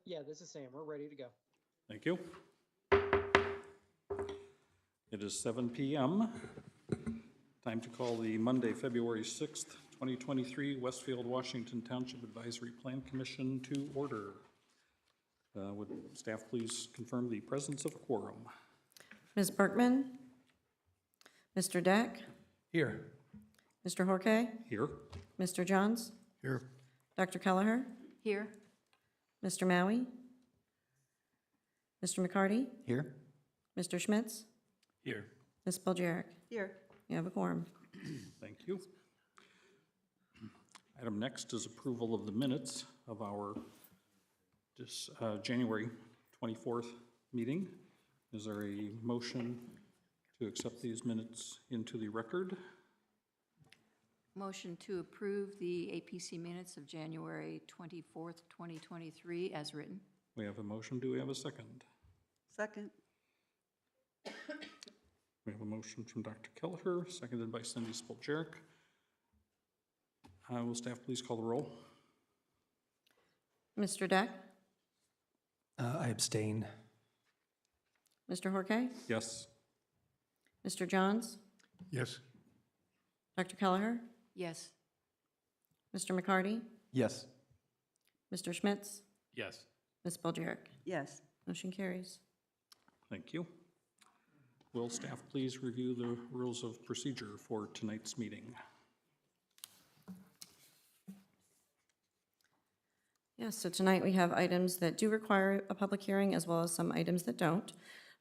Yeah, this is Sam. We're ready to go. Thank you. It is 7 p.m. Time to call the Monday, February 6th, 2023 Westfield, Washington Township Advisory Plan Commission to order. Would staff please confirm the presence of a quorum? Ms. Berkman? Mr. Deck? Here. Mr. Horke? Here. Mr. Johns? Here. Dr. Kelleher? Here. Mr. Maui? Mr. McCarty? Here. Mr. Schmitz? Here. Ms. Spiljerik? Here. You have a quorum. Thank you. Item next is approval of the minutes of our January 24th meeting. Is there a motion to accept these minutes into the record? Motion to approve the APC minutes of January 24th, 2023 as written. We have a motion. Do we have a second? Second. We have a motion from Dr. Kelleher, seconded by Cindy Spiljerik. Will staff please call the roll? Mr. Deck? I abstain. Mr. Horke? Yes. Mr. Johns? Yes. Dr. Kelleher? Yes. Mr. McCarty? Yes. Mr. Schmitz? Yes. Ms. Spiljerik? Yes. Motion carries. Thank you. Will staff please review the rules of procedure for tonight's meeting? Yes, so tonight we have items that do require a public hearing as well as some items that don't.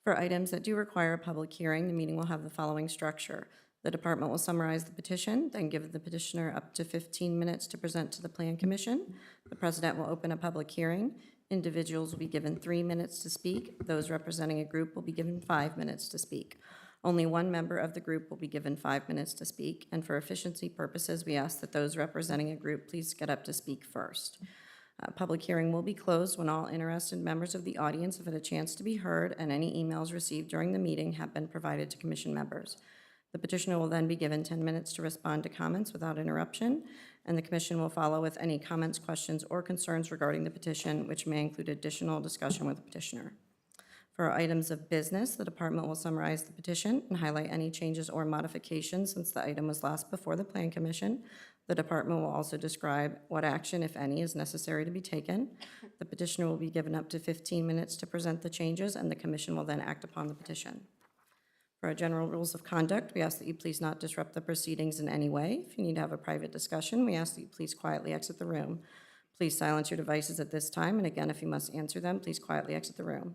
For items that do require a public hearing, the meeting will have the following structure. The department will summarize the petition, then give the petitioner up to 15 minutes to present to the Plan Commission. The president will open a public hearing. Individuals will be given 3 minutes to speak. Those representing a group will be given 5 minutes to speak. Only one member of the group will be given 5 minutes to speak, and for efficiency purposes, we ask that those representing a group please get up to speak first. Public hearing will be closed when all interested members of the audience have had a chance to be heard and any emails received during the meeting have been provided to commission members. The petitioner will then be given 10 minutes to respond to comments without interruption, and the commission will follow with any comments, questions, or concerns regarding the petition, which may include additional discussion with the petitioner. For items of business, the department will summarize the petition and highlight any changes or modifications since the item was last before the Plan Commission. The department will also describe what action, if any, is necessary to be taken. The petitioner will be given up to 15 minutes to present the changes, and the commission will then act upon the petition. For our general rules of conduct, we ask that you please not disrupt the proceedings in any way. If you need to have a private discussion, we ask that you please quietly exit the room. Please silence your devices at this time, and again, if you must answer them, please quietly exit the room.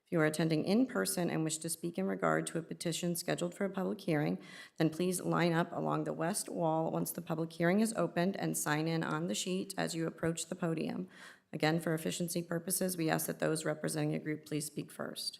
If you are attending in person and wish to speak in regard to a petition scheduled for a public hearing, then please line up along the west wall once the public hearing is opened and sign in on the sheet as you approach the podium. Again, for efficiency purposes, we ask that those representing a group please speak first.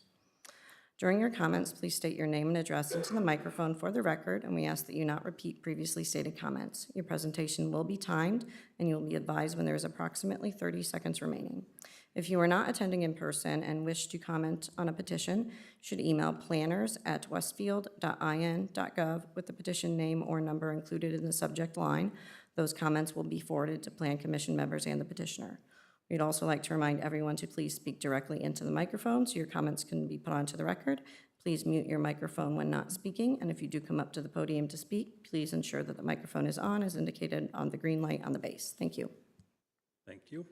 During your comments, please state your name and address into the microphone for the record, and we ask that you not repeat previously stated comments. Your presentation will be timed, and you will be advised when there is approximately 30 seconds remaining. If you are not attending in person and wish to comment on a petition, you should email planners@westfield.in.gov with the petition name or number included in the subject line. Those comments will be forwarded to Plan Commission members and the petitioner. We'd also like to remind everyone to please speak directly into the microphone so your comments can be put onto the record. Please mute your microphone when not speaking, and if you do come up to the podium to speak, please ensure that the microphone is on as indicated on the green light on the base. Thank you. Thank you.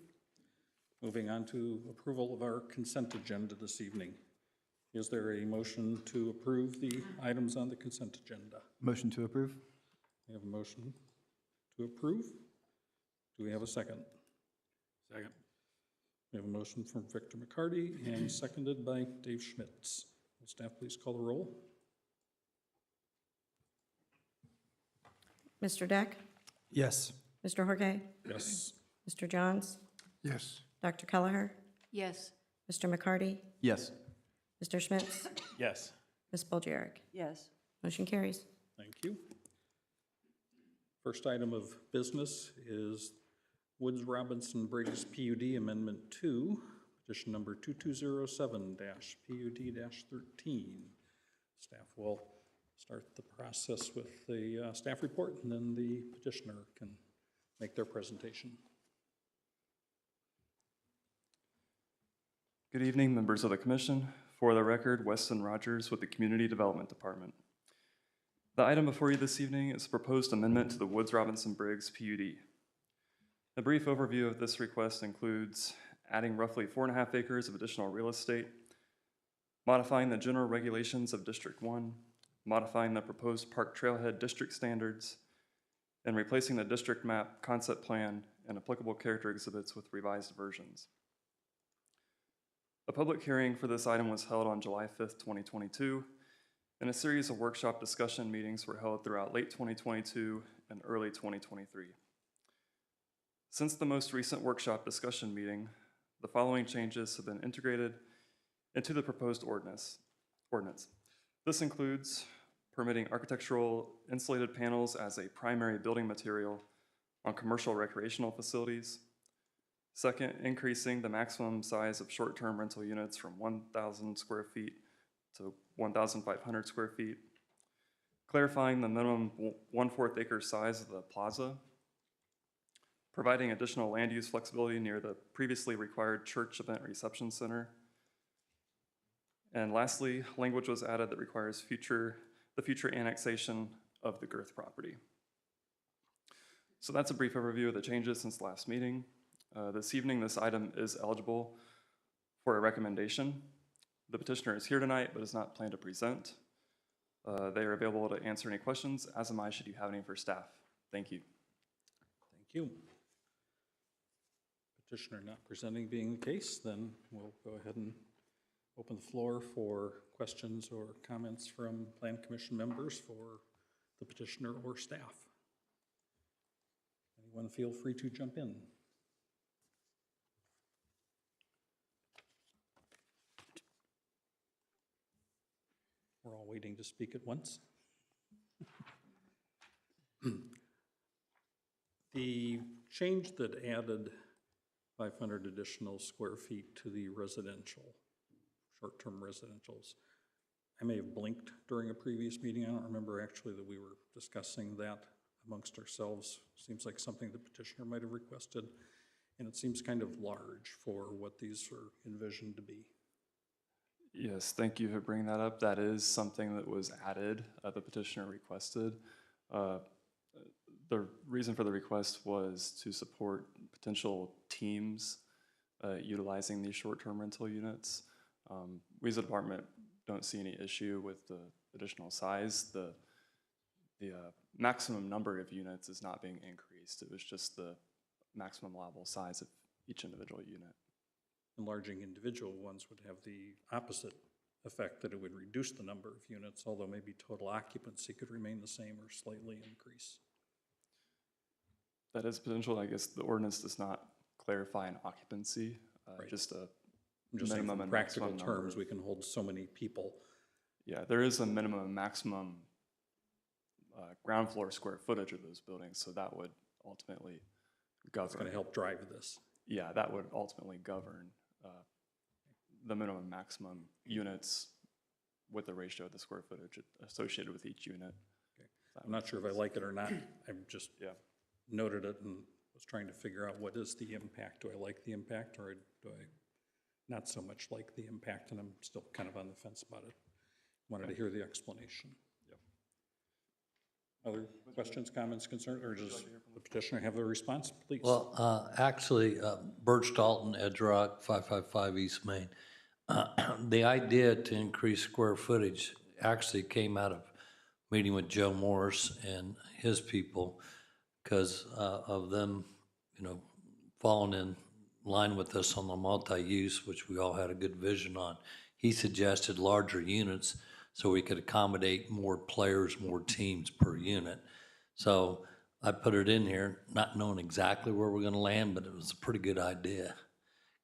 Moving on to approval of our consent agenda this evening. Is there a motion to approve the items on the consent agenda? Motion to approve. We have a motion to approve. Do we have a second? Second. We have a motion from Victor McCarty and seconded by Dave Schmitz. Will staff please call the roll? Mr. Deck? Yes. Mr. Horke? Yes. Mr. Johns? Yes. Dr. Kelleher? Yes. Mr. McCarty? Yes. Mr. Schmitz? Yes. Ms. Spiljerik? Yes. Motion carries. Thank you. First item of business is Woods Robinson Briggs PUD Amendment 2, petition number 2207-PUD-13. Staff will start the process with the staff report, and then the petitioner can make their presentation. Good evening, members of the commission. For the record, Weston Rogers with the Community Development Department. The item before you this evening is a proposed amendment to the Woods Robinson Briggs PUD. A brief overview of this request includes adding roughly 4.5 acres of additional real estate, modifying the general regulations of District 1, modifying the proposed park trailhead district standards, and replacing the district map, concept plan, and applicable character exhibits with revised versions. A public hearing for this item was held on July 5th, 2022, and a series of workshop discussion meetings were held throughout late 2022 and early 2023. Since the most recent workshop discussion meeting, the following changes have been integrated into the proposed ordinance. This includes permitting architectural insulated panels as a primary building material on commercial recreational facilities. Second, increasing the maximum size of short-term rental units from 1,000 square feet to 1,500 square feet. Clarifying the minimum 1/4 acre size of the plaza. Providing additional land use flexibility near the previously required church event reception center. And lastly, language was added that requires the future annexation of the Girth property. So that's a brief overview of the changes since the last meeting. This evening, this item is eligible for a recommendation. The petitioner is here tonight, but is not planned to present. They are available to answer any questions, as am I, should you have any for staff. Thank you. Thank you. Petitioner not presenting being the case, then we'll go ahead and open the floor for questions or comments from Plan Commission members for the petitioner or staff. Anyone feel free to jump in. We're all waiting to speak at once. The change that added 500 additional square feet to the residential, short-term residentials, I may have blinked during a previous meeting. I don't remember actually that we were discussing that amongst ourselves. Seems like something the petitioner might have requested, and it seems kind of large for what these are envisioned to be. Yes, thank you for bringing that up. That is something that was added, the petitioner requested. The reason for the request was to support potential teams utilizing these short-term rental units. We as a department don't see any issue with the additional size. The maximum number of units is not being increased. It was just the maximum allowable size of each individual unit. Enlarging individual ones would have the opposite effect, that it would reduce the number of units, although maybe total occupancy could remain the same or slightly increase. That is potential. I guess the ordinance does not clarify an occupancy, Right. just a I'm just saying, minimum in and practical maximum terms, number. we can hold so many people. Yeah, there is a minimum and maximum ground floor square footage of those buildings, so that would ultimately govern. It's going to help drive this. Yeah, that would ultimately govern the minimum and maximum units with the ratio of the square footage associated with each unit. Okay. I'm not sure if I like it or not. I've just noted it and was trying to figure out what is the impact. Do I like the impact, or do I not so much like the impact? And I'm still kind of on the fence about it. Wanted to hear the explanation. Other questions, comments, concerns, or does the petitioner have a response, please? Well, actually, Birch Dalton, Edge Rock, 555 East Main. The idea to increase square footage actually came out of meeting with Joe Morris and his people, because of them, falling in line with us on the multi-use, which we all had a good vision on. He suggested larger units so we could accommodate more players, more teams per unit. So I put it in here, not knowing exactly where we're gonna land, but it was a pretty good idea.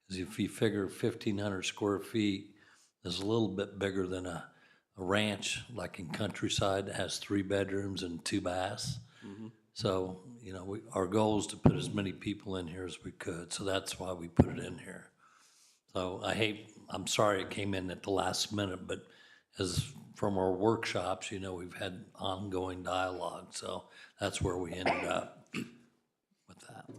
Because if you figure 1,500 square feet is a little bit bigger than a ranch, like in Countryside, that has 3 bedrooms and 2 baths. So, our goal is to put as many people in here as we could, so that's why we put it in here. So I'm sorry it came in at the last minute, but as from our workshops, we've had ongoing dialogue, so that's where we ended up with that.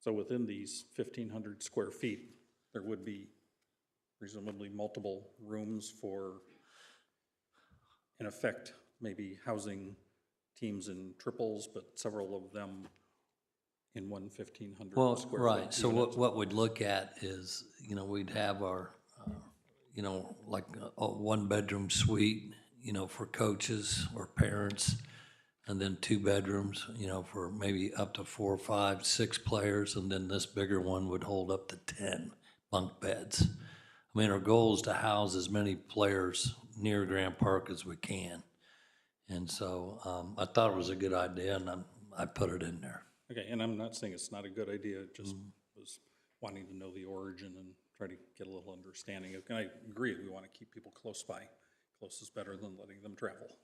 So within these 1,500 square feet, there would be presumably multiple rooms for, in effect, maybe housing teams in triples, but several of them in one 1,500 Well, square right, foot so unit. what we'd look at is, we'd have our, like a one-bedroom suite, for coaches or parents, and then 2 bedrooms, for maybe up to 4, 5, 6 players, and then this bigger one would hold up to 10 bunk beds. I mean, our goal is to house as many players near Grand Park as we can. And so I thought it was a good idea, and I put it in there. Okay, and I'm not saying it's not a good idea, just was wanting to know the origin and try to get a little understanding of, and I agree, we want to keep people close by. Close is better than letting them travel.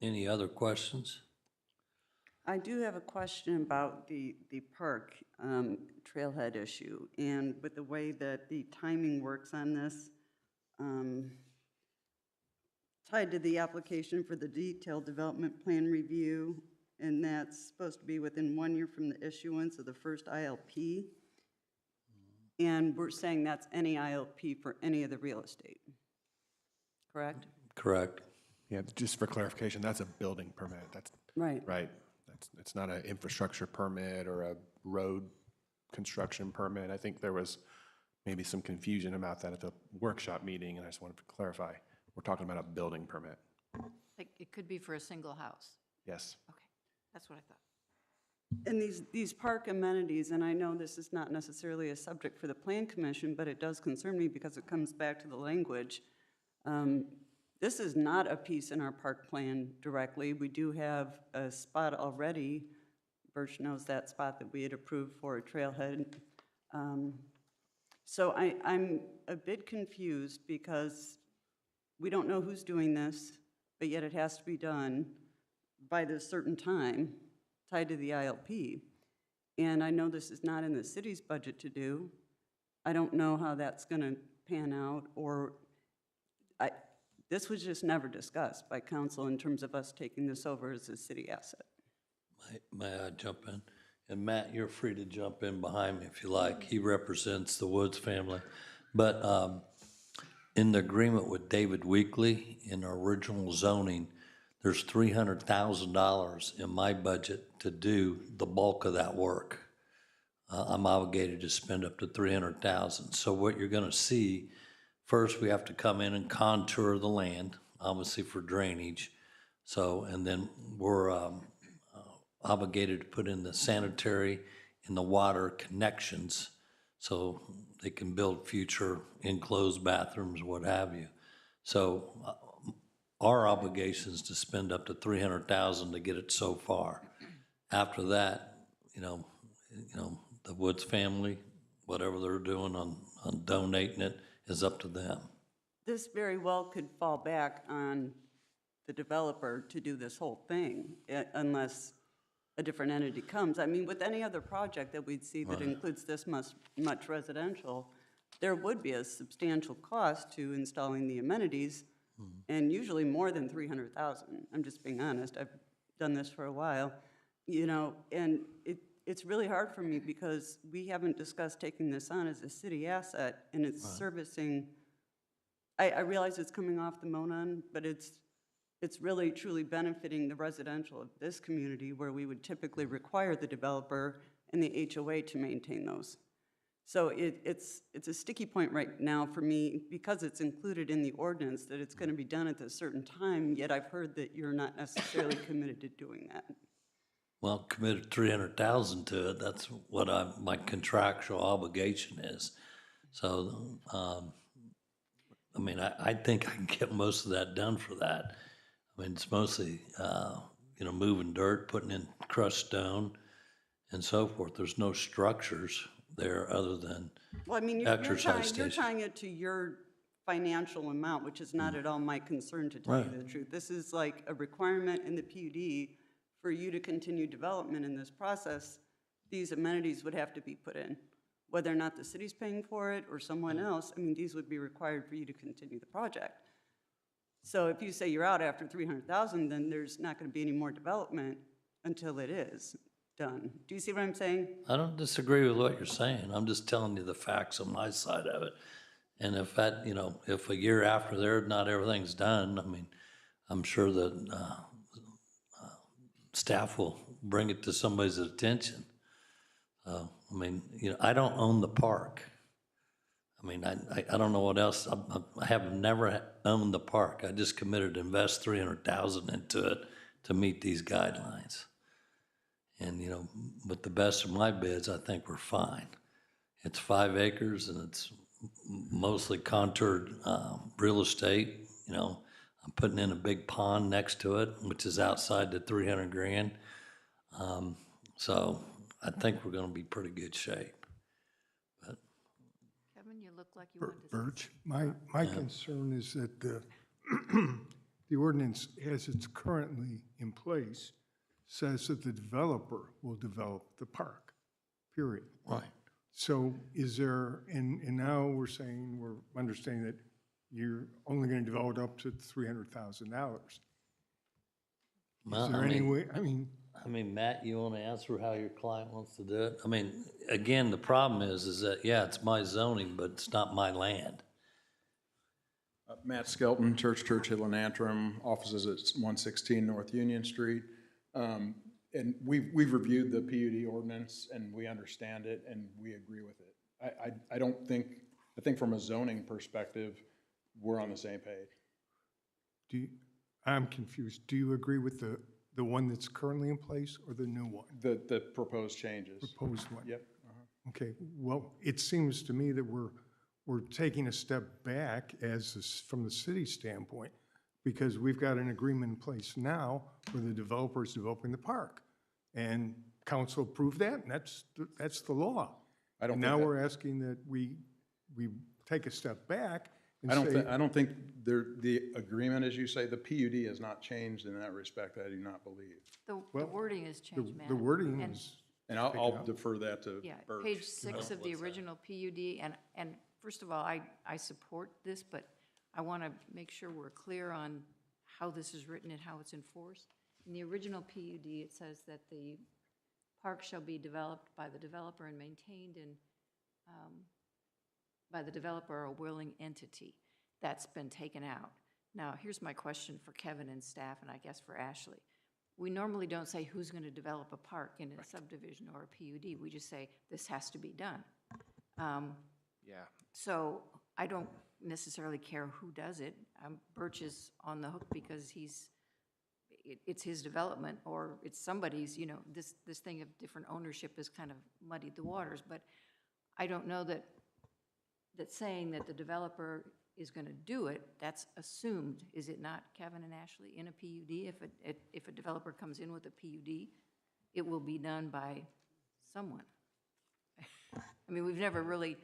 Any other questions? I do have a question about the park trailhead issue, and with the way that the timing works on this, tied to the application for the detailed development plan review, and that's supposed to be within 1 year from the issuance of the first ILP. And we're saying that's any ILP for any of the real estate, correct? Correct. Yeah, just for clarification, that's a building permit. That's Right. right. It's not an infrastructure permit or a road construction permit. I think there was maybe some confusion about that at the workshop meeting, and I just wanted to clarify. We're talking about a building permit. Like, it could be for a single house. Yes. Okay, that's what I thought. And these park amenities, and I know this is not necessarily a subject for the Plan Commission, but it does concern me because it comes back to the language. This is not a piece in our park plan directly. We do have a spot already. Birch knows that spot that we had approved for a trailhead. So I'm a bit confused because we don't know who's doing this, but yet it has to be done by this certain time tied to the ILP. And I know this is not in the city's budget to do. I don't know how that's going to pan out, or this was just never discussed by council in terms of us taking this over as a city asset. May I jump in? And Matt, you're free to jump in behind me if you like. He represents the Woods family. But in the agreement with David Weekley, in our original zoning, there's $300,000 in my budget to do the bulk of that work. I'm obligated to spend up to $300,000. So what you're gonna see, first we have to come in and contour the land, obviously for drainage. So, and then we're obligated to put in the sanitary and the water connections so they can build future enclosed bathrooms, what have you. So our obligation is to spend up to $300,000 to get it so far. After that, the Woods family, whatever they're doing on donating it is up to them. This very well could fall back on the developer to do this whole thing unless a different entity comes. I mean, with any other project that we'd see that includes this much residential, there would be a substantial cost to installing the amenities, and usually more than $300,000. I'm just being honest. I've done this for a while, and it's really hard for me because we haven't discussed taking this on as a city asset, and it's servicing. I realize it's coming off the Monon, but it's really truly benefiting the residential of this community where we would typically require the developer and the HOA to maintain those. So it's a sticky point right now for me because it's included in the ordinance that it's going to be done at a certain time, yet I've heard that you're not necessarily committed to doing that. Well, committed $300,000 to it. That's what my contractual obligation is. So, I think I can get most of that done for that. I mean, it's mostly, moving dirt, putting in crushed stone and so forth. There's no structures there other than Well, I mean, you're exercise tying station. it to your financial amount, which is not at all my concern, to tell you the truth. This is like a requirement in the PUD for you to continue development in this process. These amenities would have to be put in. Whether or not the city's paying for it or someone else, I mean, these would be required for you to continue the project. So if you say you're out after $300,000, then there's not going to be any more development until it is. done. Do you see what I'm saying? I don't disagree with what you're saying. I'm just telling you the facts on my side of it. And if that, you know, if a year after there, not everything's done, I mean, I'm sure that staff will bring it to somebody's attention. I mean, you know, I don't own the park. I mean, I don't know what else. I have never owned the park. I just committed to invest $300,000 into it to meet these guidelines. And, you know, with the best of my bids, I think we're fine. It's 5 acres and it's mostly contoured real estate. You know, I'm putting in a big pond next to it, which is outside the 300 grand. So I think we're gonna be pretty good shape. Kevin, you look like you wanted to say. Birch, my concern is that the, the ordinance as it's currently in place says that the developer will develop the park, period. Right. So is there, and now we're saying, we're understanding that you're only gonna develop it up to $300,000. Well, Is there I any mean- way, I mean, Matt, you want to answer how your client wants to do it? I mean, again, the problem is that, yeah, it's my zoning, but it's not my land. Matt Skelton, Church, Hill and Antrim, offices at 116 North Union Street. And we've reviewed the PUD ordinance, and we understand it, and we agree with it. I don't think, I think from a zoning perspective, we're on the same page. I'm confused. Do you agree with the one that's currently in place or the new one? The proposed changes. Proposed one? Yep. Okay, well, it seems to me that we're taking a step back from the city standpoint, because we've got an agreement in place now where the developer is developing the park. And council approved that, and that's the law. I don't And think now that- we're asking that we take a step back and I don't think the agreement, as you say, the PUD has not changed in that respect, I do not believe. The Well, wording has changed, Matt. the wording And- is, And I'll defer that to Yeah, Birch. page 6 of the original PUD, and first of all, I support this, but I want to make sure we're clear on how this is written and how it's enforced. In the original PUD, it says that the park shall be developed by the developer and maintained by the developer or a willing entity. That's been taken out. Now, here's my question for Kevin and staff, and I guess for Ashley. We normally don't say who's going to develop a park in a subdivision or a PUD. We just say, this has to be done. Yeah. So I don't necessarily care who does it. Birch is on the hook because it's his development, or it's somebody's, you know, this thing of different ownership has kind of muddied the waters. But I don't know that saying that the developer is going to do it, that's assumed, is it not, Kevin and Ashley, in a PUD? If a developer comes in with a PUD, it will be done by someone. I mean, we've never really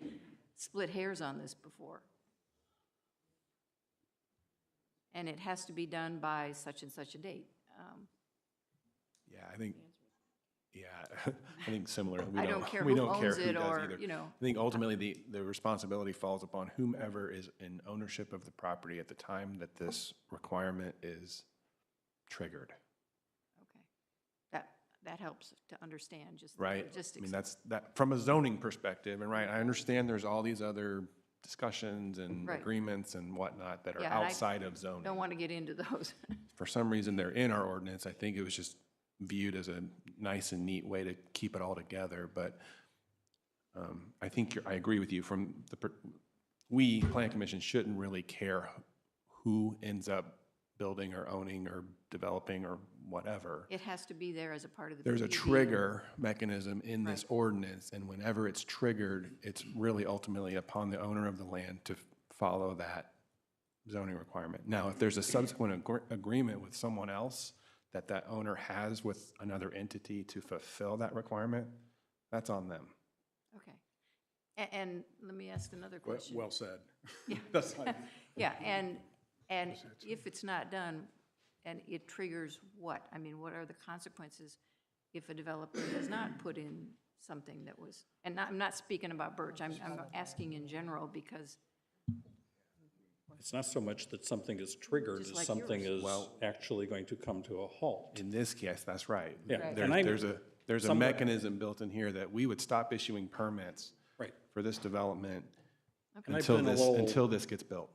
split hairs on this before. And it has to be done by such and such a date. Yeah, I think, I think similar. I don't care we who don't care owns it does or, either. you know. I think ultimately the responsibility falls upon whomever is in ownership of the property at the time that this requirement is triggered, Okay. That helps to understand just the right? I logistics. mean, that's, that, from a zoning perspective, and right, I understand there's all these other discussions and Right. agreements and whatnot that are Yeah, and I outside of zoning. Don't want to get into those. For some reason, they're in our ordinance. I think it was just viewed as a nice and neat way to keep it all together, but I think I agree with you. We, Plan Commission, shouldn't really care who ends up building or owning or developing or whatever. It has to be there as a part of the There's a PUD. trigger mechanism in this Right. ordinance, and whenever it's triggered, it's really ultimately upon the owner of the land to follow that zoning requirement. Now, if there's a subsequent agreement with someone else that owner has with another entity to fulfill that requirement, that's on them. Okay. And let me ask another question. Well said. Yeah. That's not- Yeah, and if it's not done, and it triggers what? I mean, what are the consequences if a developer does not put in something that was, and I'm not speaking about Birch, I'm asking in general because, It's not so much that something is triggered Just as like something yours. is actually going to come to a halt. In this case, that's right. Yeah, Right. There's, and I- there's a there's a somewhat- mechanism built in here that we would stop issuing permits Right. for this development And I've until been a this, little- until this gets built.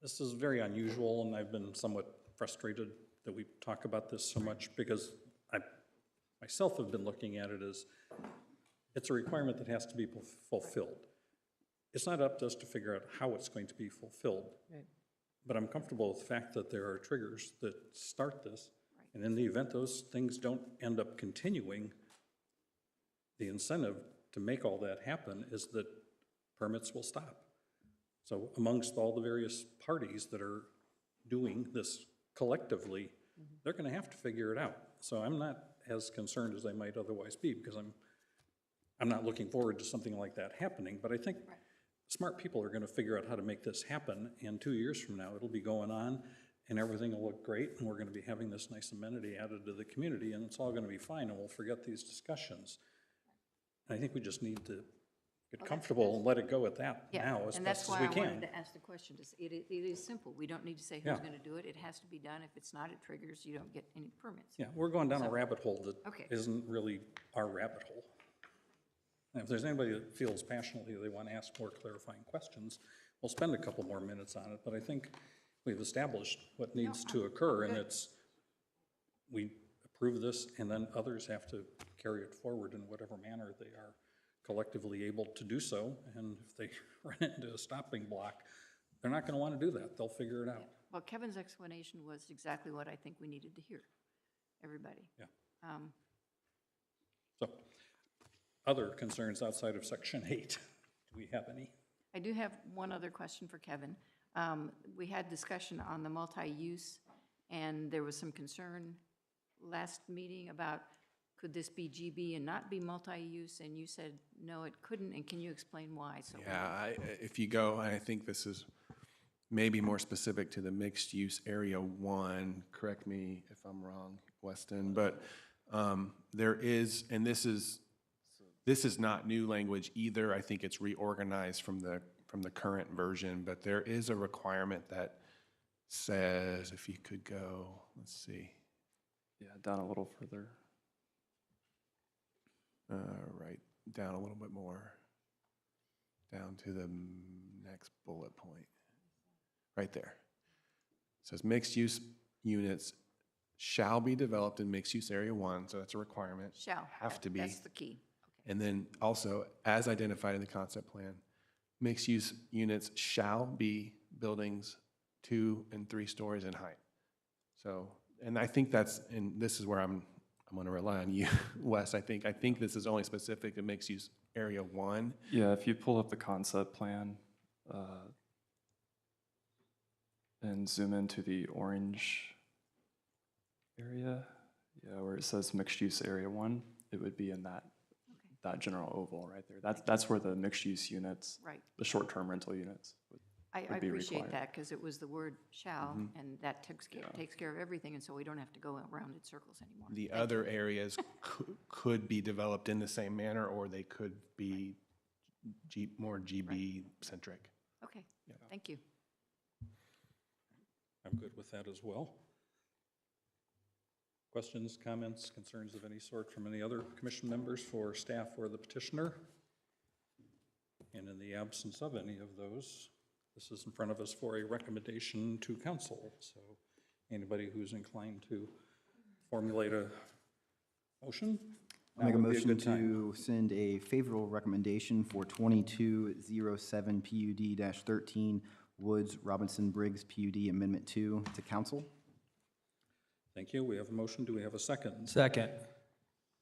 This is very unusual, and I've been somewhat frustrated that we talk about this so much, because I myself have been looking at it as, it's a requirement that has to be fulfilled. It's not up to us to figure out how it's going to be fulfilled. But I'm comfortable with the fact that there are triggers that start this, and in the event those things don't end up continuing, the incentive to make all that happen is that permits will stop. So amongst all the various parties that are doing this collectively, they're gonna have to figure it out. So I'm not as concerned as I might otherwise be, because I'm not looking forward to something like that happening, but I think smart people are gonna figure out how to make this happen, and 2 years from now, it'll be going on, and everything will look great, and we're gonna be having this nice amenity added to the community, and it's all gonna be fine, and we'll forget these discussions. And I think we just need to get comfortable and let it go at that Yeah, now as and best that's as why we I wanted can. to ask the question. It is simple. We don't need to say Yeah. who's gonna do it. It has to be done. If it's not, it triggers, you don't get any permits. Yeah, we're going down a rabbit hole that Okay. isn't really our rabbit hole. And if there's anybody that feels passionately they want to ask more clarifying questions, we'll spend a couple more minutes on it, but I think we've established what needs to occur, and it's, we approve this, and then others have to carry it forward in whatever manner they are collectively able to do so, and if they run into a stopping block, they're not gonna wanna do that, they'll figure it out. Well, Kevin's explanation was exactly what I think we needed to hear, everybody. Yeah. Um, So, other concerns outside of section 8, do we have any? I do have one other question for Kevin. We had discussion on the multi-use, and there was some concern last meeting about, could this be GB and not be multi-use? And you said, no, it couldn't, and can you explain why? So Yeah, if you go, I think this is maybe more specific to the mixed-use area 1, correct me if I'm wrong, Weston, but there is, and this is not new language either. I think it's reorganized from the current version, but there is a requirement that says, if you could go, let's see, Yeah, down a little further. right, down a little bit more, down to the next bullet point, right there. It says mixed-use units shall be developed in mixed-use area 1, so that's a requirement. shall. Have to be. That's the key. And then also, as identified in the concept plan, mixed-use units shall be buildings 2 and 3 stories in height. So, and I think that's, and this is where I'm going to rely on you, Wes. I think this is only specific to mixed-use area 1. Yeah, if you pull up the concept plan and zoom into the orange area, yeah, where it says mixed-use area 1, it would be in that general oval right there. That's where the mixed-use units, Right. the short-term rental units would I be appreciate required. that, because it was the word shall, and that takes care of everything, and so we don't have to go around in circles anymore. The other areas could be developed in the same manner, or they could be more GB-centric. Okay, thank you. I'm good with that as well. Questions, comments, concerns of any sort from any other commission members for staff or the petitioner? And in the absence of any of those, this is in front of us for a recommendation to council. So anybody who's inclined to formulate a motion? I'll make a now would be motion good time. to send a favorable recommendation for 2207 PUD-13 Woods Robinson Briggs PUD Amendment 2 to council. Thank you. We have a motion. Do we have a second? Second.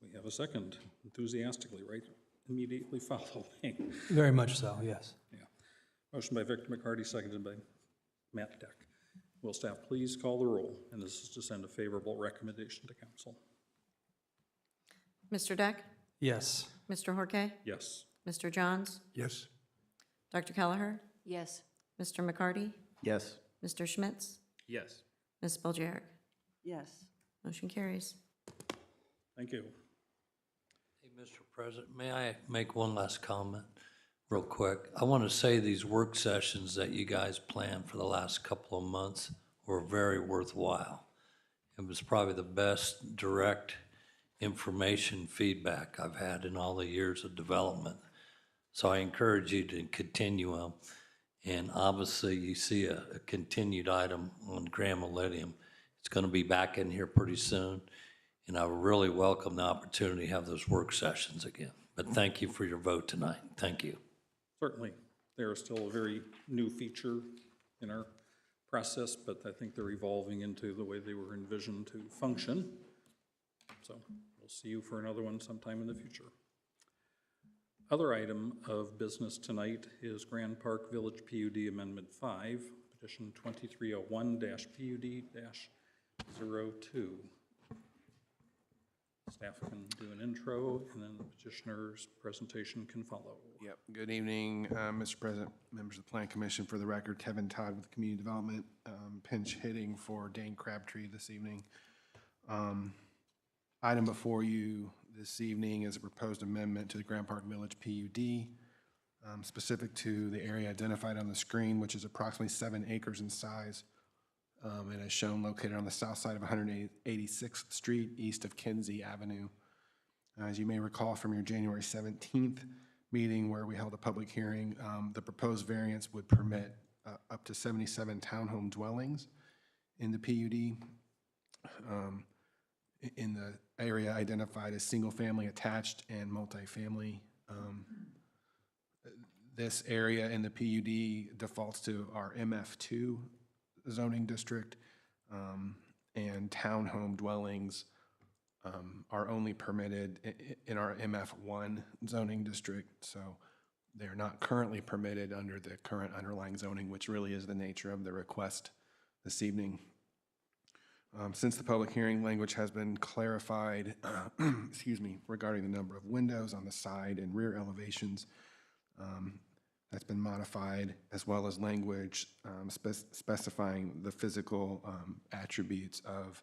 We have a second, enthusiastically, right? Immediately following. Very much so, yes. Yeah. Motion by Victor McCarty, seconded by Matt Deck. Will staff please call the roll? And this is to send a favorable recommendation to council. Mr. Deck? Yes. Mr. Horke? Yes. Mr. Johns? Yes. Dr. Kelleher? Yes, Mr. McCarty? Yes. Mr. Schmitz? Yes. Ms. Spillier? Yes. Motion carries. Thank you. Hey, Mr. President, may I make one last comment real quick? I want to say these work sessions that you guys planned for the last couple of months were very worthwhile. It was probably the best direct information feedback I've had in all the years of development. So I encourage you to continue them. And obviously, you see a continued item on Grand Millennium. It's going to be back in here pretty soon. And I really welcome the opportunity to have those work sessions again. But thank you for your vote tonight. Thank you. Certainly, they are still a very new feature in our process, but I think they're evolving into the way they were envisioned to function. So we'll see you for another one sometime in the future. Other item of business tonight is Grand Park Village PUD Amendment 5, petition 2301-PUD-02. Staff can do an intro, and then the petitioner's presentation can follow. Yep. Good evening, Mr. President, members of the Plan Commission. For the record, Kevin Todd with Community Development, pinch hitting for Dane Crabtree this evening. Item before you this evening is a proposed amendment to the Grand Park Village PUD, specific to the area identified on the screen, which is approximately 7 acres in size, and is shown located on the south side of 186th Street, east of Kinsey Avenue. As you may recall from your January 17th meeting where we held a public hearing, the proposed variance would permit up to 77 townhome dwellings in the PUD. In the area identified as single-family attached and multifamily. This area in the PUD defaults to our MF2 zoning district, and townhome dwellings are only permitted in our MF1 zoning district, so they're not currently permitted under the current underlying zoning, which really is the nature of the request this evening. Since the public hearing, language has been clarified, excuse me, regarding the number of windows on the side and rear elevations. That's been modified, as well as language specifying the physical attributes of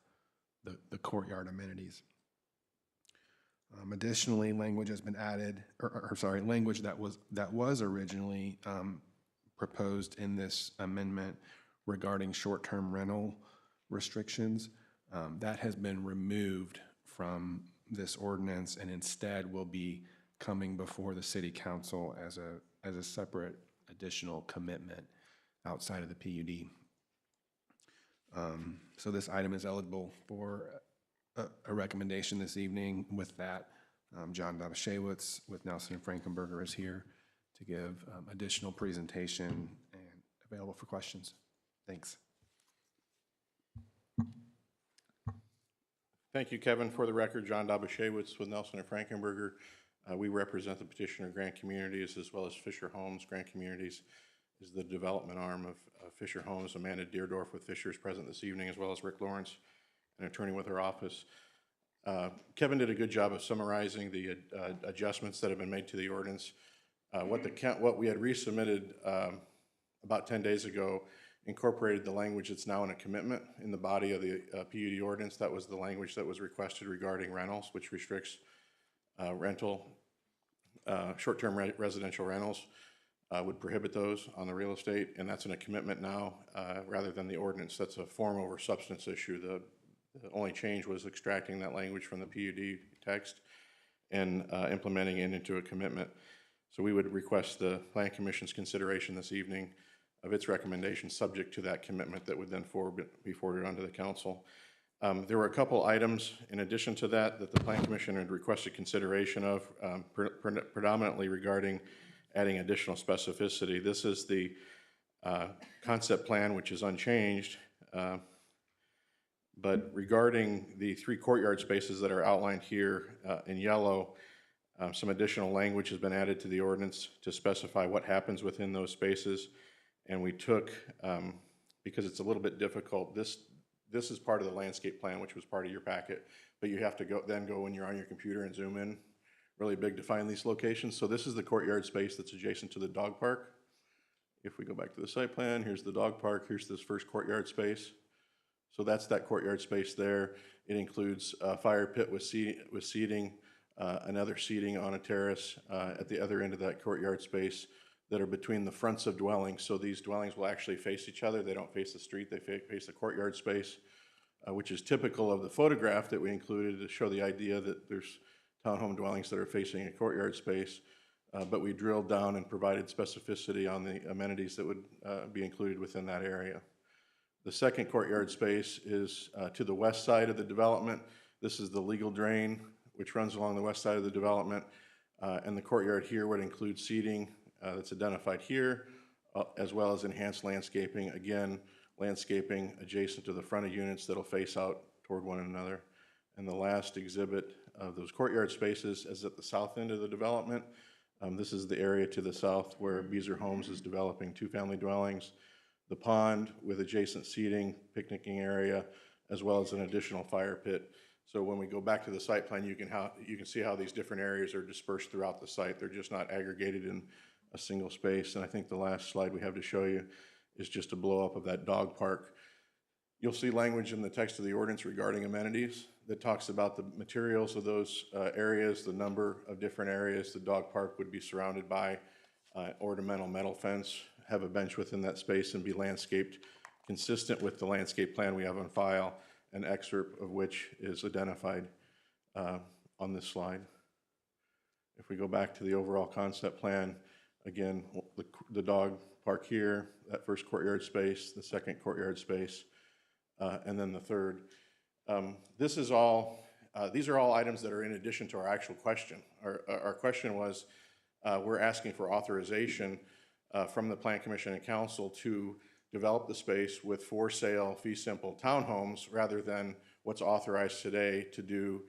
the courtyard amenities. Additionally, language has been added, language that was originally proposed in this amendment regarding short-term rental restrictions, that has been removed from this ordinance and instead will be coming before the city council as a separate additional commitment outside of the PUD. So this item is eligible for a recommendation this evening. With that, John Dobashewitz with Nelson and Frankenberger is here to give additional presentation and available for questions. Thanks. Thank you, Kevin. For the record, John Dobashewitz with Nelson and Frankenberger. We represent the petitioner Grant Communities as well as Fisher Homes. Grant Communities is the development arm of Fisher Homes. Amanda Deerdorf with Fisher is present this evening, as well as Rick Lawrence, an attorney with her office. Kevin did a good job of summarizing the adjustments that have been made to the ordinance. What we had resubmitted about 10 days ago incorporated the language that's now in a commitment in the body of the PUD ordinance. That was the language that was requested regarding rentals, which restricts short-term residential rentals, would prohibit those on the real estate, and that's in a commitment now rather than the ordinance. That's a form over substance issue. The only change was extracting that language from the PUD text and implementing it into a commitment. So we would request the Plan Commission's consideration this evening of its recommendation subject to that commitment that would then be forwarded onto the council. There were a couple items in addition to that the Plan Commission had requested consideration of, predominantly regarding adding additional specificity. This is the concept plan, which is unchanged, but regarding the 3 courtyard spaces that are outlined here in yellow, some additional language has been added to the ordinance to specify what happens within those spaces. And we took, because it's a little bit difficult, this is part of the landscape plan, which was part of your packet, but you have to go when you're on your computer and zoom in really big to find these locations. So this is the courtyard space that's adjacent to the dog park. If we go back to the site plan, here's the dog park, here's this first courtyard space. So that's that courtyard space there. It includes a fire pit with seating, another seating on a terrace at the other end of that courtyard space that are between the fronts of dwellings. So these dwellings will actually face each other. They don't face the street, they face the courtyard space. which is typical of the photograph that we included to show the idea that there's townhome dwellings that are facing a courtyard space. But we drilled down and provided specificity on the amenities that would be included within that area. The second courtyard space is to the west side of the development. This is the legal drain, which runs along the west side of the development. And the courtyard here would include seating that's identified here, as well as enhanced landscaping. Again, landscaping adjacent to the front of units that'll face out toward one another. And the last exhibit of those courtyard spaces is at the south end of the development. This is the area to the south where Beazer Homes is developing 2-family dwellings. The pond with adjacent seating, picnicking area, as well as an additional fire pit. So when we go back to the site plan, you can see how these different areas are dispersed throughout the site. They're just not aggregated in a single space. And I think the last slide we have to show you is just a blow up of that dog park. You'll see language in the text of the ordinance regarding amenities that talks about the materials of those areas, the number of different areas the dog park would be surrounded by, ornamental metal fence, have a bench within that space, and be landscaped consistent with the landscape plan we have on file, an excerpt of which is identified on this slide. If we go back to the overall concept plan, again, the dog park here, that first courtyard space, the second courtyard space, and then the third. These are all items that are in addition to our actual question. Our question was, we're asking for authorization from the Plan Commission and Council to develop the space with for sale fee simple townhomes rather than what's authorized today to do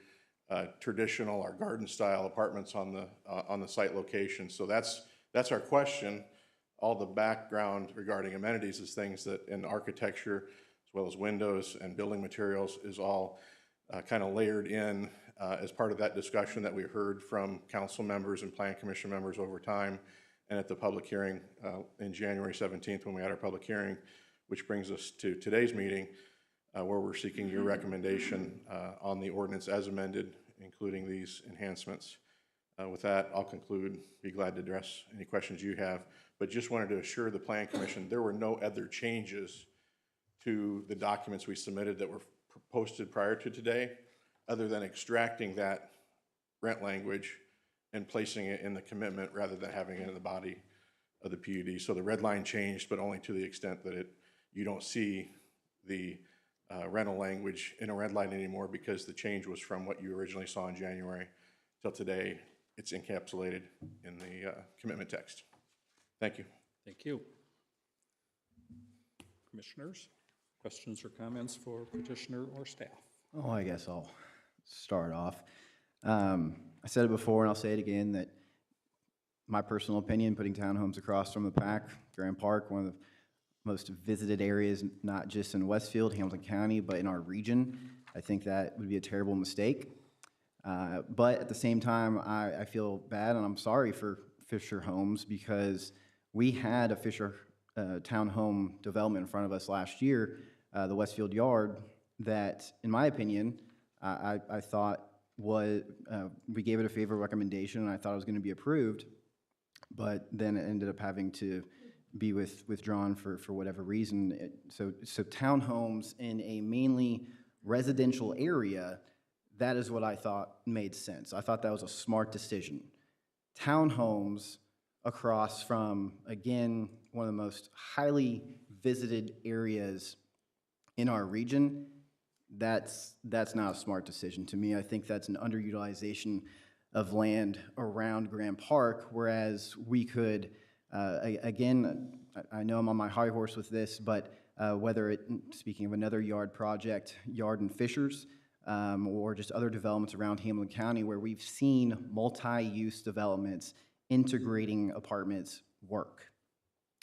traditional or garden style apartments on the site location. So that's our question. All the background regarding amenities is things that in architecture, as well as windows and building materials, is all kind of layered in as part of that discussion that we heard from council members and Plan Commission members over time, and at the public hearing in January 17th when we had our public hearing, which brings us to today's meeting where we're seeking your recommendation on the ordinance as amended, including these enhancements. With that, I'll conclude. Be glad to address any questions you have, but just wanted to assure the Plan Commission there were no other changes to the documents we submitted that were posted prior to today, other than extracting that rent language and placing it in the commitment rather than having it in the body of the PUD. So the red line changed, but only to the extent that you don't see the rental language in a red line anymore, because the change was from what you originally saw in January till today. It's encapsulated in the commitment text. Thank you. Thank you. Commissioners, questions or comments for petitioner or staff? Oh, I guess I'll start off. I said it before and I'll say it again that my personal opinion, putting townhomes across from the pack, Grand Park, one of the most visited areas, not just in Westfield, Hamilton County, but in our region, I think that would be a terrible mistake. But at the same time, I feel bad and I'm sorry for Fisher Homes, because we had a Fisher townhome development in front of us last year, the Westfield Yard, that, in my opinion, I thought was, we gave it a favorable recommendation and I thought it was going to be approved, but then it ended up having to be withdrawn for whatever reason. So townhomes in a mainly residential area, that is what I thought made sense. I thought that was a smart decision. Townhomes across from, again, one of the most highly visited areas in our region, that's not a smart decision to me. I think that's an underutilization of land around Grand Park, whereas we could, again, I know I'm on my high horse with this, but whether it, speaking of another yard project, Yard and Fishers, or just other developments around Hamilton County where we've seen multi-use developments integrating apartments work.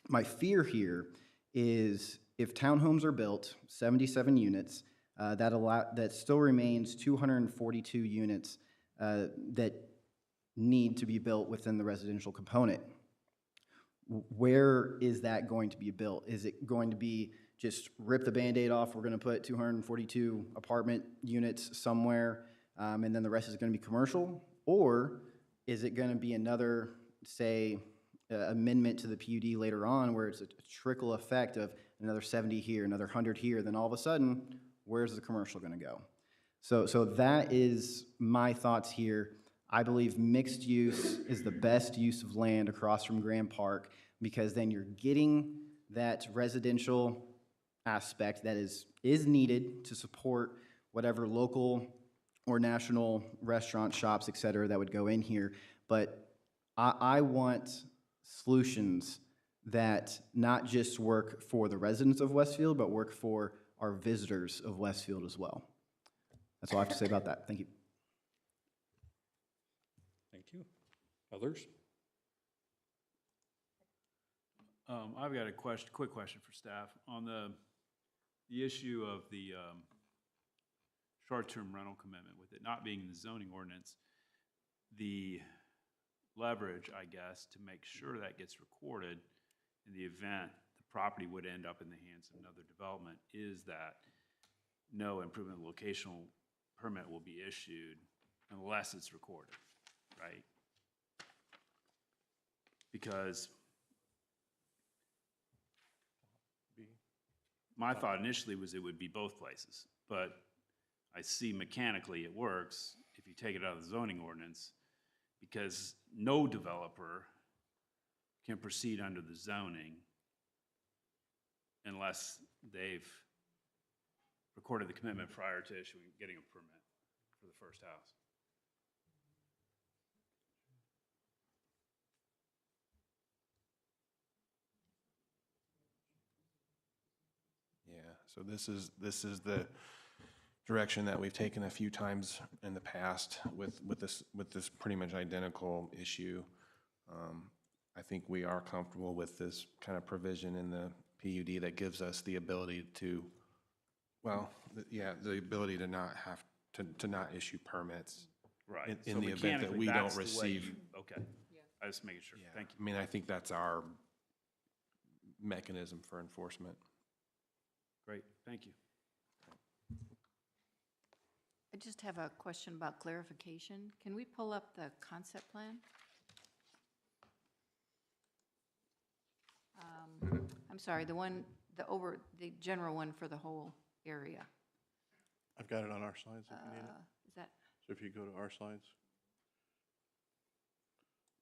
My fear here is if townhomes are built, 77 units, that still remains 242 units that need to be built within the residential component. Where is that going to be built? Is it going to be just rip the Band-Aid off, we're going to put 242 apartment units somewhere, and then the rest is going to be commercial? Or is it going to be another, say, amendment to the PUD later on where it's a trickle effect of another 70 here, another 100 here, then all of a sudden where's the commercial gonna go? So that is my thoughts here. I believe mixed use is the best use of land across from Grand Park, because then you're getting that residential aspect that is needed to support whatever local or national restaurant shops, et cetera, that would go in here. But I want solutions that not just work for the residents of Westfield, but work for our visitors of Westfield as well. That's all I have to say about that. Thank you. Thank you. Others? I've got a quick question for staff. On the issue of the short-term rental commitment, with it not being in the zoning ordinance, the leverage, I guess, to make sure that gets recorded in the event the property would end up in the hands of another development is that no improvement locational permit will be issued unless it's recorded, right? Because my thought initially was it would be both places, but I see mechanically it works if you take it out of the zoning ordinance, because no developer can proceed under the zoning unless they've recorded the commitment prior to getting a permit for the first house. Yeah, so this is the direction that we've taken a few times in the past with this pretty much identical issue. I think we are comfortable with this kind of provision in the PUD that gives us the ability to, well, the ability to not have to not issue permits. Right. In So the event that we don't mechanically, that's the way receive. you- Okay. I was just making sure. Yeah, Thank you. I mean, I think that's our mechanism for enforcement. Great. Thank you. I just have a question about clarification. Can we pull up the concept plan? I'm sorry, the general one for the whole area. I've got it on our slides if you need it. Is that, So if you go to our slides,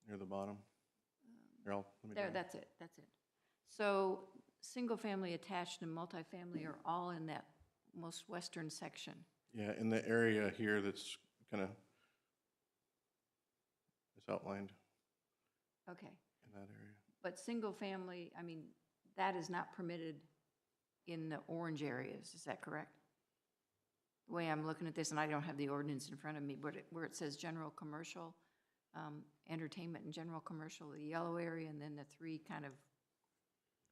near the bottom. Here, let me there, grab it. that's it, that's it. So, single-family attached and multifamily are all in that most western section. Yeah, in the area here that's kind of, it's outlined Okay, in that area. but single-family, I mean, that is not permitted in the orange areas, is that correct? The way I'm looking at this, and I don't have the ordinance in front of me, but where it says general commercial, entertainment and general commercial, the yellow area, and then the three kind of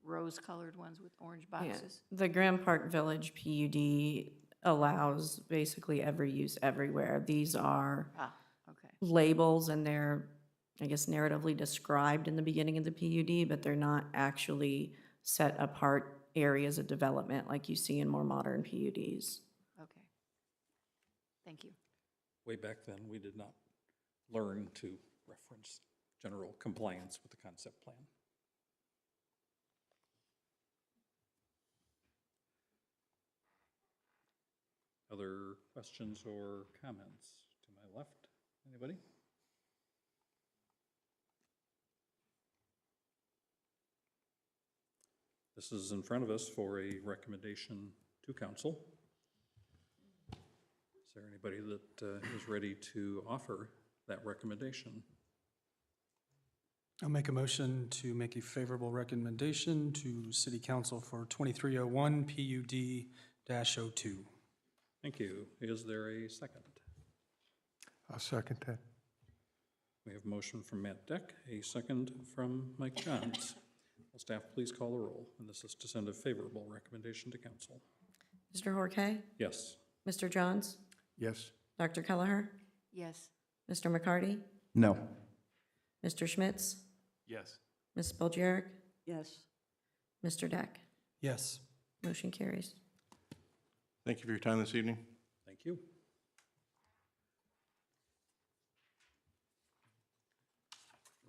rose-colored ones with orange Yeah. boxes. The Grand Park Village PUD allows basically every use everywhere. These are Ah, okay, labels, and they're, I guess, narratively described in the beginning of the PUD, but they're not actually set apart areas of development like you see in more modern PUDs. okay. Thank you. Way back then, we did not learn to reference general compliance with the concept plan. Other questions or comments? To my left, anybody? This is in front of us for a recommendation to council. Is there anybody that is ready to offer that recommendation? I'll make a motion to make a favorable recommendation to City Council for 2301 PUD-02. Thank you. Is there a second? I'll second that. We have a motion from Matt Deck, a second from Mike Johns. Will staff please call the roll? And this is to send a favorable recommendation to council. Mr. Horkay? Yes. Mr. Johns? Yes. Dr. Kelleher? Yes, Mr. McCarty? No. Mr. Schmitz? Yes. Ms. Spillier? Yes. Mr. Deck? Yes. Motion carries. Thank you for your time this evening. Thank you.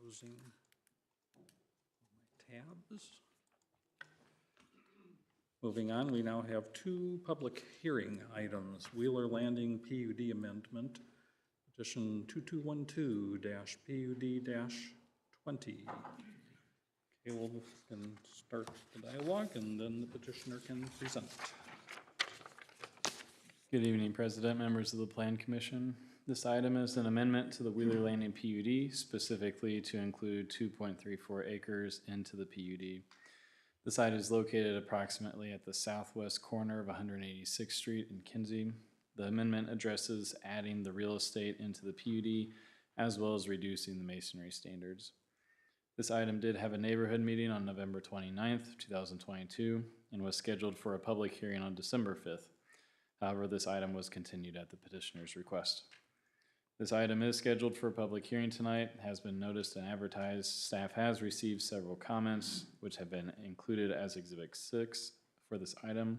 Closing my tabs. Moving on, we now have two public hearing items. Wheeler Landing PUD Amendment, petition 2212-PUD-20. Caleb can start the dialogue, and then the petitioner can present. Good evening, President, members of the Plan Commission. This item is an amendment to the Wheeler Landing PUD, specifically to include 2.34 acres into the PUD. The site is located approximately at the southwest corner of 186th Street in Kinsey. The amendment addresses adding the real estate into the PUD, as well as reducing the masonry standards. This item did have a neighborhood meeting on November 29th, 2022, and was scheduled for a public hearing on December 5th. However, this item was continued at the petitioner's request. This item is scheduled for a public hearing tonight, has been noticed and advertised. Staff has received several comments, which have been included as Exhibit 6 for this item.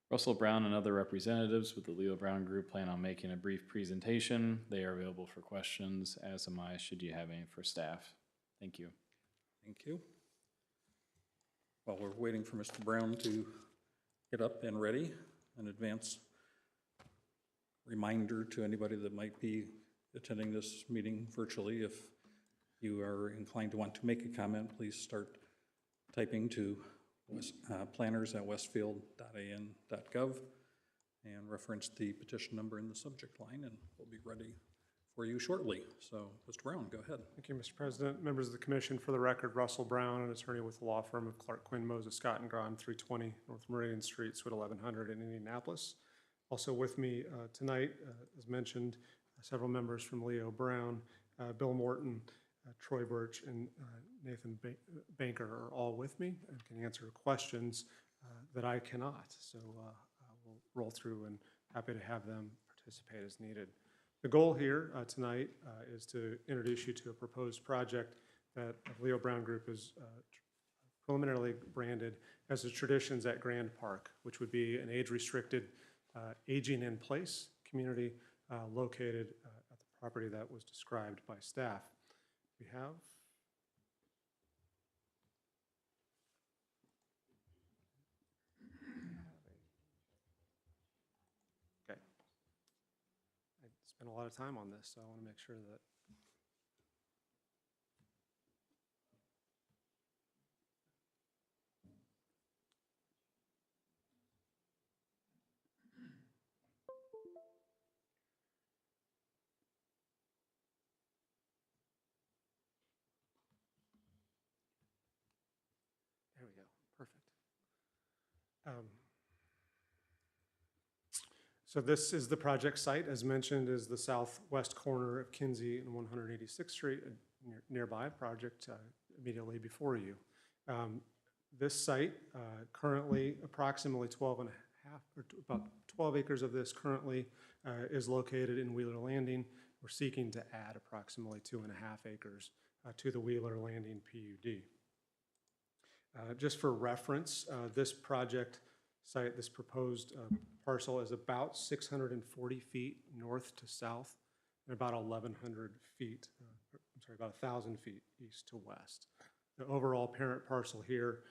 Russell Brown and other representatives with the Leo Brown Group plan on making a brief presentation. They are available for questions, as am I, should you have any for staff. Thank you. Thank you. While we're waiting for Mr. Brown to get up and ready, an advance reminder to anybody that might be attending this meeting virtually, if you are inclined to want to make a comment, please start typing to planners@westfield.an.gov and reference the petition number in the subject line, and we'll be ready for you shortly. So, Mr. Brown, go ahead. Thank you, Mr. President. Members of the commission, for the record, Russell Brown, an attorney with the law firm of Clark Quinn, Moses, Scott & Graham, 320 North Meridian Street, Suite 1100 in Indianapolis. Also with me tonight, as mentioned, several members from Leo Brown, Bill Morton, Troy Birch, and Nathan Banker are all with me and can answer questions that I cannot. So we'll roll through, and happy to have them participate as needed. The goal here tonight is to introduce you to a proposed project that Leo Brown Group is preliminarily branded as the Traditions at Grand Park, which would be an age-restricted aging in place community located at the property that was described by staff. We have spent a lot of time on this, so I want to make sure that there we go, perfect. So this is the project site, as mentioned, is the southwest corner of Kinsey and 186th Street, a nearby project immediately before you. This site, currently approximately 12 and a half, or about 12 acres of this currently is located in Wheeler Landing. We're seeking to add approximately 2.5 acres to the Wheeler Landing PUD. Just for reference, this project site, this proposed parcel is about 640 feet north to south and about 1,100 feet, about 1,000 feet east to west. The overall parent parcel here,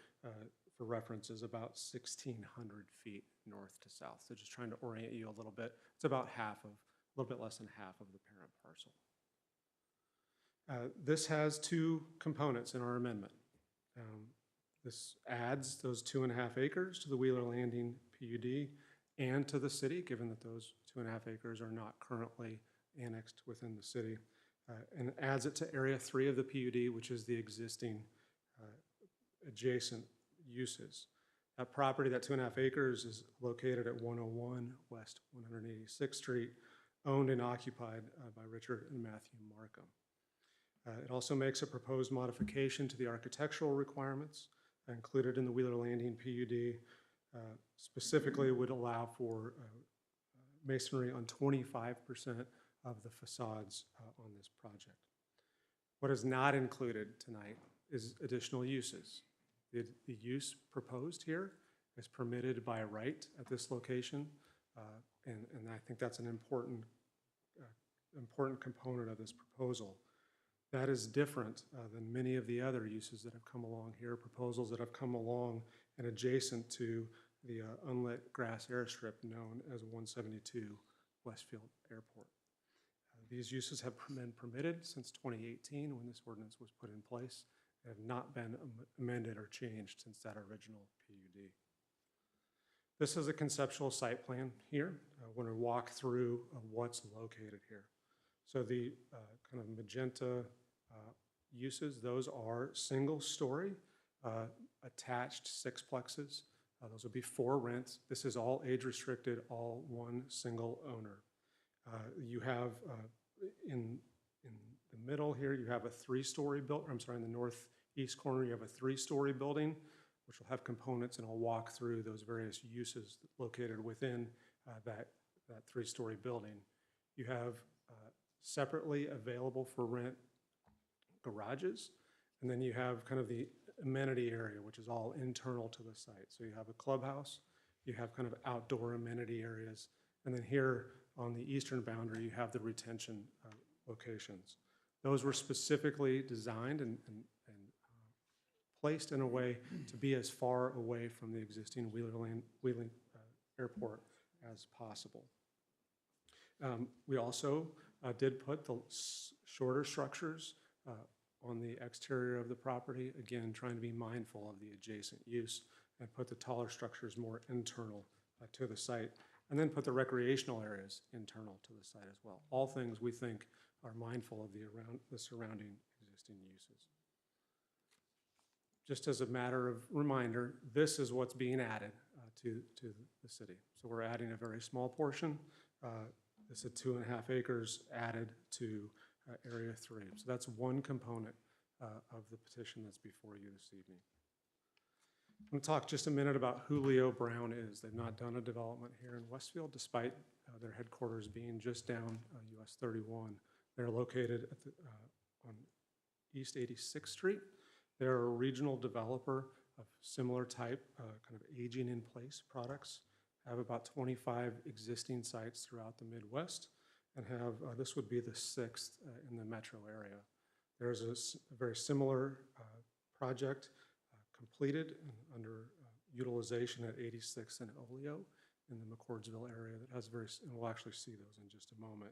for reference, is about 1,600 feet north to south. So just trying to orient you a little bit. It's about a little bit less than half of the parent parcel. This has two components in our amendment. This adds those 2.5 acres to the Wheeler Landing PUD and to the city, given that those 2.5 acres are not currently annexed within the city, and adds it to Area 3 of the PUD, which is the existing adjacent uses. That property, that 2.5 acres, is located at 101 West 186th Street, owned and occupied by Richard and Matthew Markham. It also makes a proposed modification to the architectural requirements included in the Wheeler Landing PUD, specifically would allow for masonry on 25% of the facades on this project. What is not included tonight is additional uses. The use proposed here is permitted by right at this location, and I think that's an important component of this proposal. That is different than many of the other uses that have come along here, proposals that have come along and adjacent to the unlit grass airstrip known as 172 Westfield Airport. These uses have been permitted since 2018 when this ordinance was put in place, and have not been amended or changed since that original PUD. This is a conceptual site plan here. We're going to walk through what's located here. So the kind of magenta uses, those are single-story attached sixplexes. Those will be for rent. This is all age-restricted, all one single owner. You have in the middle here, you have a three-story building. I'm sorry, in the northeast corner, you have a three-story building, which will have components, and I'll walk through those various uses located within that three-story building. You have separately available for rent garages, and then you have kind of the amenity area, which is all internal to the site. So you have a clubhouse, you have kind of outdoor amenity areas, and then here on the eastern boundary, you have the retention locations. Those were specifically designed and placed in a way to be as far away from the existing Wheeling Airport as possible. We also did put the shorter structures on the exterior of the property, again, trying to be mindful of the adjacent use, and put the taller structures more internal to the site, and then put the recreational areas internal to the site as well. All things we think are mindful of the surrounding existing uses. Just as a matter of reminder, this is what's being added to the city. So we're adding a very small portion. This is 2.5 acres added to Area 3. So that's one component of the petition that's before you this evening. I'm going to talk just a minute about who Leo Brown is. They've not done a development here in Westfield, despite their headquarters being just down US 31. They're located at on East 86th Street. They're a regional developer of similar type, kind of aging in place products. Have about 25 existing sites throughout the Midwest, and have, this would be the 6th in the metro area. There's a very similar project completed and under utilization at 86th and Oleo in the McCordsville area that has and we'll actually see those in just a moment.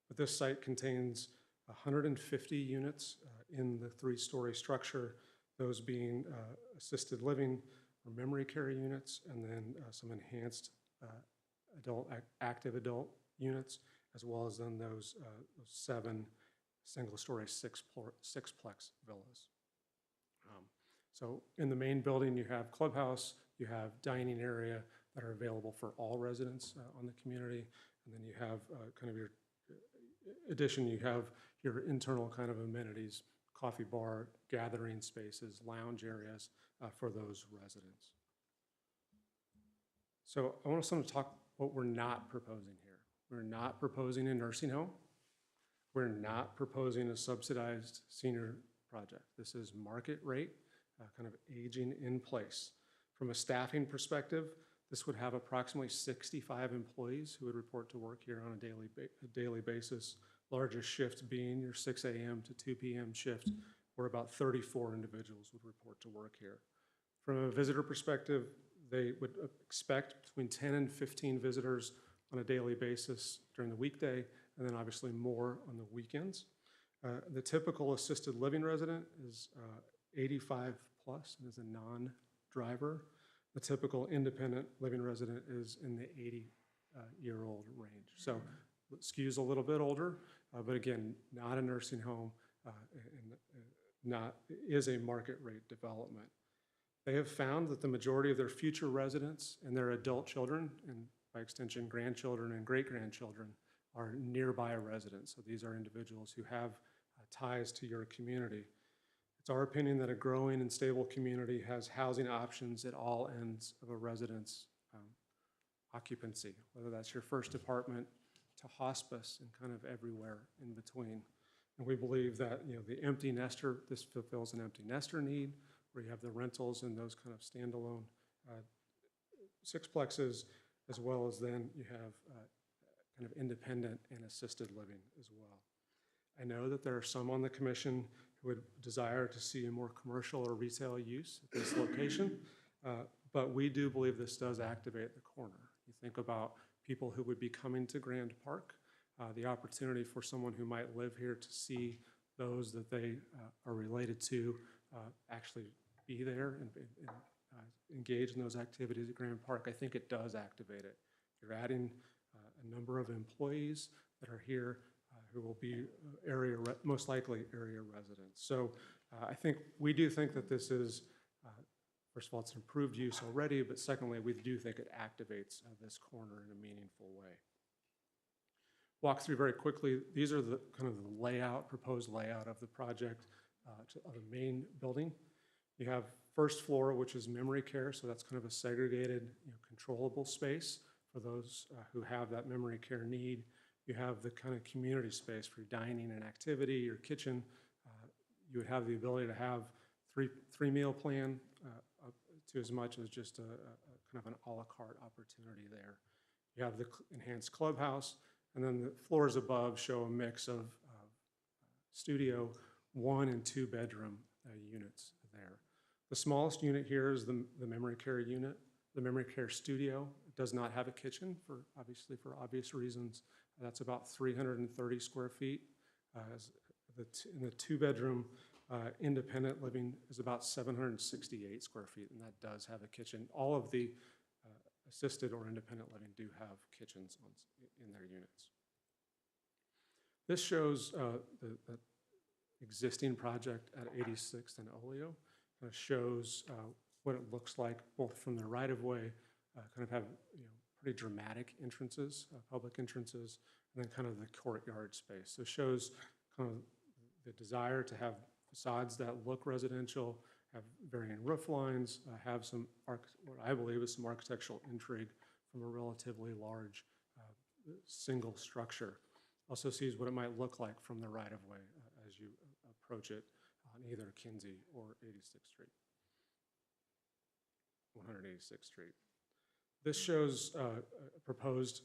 But this site contains 150 units in the three-story structure, those being assisted living or memory care units, and then some enhanced active adult units, as well as then those 7 single-story sixplex villas. So in the main building, you have clubhouse, you have dining area that are available for all residents on the community, and then you have kind of your addition, you have your internal kind of amenities, coffee bar, gathering spaces, lounge areas for those residents. So I want us to talk what we're not proposing here. We're not proposing a nursing home. We're not proposing a subsidized senior project. This is market rate, kind of aging in place. From a staffing perspective, this would have approximately 65 employees who would report to work here on a daily basis. Largest shift being your 6 a.m. to 2 p.m. shift, where about 34 individuals would report to work here. From a visitor perspective, they would expect between 10 and 15 visitors on a daily basis during the weekday, and then obviously more on the weekends. The typical assisted living resident is 85 plus and is a non-driver. The typical independent living resident is in the 80-year-old range. So it skews a little bit older, but again, not a nursing home, and is a market rate development. They have found that the majority of their future residents and their adult children, and by extension grandchildren and great-grandchildren, are nearby residents. So these are individuals who have ties to your community. It's our opinion that a growing and stable community has housing options at all ends of a resident's occupancy, whether that's your first apartment to hospice and kind of everywhere in between. And we believe that, you know, the empty nester, this fulfills an empty nester need, where you have the rentals and those kind of standalone sixplexes, as well as then you have kind of independent and assisted living as well. I know that there are some on the commission who would desire to see a more commercial or retail use at this location, But we do believe this does activate the corner. You think about people who would be coming to Grand Park, the opportunity for someone who might live here to see those that they are related to actually be there and engage in those activities at Grand Park. I think it does activate it. You're adding a number of employees that are here who will be most likely area residents. So we do think that this is, first of all, it's an improved use already, but secondly, we do think it activates this corner in a meaningful way. Walk through very quickly. These are the kind of the layout, proposed layout of the project of the main building. You have first floor, which is memory care, so that's kind of a segregated, controllable space for those who have that memory care need. You have the kind of community space for dining and activity, your kitchen. You would have the ability to have three meal plan up to as much as just a kind of an a la carte opportunity there. You have the enhanced clubhouse, and then the floors above show a mix of studio, 1 and 2 bedroom units there. The smallest unit here is the memory care unit. The memory care studio does not have a kitchen for obvious reasons. That's about 330 square feet. In the 2 bedroom independent living is about 768 square feet, and that does have a kitchen. All of the assisted or independent living do have kitchens in their units. This shows the existing project at 86th and Oleo. Shows what it looks like both from the right-of-way, kind of have pretty dramatic entrances, public entrances, and then kind of the courtyard space. So it shows kind of the desire to have facades that look residential, have varying roof lines, have some, what I believe is some architectural intrigue from a relatively large single structure. Also sees what it might look like from the right-of-way as you approach it on either Kinsey or 86th Street, 186th Street. This shows a proposed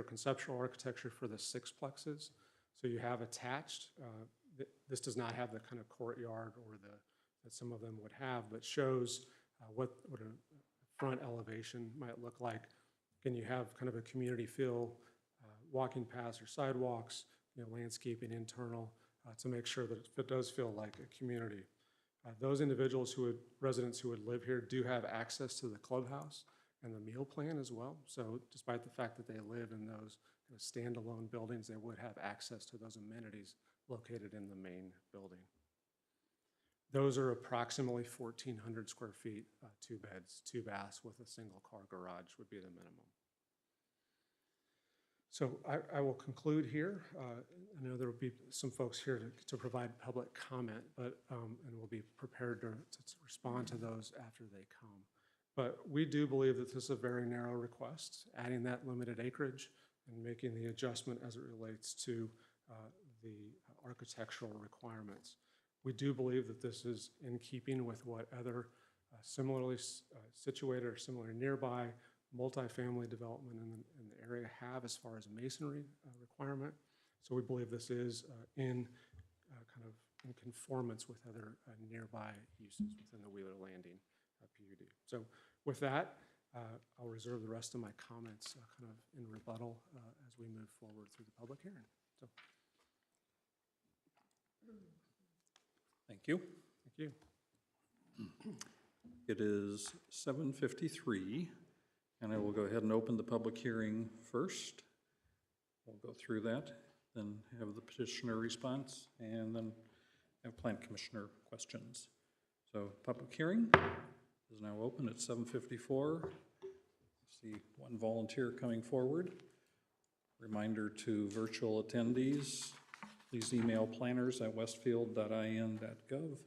conceptual architecture for the 6 plexes. So you have attached, this does not have the kind of courtyard or that some of them would have, but shows what a front elevation might look like. Again, you have kind of a community feel, walking paths or sidewalks, landscaping internal to make sure that it does feel like a community. Those individuals residents who would live here do have access to the clubhouse and the meal plan as well. So despite the fact that they live in those kind of standalone buildings, they would have access to those amenities located in the main building. Those are approximately 1,400 square feet, 2 beds, 2 baths with a single car garage would be the minimum. So I will conclude here. I know there will be some folks here to provide public comment, but and we'll be prepared to respond to those after they come. But we do believe that this is a very narrow request, adding that limited acreage and making the adjustment as it relates to the architectural requirements. We do believe that this is in keeping with what other similarly situated or similarly nearby multifamily development in the area have as far as masonry requirement. So we believe this is in conformance with other nearby uses within the Wheeler Landing PUD. So with that, I'll reserve the rest of my comments kind of in rebuttal as we move forward through the public hearing. So. Thank you. Thank you. It is 7:53, and I will go ahead and open the public hearing first. We'll go through that, then have the petitioner response, and then have Plan Commissioner questions. So public hearing is now open at 7:54. See one volunteer coming forward. Reminder to virtual attendees, please email planners@westfield.in.gov.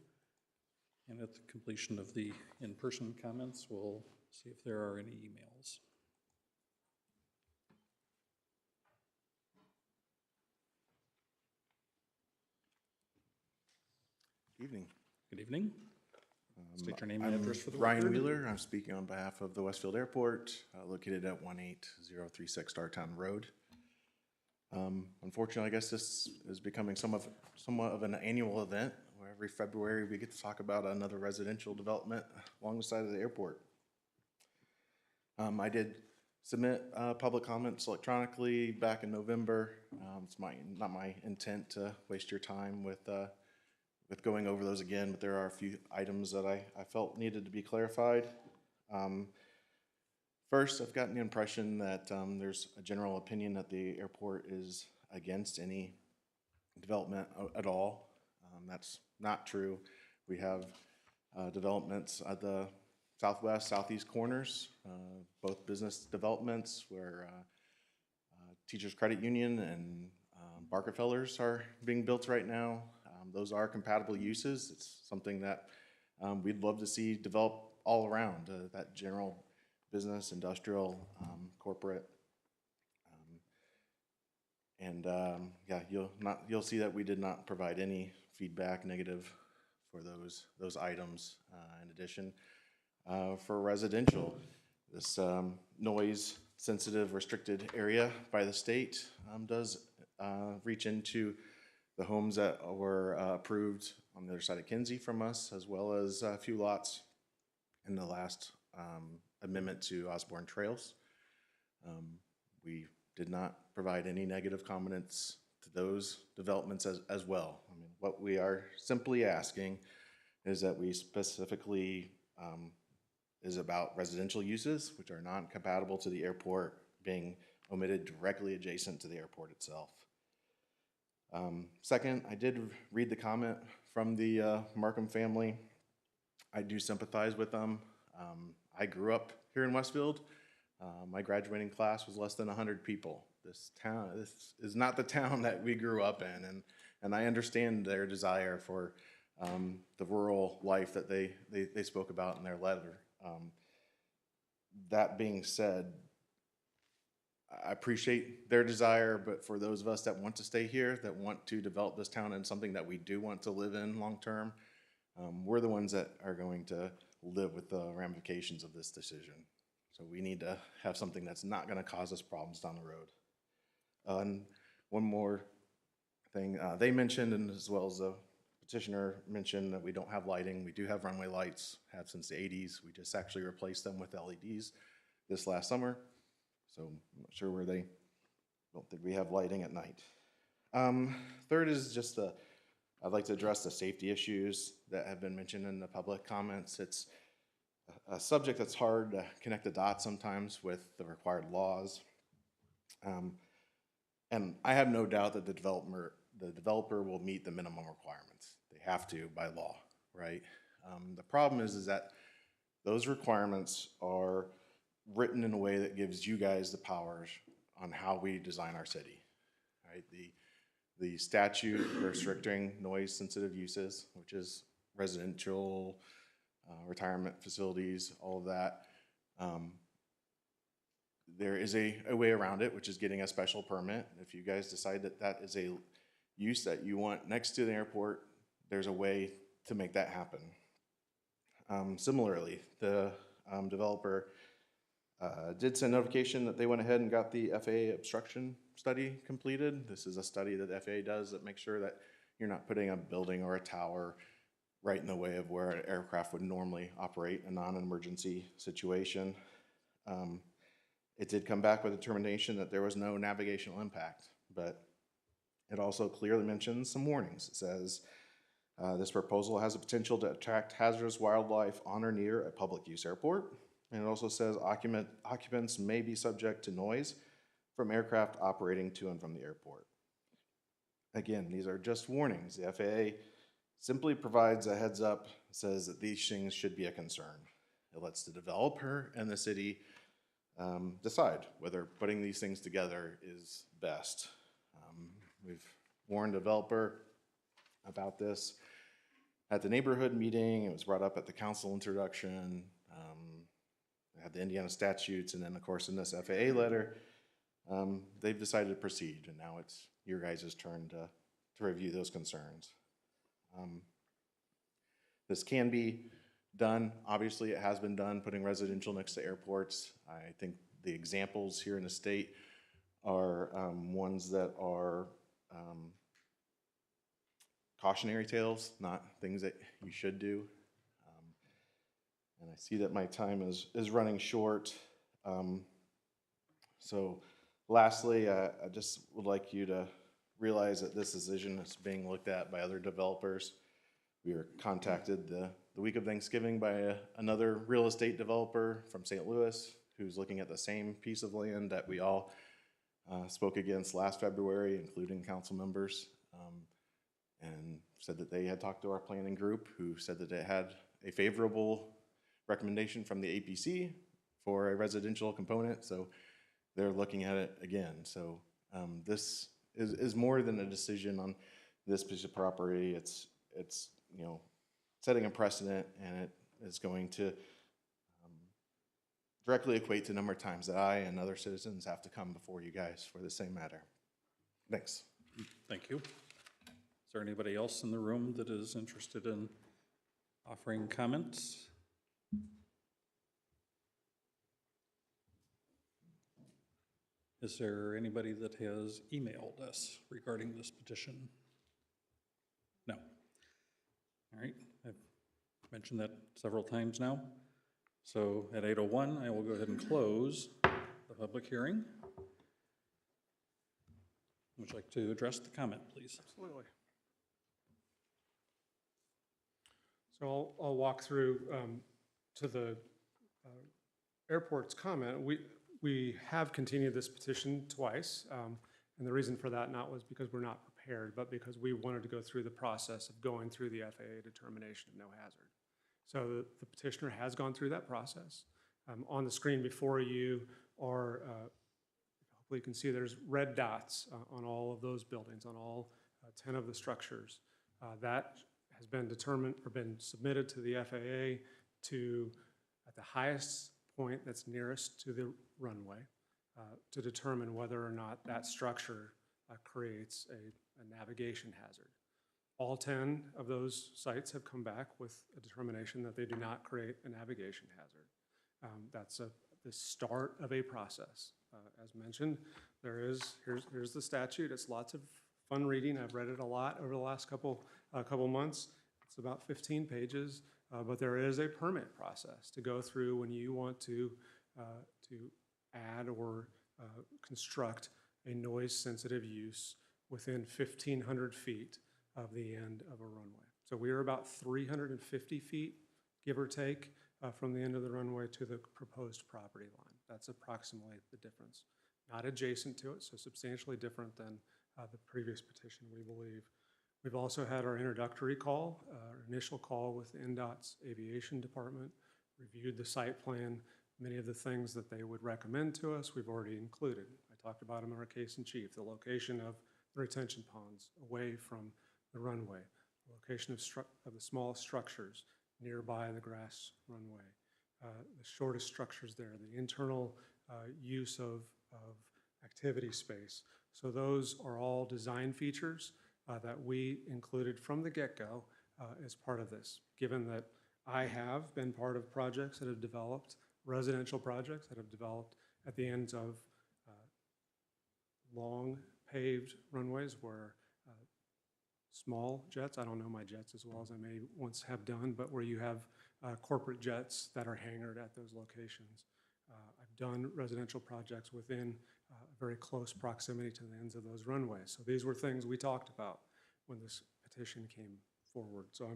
And at the completion of the in-person comments, we'll see if there are any emails. Good evening. Good evening. State your name and address for the Ryan record. Wheeler. I'm speaking on behalf of the Westfield Airport, located at 18036 Startown Road. Unfortunately, I guess this is becoming somewhat of an annual event where every February, we get to talk about another residential development along the side of the airport. I did submit public comments electronically back in November. It's not my intent to waste your time with going over those again, but there are a few items that I felt needed to be clarified. First, I've gotten the impression that there's a general opinion that the airport is against any development at all. That's not true. We have developments at the southwest, southeast corners, both business developments where Teachers Credit Union and Barkerfellers are being built right now. Those are compatible uses. It's something that we'd love to see develop all around, that general business, industrial, corporate. Yeah, you'll see that we did not provide any feedback negative for those items. In addition, for residential, this noise sensitive restricted area by the state does reach into the homes that were approved on the other side of Kinsey from us, as well as a few lots in the last amendment to Osborne Trails. We did not provide any negative comments to those developments as well. I mean, what we are simply asking is that we specifically is about residential uses, which are non-compatible to the airport, being omitted directly adjacent to the airport itself. Second, I did read the comment from the Markham family. I do sympathize with them. I grew up here in Westfield. My graduating class was less than 100 people. This is not the town that we grew up in, and I understand their desire for the rural life that they spoke about in their letter. That being said, I appreciate their desire, but for those of us that want to stay here, that want to develop this town in something that we do want to live in long term, we're the ones that are going to live with the ramifications of this decision. So we need to have something that's not going to cause us problems down the road. And one more thing, they mentioned, and as well as the petitioner mentioned, that we don't have lighting. We do have runway lights, have since the 80s. We just actually replaced them with LEDs this last summer. So I'm not sure where they don't think we have lighting at night. Third is just I'd like to address the safety issues that have been mentioned in the public comments. It's a subject that's hard to connect the dots sometimes with the required laws. And I have no doubt that the developer will meet the minimum requirements. They have to by law, right? The problem is that those requirements are written in a way that gives you guys the powers on how we design our city, right? The statute restricting noise sensitive uses, which is residential, retirement facilities, all of that. There is a way around it, which is getting a special permit. If you guys decide that that is a use that you want next to the airport, there's a way to make that happen. Similarly, the developer did send notification that they went ahead and got the FAA obstruction study completed. This is a study that the FAA does that makes sure that you're not putting a building or a tower right in the way of where an aircraft would normally operate in a non-emergency situation. It did come back with a determination that there was no navigational impact, but it also clearly mentions some warnings. It says, this proposal has the potential to attract hazardous wildlife on or near a public use airport. And it also says occupants may be subject to noise from aircraft operating to and from the airport. Again, these are just warnings. The FAA simply provides a heads up, says that these things should be a concern. It lets the developer and the city decide whether putting these things together is best. We've warned the developer about this at the neighborhood meeting. It was brought up at the council introduction. Had the Indiana statutes, and then of course in this FAA letter, they've decided to proceed, and now it's your guys' turn to review those concerns. This can be done. Obviously, it has been done, putting residential next to airports. I think the examples here in the state are ones that are cautionary tales, not things that you should do. And I see that my time is running short. So lastly, I just would like you to realize that this decision is being looked at by other developers. We were contacted the week of Thanksgiving by another real estate developer from St. Louis who's looking at the same piece of land that we all spoke against last February, including council members, and said that they had talked to our planning group, who said that it had a favorable recommendation from the APC for a residential component, so they're looking at it again. So this is more than a decision on this piece of property. It's you know, setting a precedent, and it is going to directly equate to the number of times that I and other citizens have to come before you guys for the same matter. Thanks. Thank you. Is there anybody else in the room that is interested in offering comments? Is there anybody that has emailed us regarding this petition? No. All right, I've mentioned that several times now. So at 8:01, I will go ahead and close the public hearing. Would you like to address the comment, please? Absolutely. So I'll walk through to the airport's comment. We have continued this petition twice, and the reason for that not was because we're not prepared, but because we wanted to go through the process of going through the FAA determination of no hazard. So the petitioner has gone through that process. On the screen before you are, hopefully you can see there's red dots on all of those buildings, on all 10 of the structures. That has been determined or been submitted to the FAA to, at the highest point that's nearest to the runway, to determine whether or not that structure creates a navigation hazard. All 10 of those sites have come back with a determination that they do not create a navigation hazard. That's the start of a process. As mentioned, here's the statute. It's lots of fun reading. I've read it a lot over the last couple months. It's about 15 pages, but there is a permit process to go through when you want to add or construct a noise-sensitive use within 1,500 feet of the end of a runway. So we are about 350 feet, give or take, from the end of the runway to the proposed property line. That's approximately the difference. Not adjacent to it, so substantially different than the previous petition, we believe. We've also had our introductory call, our initial call with NDOT's aviation department, reviewed the site plan. Many of the things that they would recommend to us, we've already included. I talked about them in our case in chief, the location of the retention ponds away from the runway, the location of the small structures nearby the grass runway, the shortest structures there, the internal use of activity space. So those are all design features that we included from the get-go as part of this, given that I have been part of projects that have developed, residential projects that have developed at the ends of long paved runways where small jets, I don't know my jets as well as I may once have done, but where you have corporate jets that are hangared at those locations. I've done residential projects within very close proximity to the ends of those runways. So these were things we talked about when this petition came forward. So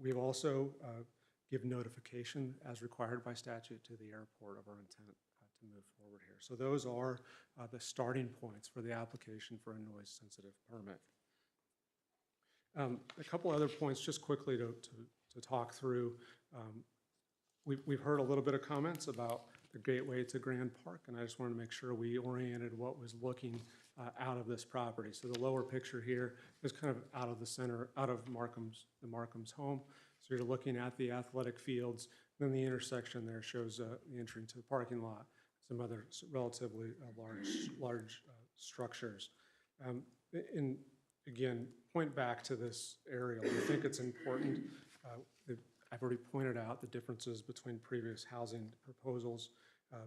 we've also give notification as required by statute to the airport of our intent to move forward here. So those are the starting points for the application for a noise-sensitive permit. A couple other points just quickly to talk through. We've heard a little bit of comments about the gateway to Grand Park, and I just wanted to make sure we oriented what was looking out of this property. So the lower picture here is kind of out of the center, out of the Markham's home. So you're looking at the athletic fields, then the intersection there shows the entry to the parking lot, some other relatively large structures. And again, point back to this aerial. I think it's important. I've already pointed out the differences between previous housing proposals,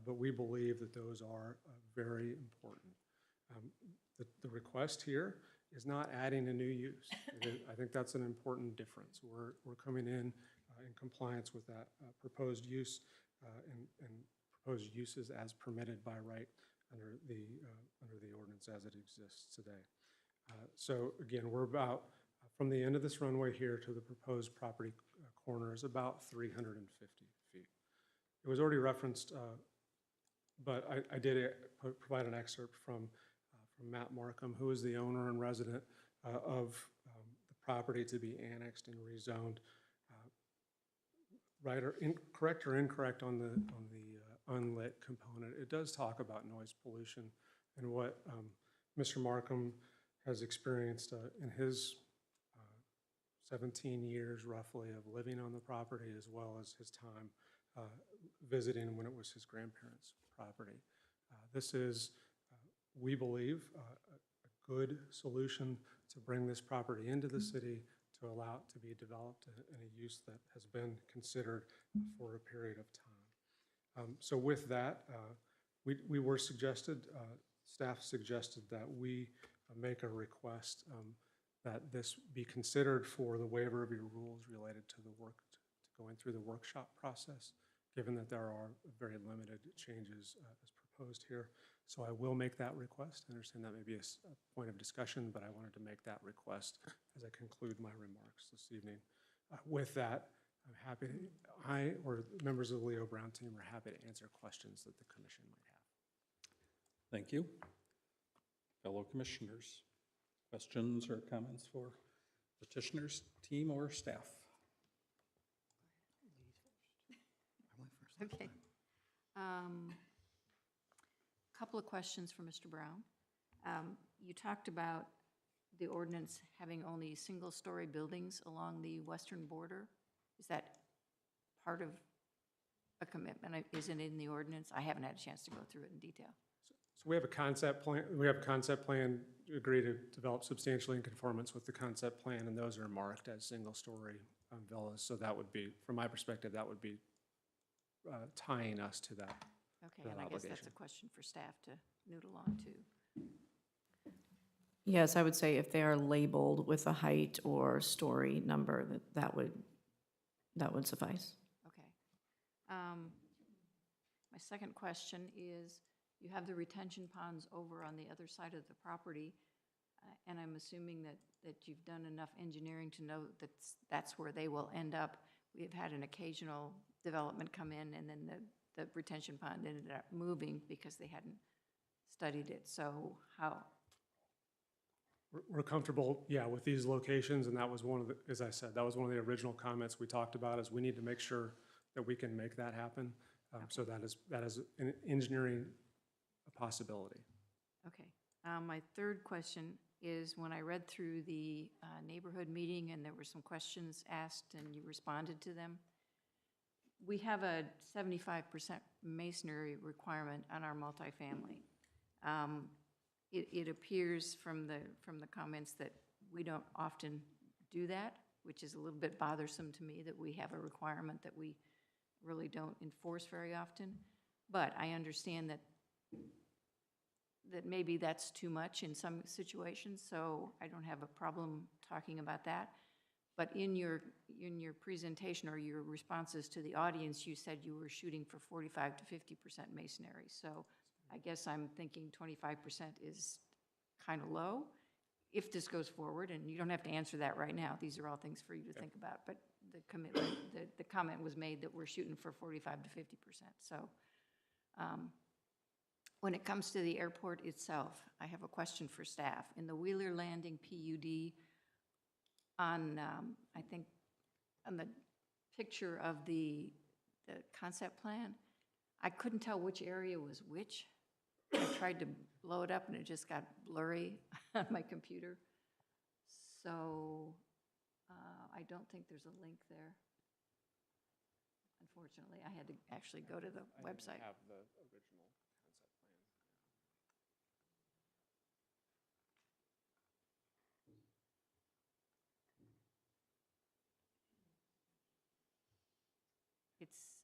but we believe that those are very important. The request here is not adding a new use. I think that's an important difference. We're coming in compliance with that proposed use and proposed uses as permitted by right under the ordinance as it exists today. So again, we're about, from the end of this runway here to the proposed property corner is about 350 feet. It was already referenced, but I did provide an excerpt from Matt Markham, who is the owner and resident of the property to be annexed and rezoned. Right or correct or incorrect on the unlit component, it does talk about noise pollution and what Mr. Markham has experienced in his 17 years roughly of living on the property, as well as his time visiting when it was his grandparents' property. This is, we believe, a good solution to bring this property into the city, to allow it to be developed in a use that has been considered for a period of time. So with that, we were suggested, staff suggested that we make a request that this be considered for the waiver of your rules related to the work, to going through the workshop process, given that there are very limited changes as proposed here. So I will make that request. I understand that may be a point of discussion, but I wanted to make that request as I conclude my remarks this evening. With that, I'm happy, I or members of the Leo Brown team are happy to answer questions that the commission might have. Thank you. Fellow commissioners, questions or comments for petitioners, team, or staff? Okay. Couple of questions for Mr. Brown. You talked about the ordinance having only single-story buildings along the western border. Is that part of a commitment? Isn't it in the ordinance? I haven't had a chance to go through it in detail. So we have a concept plan. We have a concept plan to agree to develop substantially in conformance with the concept plan, and those are marked as single-story villas. So that would be, from my perspective, that would be tying us to that. Okay, and I guess that's a question for staff to noodle on too. Yes, I would say if they are labeled with a height or story number, that would suffice. Okay. My second question is, you have the retention ponds over on the other side of the property, and I'm assuming that you've done enough engineering to know that that's where they will end up. We've had an occasional development come in, and then the retention pond ended up moving because they hadn't studied it. So how? We're comfortable, yeah, with these locations, and that was one of the, as I said, that was one of the original comments we talked about, is we need to make sure that we can make that happen. So that is an engineering possibility. Okay. My third question is, when I read through the neighborhood meeting and there were some questions asked and you responded to them, we have a 75% masonry requirement on our multifamily. It appears from the comments that we don't often do that, which is a little bit bothersome to me, that we have a requirement that we really don't enforce very often. But I understand that maybe that's too much in some situations, so I don't have a problem talking about that. But in your presentation or your responses to the audience, you said you were shooting for 45 to 50% masonry. So I guess I'm thinking 25% is kind of low if this goes forward, and you don't have to answer that right now. These are all things for you to think about. But the commitment, the comment was made that we're shooting for 45 to 50%. So when it comes to the airport itself, I have a question for staff. In the Wheeler Landing PUD, on, I think, on the picture of the concept plan, I couldn't tell which area was which. I tried to blow it up and it just got blurry on my computer. So I don't think there's a link there. Unfortunately, I had to actually go to the website. I have the original concept plan. It's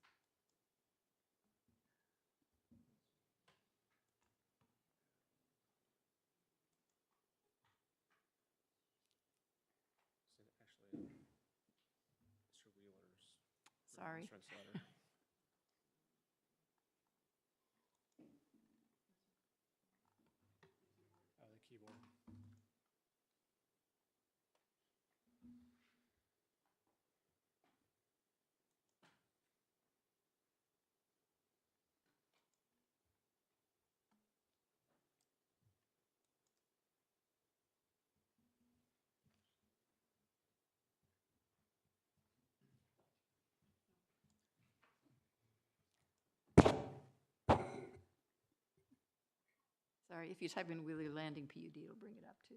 sorry. Insurance letter. The keyboard. Sorry, if you type in Wheeler Landing PUD, it'll bring it up too.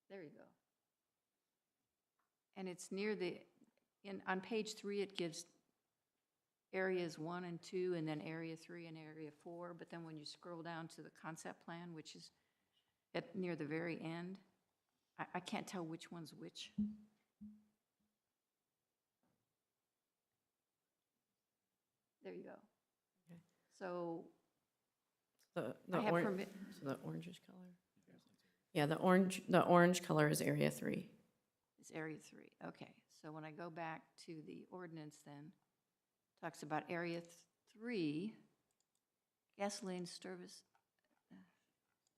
There you go. And it's near on page 3, it gives areas 1 and 2, and then area 3 and area 4, but then when you scroll down to the concept plan, which is near the very end, I can't tell which one's which. There you go. Okay. So The I have orange, permit. so the orangish color? Yeah, the orange color is area 3. It's area 3, okay. So when I go back to the ordinance then, talks about area 3, gasoline service,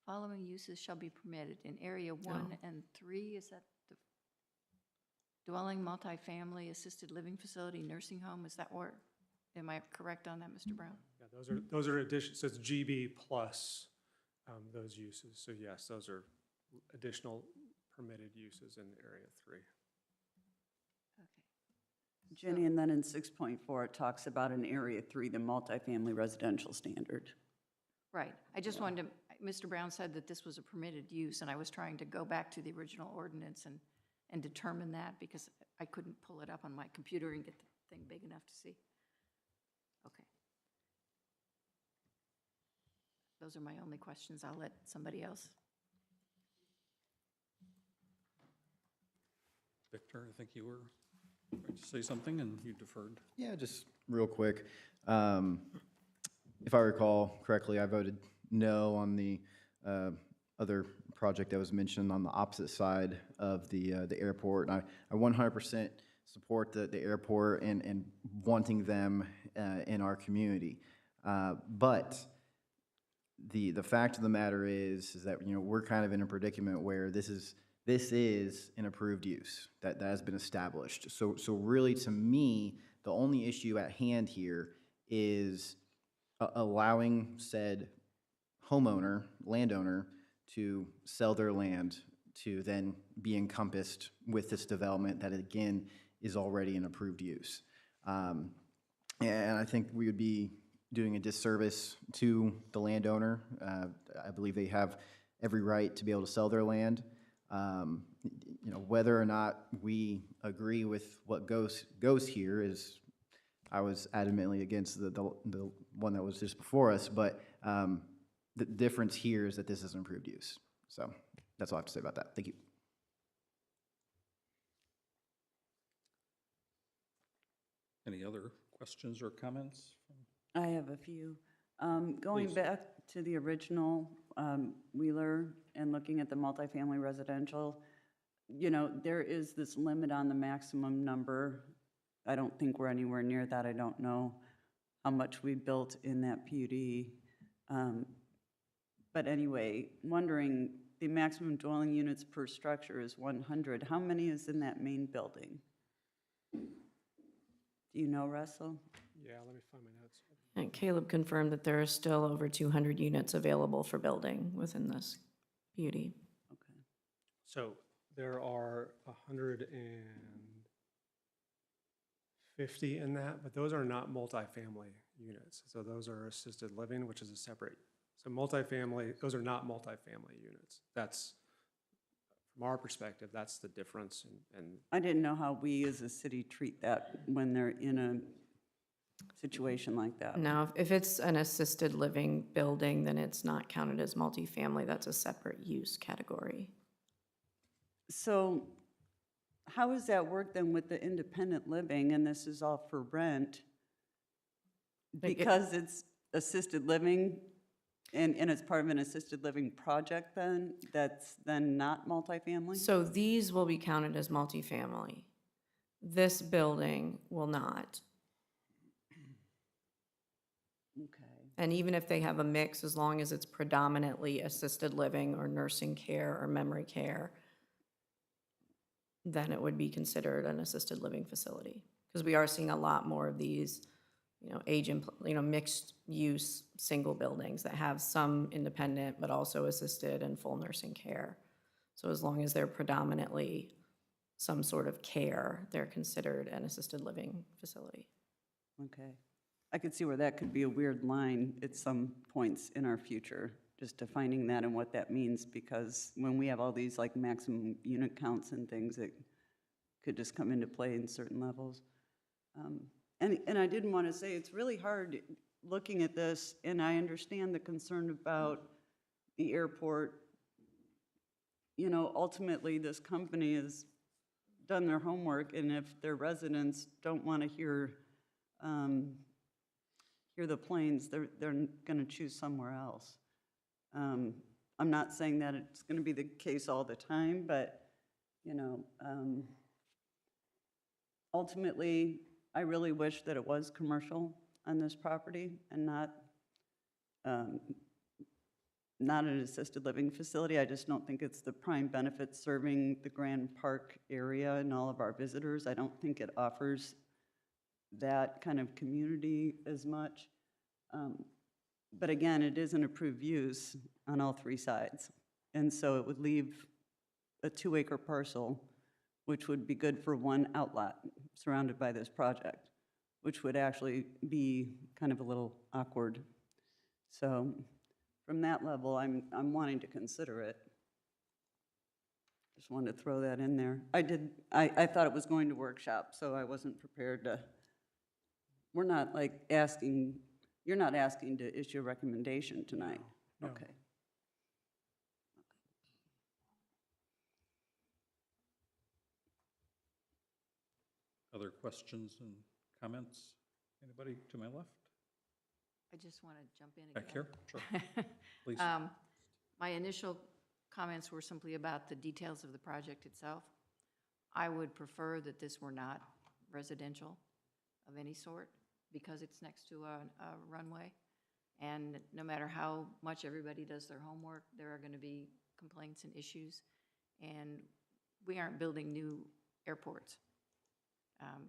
following uses shall be permitted in area 1 and 3, is that the dwelling, multifamily, assisted living facility, nursing home, is that where, am I correct on that, Mr. Brown? Yeah, those are additions, so it's GB plus those uses. So yes, those are additional permitted uses in area 3. Okay. Jenny, and then in 6.4, it talks about in Area 3, the multifamily residential standard. Right, I just wanted to, Mr. Brown said that this was a permitted use, and I was trying to go back to the original ordinance and determine that, because I couldn't pull it up on my computer and get the thing big enough to see. Okay. Those are my only questions. I'll let somebody else. Victor, I think you were going to say something and you deferred. Yeah, just real quick. If I recall correctly, I voted no on the other project that was mentioned on the opposite side of the airport. And I 100% support the airport and wanting them in our community. But the fact of the matter is that, you know, we're kind of in a predicament where this is an approved use that has been established. So really, to me, the only issue at hand here is allowing said homeowner, landowner, to sell their land to then be encompassed with this development that, again, is already an approved use. And I think we would be doing a disservice to the landowner. I believe they have every right to be able to sell their land. You know, whether or not we agree with what goes here is, I was adamantly against the one that was just before us, but the difference here is that this is improved use. So that's all I have to say about that. Thank you. Any other questions or comments? I have a few. Going Please. back to the original Wheeler and looking at the multifamily residential, you know, there is this limit on the maximum number. I don't think we're anywhere near that. I don't know how much we built in that PUD. But anyway, wondering, the maximum dwelling units per structure is 100. How many is in that main building? Do you know, Russell? Yeah, let me find my notes. And Caleb confirmed that there are still over 200 units available for building within this PUD. Okay. So there are 150 in that, but those are not multifamily units. So those are assisted living, which is a separate. So multifamily, those are not multifamily units. That's, from our perspective, that's the difference. And I didn't know how we as a city treat that when they're in a situation like that. Now, if it's an assisted living building, then it's not counted as multifamily. That's a separate use category. So how does that work then with the independent living, and this is all for rent? Because it's assisted living, And it's part of an assisted living project then, that's then not multifamily? So these will be counted as multifamily. This building will not. Okay. And even if they have a mix, as long as it's predominantly assisted living or nursing care or memory care, then it would be considered an assisted living facility. Because we are seeing a lot more of these, mixed use, single buildings that have some independent, but also assisted and full nursing care. So as long as they're predominantly some sort of care, they're considered an assisted living facility. Okay. I could see where that could be a weird line at some points in our future, just defining that and what that means, because when we have all these like maximum unit counts and things, it could just come into play in certain levels. And I didn't want to say, it's really hard looking at this, and I understand the concern about the airport. You know, ultimately, this company has done their homework, and if their residents don't want to hear the planes, they're going to choose somewhere else. I'm not saying that it's going to be the case all the time, but, ultimately, I really wish that it was commercial on this property and not an assisted living facility. I just don't think it's the prime benefit serving the Grand Park area and all of our visitors. I don't think it offers that kind of community as much. But again, it is an approved use on all three sides. And so it would leave a 2-acre parcel, which would be good for one outlot surrounded by this project, which would actually be kind of a little awkward. So from that level, I'm wanting to consider it. Just wanted to throw that in there. I thought it was going to workshop, so I wasn't prepared to, we're not like asking, you're not asking to issue a recommendation tonight? No. Okay. Other questions and comments? Anybody to my left? I just want to jump in again. Back here? Sure. Please. My initial comments were simply about the details of the project itself. I would prefer that this were not residential of any sort because it's next to a runway. And no matter how much everybody does their homework, there are going to be complaints and issues. And we aren't building new airports.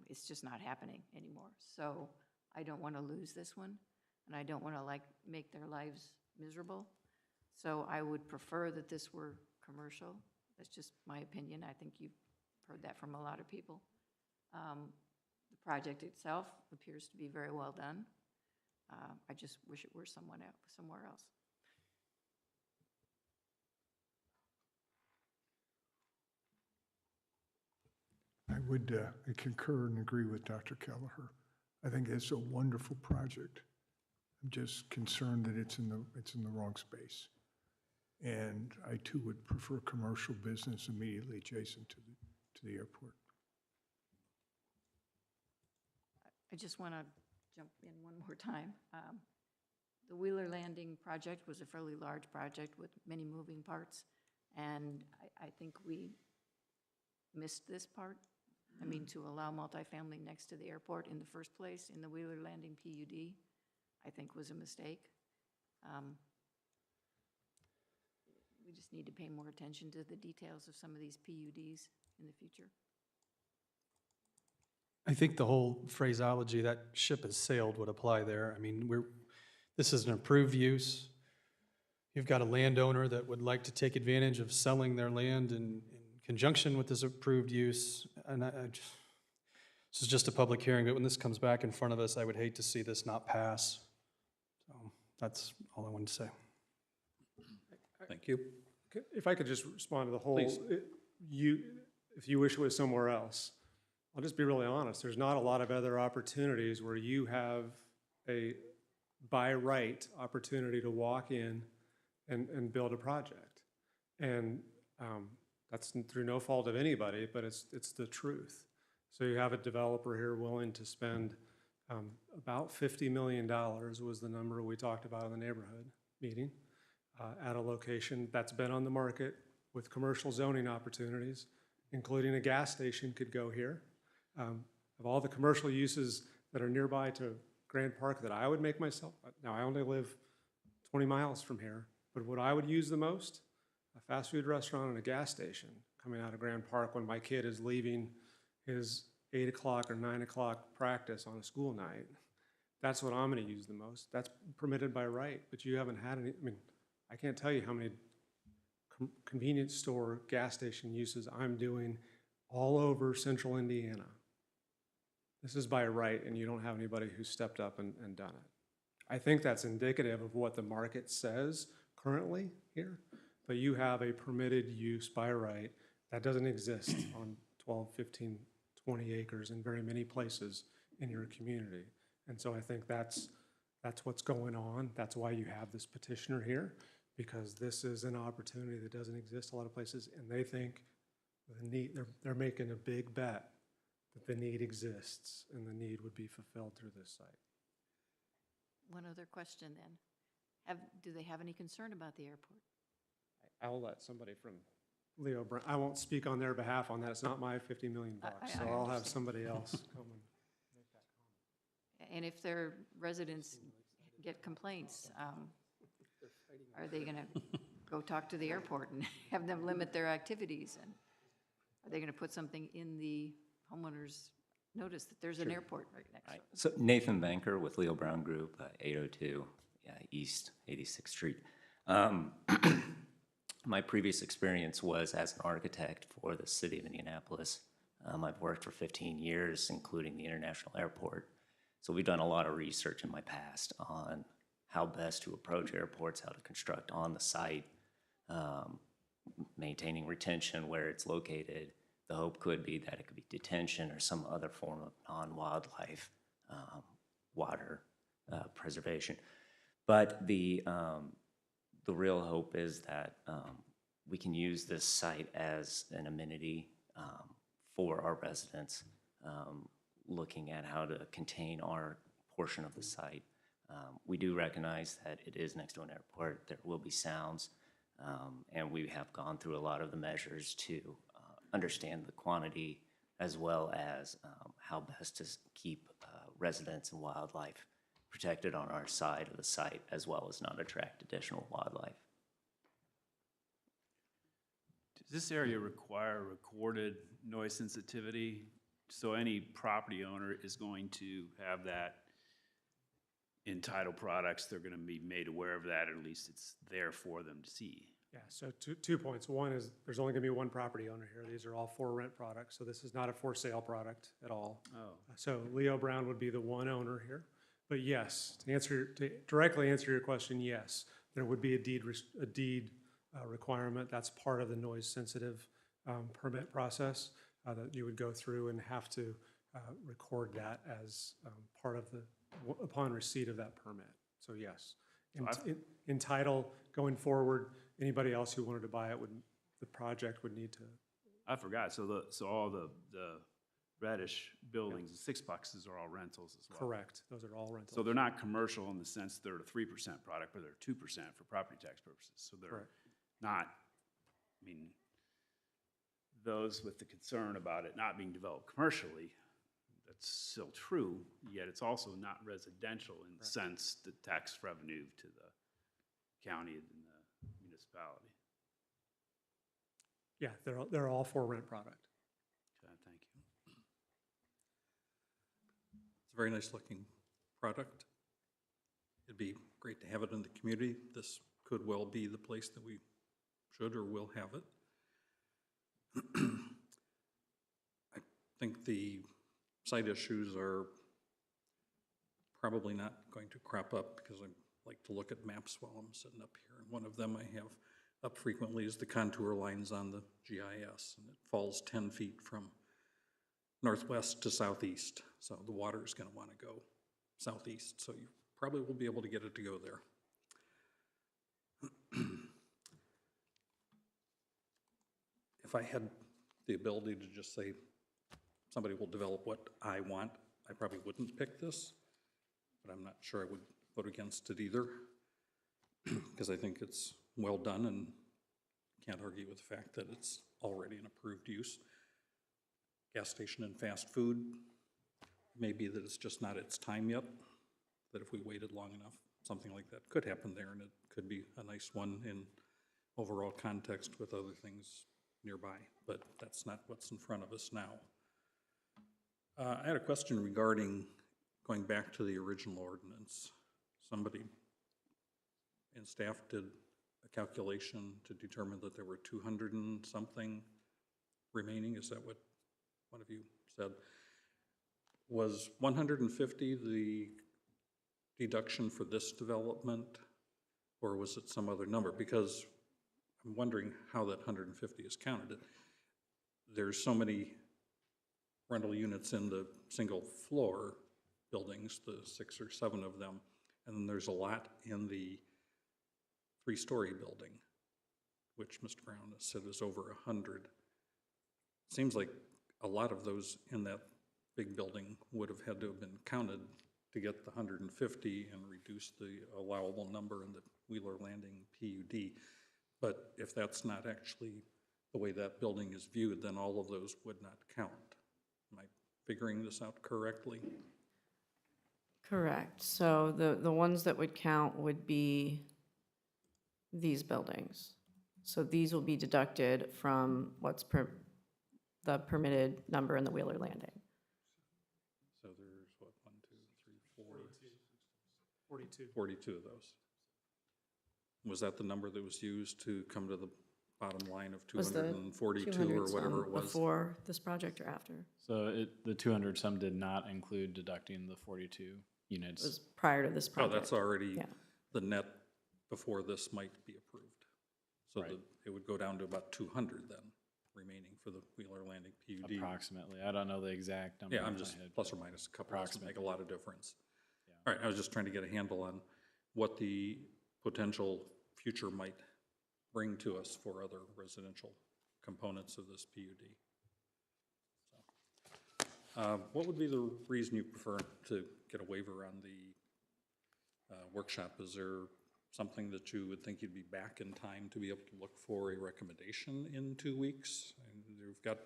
It's just not happening anymore. So I don't want to lose this one, and I don't want to make their lives miserable. So I would prefer that this were commercial. That's just my opinion. I think you've heard that from a lot of people. The project itself appears to be very well done. I just wish it were somewhere else. I would concur and agree with Dr. Kelleher. I think it's a wonderful project. I'm just concerned that it's in the wrong space. And I too would prefer commercial business immediately adjacent to the airport. I just want to jump in one more time. The Wheeler Landing project was a fairly large project with many moving parts, and I think we missed this part. I mean, to allow multifamily next to the airport in the first place in the Wheeler Landing PUD, I think was a mistake. We just need to pay more attention to the details of some of these PUDs in the future. I think the whole phraseology, that ship has sailed, would apply there. I mean, this is an approved use. You've got a landowner that would like to take advantage of selling their land in conjunction with this approved use. And this is just a public hearing, but when this comes back in front of us, I would hate to see this not pass. So that's all I wanted to say. Thank you. If I could just respond to the whole, Please. If you wish it was somewhere else, I'll just be really honest. There's not a lot of other opportunities where you have a by right opportunity to walk in and build a project. And that's through no fault of anybody, but it's the truth. So you have a developer here willing to spend about $50 million was the number we talked about in the neighborhood, meeting at a location that's been on the market with commercial zoning opportunities, including a gas station could go here. Of all the commercial uses that are nearby to Grand Park that I would make myself, now I only live 20 miles from here, but what I would use the most, a fast food restaurant and a gas station coming out of Grand Park when my kid is leaving his 8 o'clock or 9 o'clock practice on a school night. That's what I'm gonna use the most. That's permitted by right, but you haven't had any, I mean, I can't tell you how many convenience store, gas station uses I'm doing all over central Indiana. This is by right, and you don't have anybody who's stepped up and done it. I think that's indicative of what the market says currently here, but you have a permitted use by right that doesn't exist on 12, 15, 20 acres in very many places in your community. And so I think that's what's going on. That's why you have this petitioner here, because this is an opportunity that doesn't exist a lot of places, and they think the need, they're making a big bet that the need exists and the need would be fulfilled through this site. One other question then. Do they have any concern about the airport? I'll let somebody from Leo Brown, I won't speak on their behalf on that. It's not my $50 million, so I'll have somebody else come and make that comment. And if their residents get complaints, are they gonna go talk to the airport and have them limit their activities? And are they gonna put something in the homeowners' notice that there's an airport right next door? So Nathan Banker with Leo Brown Group, 802 East 86th Street. My previous experience was as an architect for the city of Indianapolis. I've worked for 15 years, including the international airport. So we've done a lot of research in my past on how best to approach airports, how to construct on the site, maintaining retention where it's located. The hope could be that it could be detention or some other form of non-wildlife water preservation. But the real hope is that we can use this site as an amenity for our residents, looking at how to contain our portion of the site. We do recognize that it is next to an airport. There will be sounds, and we have gone through a lot of the measures to understand the quantity as well as how best to keep residents and wildlife protected on our side of the site, as well as not attract additional wildlife. Does this area require recorded noise sensitivity? So any property owner is going to have that in title products. They're going to be made aware of that, or at least it's there for them to see. Yeah, so two points. One is there's only gonna be one property owner here. These are all for rent products, so this is not a for sale product at all. Oh. So Leo Brown would be the one owner here. But yes, to directly answer your question, yes, there would be a deed requirement. That's part of the noise sensitive permit process that you would go through and have to record that as part of upon receipt of that permit. So yes, in title going forward, anybody else who wanted to buy it the project would need to. I forgot. So all the reddish buildings, the 6 boxes are all rentals as well. Correct. Those are all rentals. So they're not commercial in the sense they're a 3% product, but they're 2% for property tax purposes. So they're Correct. not, I mean, those with the concern about it not being developed commercially, that's still true, yet it's also not residential in the sense the tax revenue to the county and the municipality. Yeah, they're all for rent product. Okay, thank you. It's a very nice looking product. It'd be great to have it in the community. This could well be the place that we should or will have it. I think the site issues are probably not going to crop up because I like to look at maps while I'm sitting up here. And one of them I have up frequently is the contour lines on the GIS, and it falls 10 feet from northwest to southeast. So the water is going to want to go southeast. So you probably will be able to get it to go there. If I had the ability to just say, somebody will develop what I want, I probably wouldn't pick this, but I'm not sure I would vote against it either. because I think it's well done and can't argue with the fact that it's already an approved use. Gas station and fast food, maybe that it's just not its time yet, that if we waited long enough, something like that could happen there, and it could be a nice one in overall context with other things nearby, but that's not what's in front of us now. I had a question regarding going back to the original ordinance. Somebody in staff did a calculation to determine that there were 200 and something remaining. Is that what one of you said? Was 150 the deduction for this development, or was it some other number? Because I'm wondering how that 150 is counted. There's so many rental units in the single floor buildings, the 6 or 7 of them, and then there's a lot in the 3-story building, which Mr. Brown has said is over 100. Seems like a lot of those in that big building would have had to have been counted to get the 150 and reduce the allowable number in the Wheeler Landing PUD. But if that's not actually the way that building is viewed, then all of those would not count. Am I figuring this out correctly? Correct. So the ones that would count would be these buildings. So these will be deducted from what's the permitted number in the Wheeler Landing. So there's what, 1, 2, 3, 4, 42. 42 of those. Was that the number that was used to come to the bottom line of Was the 242 or 200 whatever some it was? before this project or after? So the 200 some did not include deducting the 42 units. It was prior to this Oh, project. that's already Yeah. the net before this might be approved. So Right. it would go down to about 200 then, remaining for the Wheeler Landing PUD. Approximately. I don't know the exact number. Yeah, I'm off my just head, plus but or minus a couple, doesn't make a approximately. lot of difference. All right, I was just trying to get a handle on what the potential future might bring to us for other residential components of this PUD. So, what would be the reason you prefer to get a waiver on the workshop? Is there something that you would think you'd be back in time to be able to look for a recommendation in 2 weeks? And we've got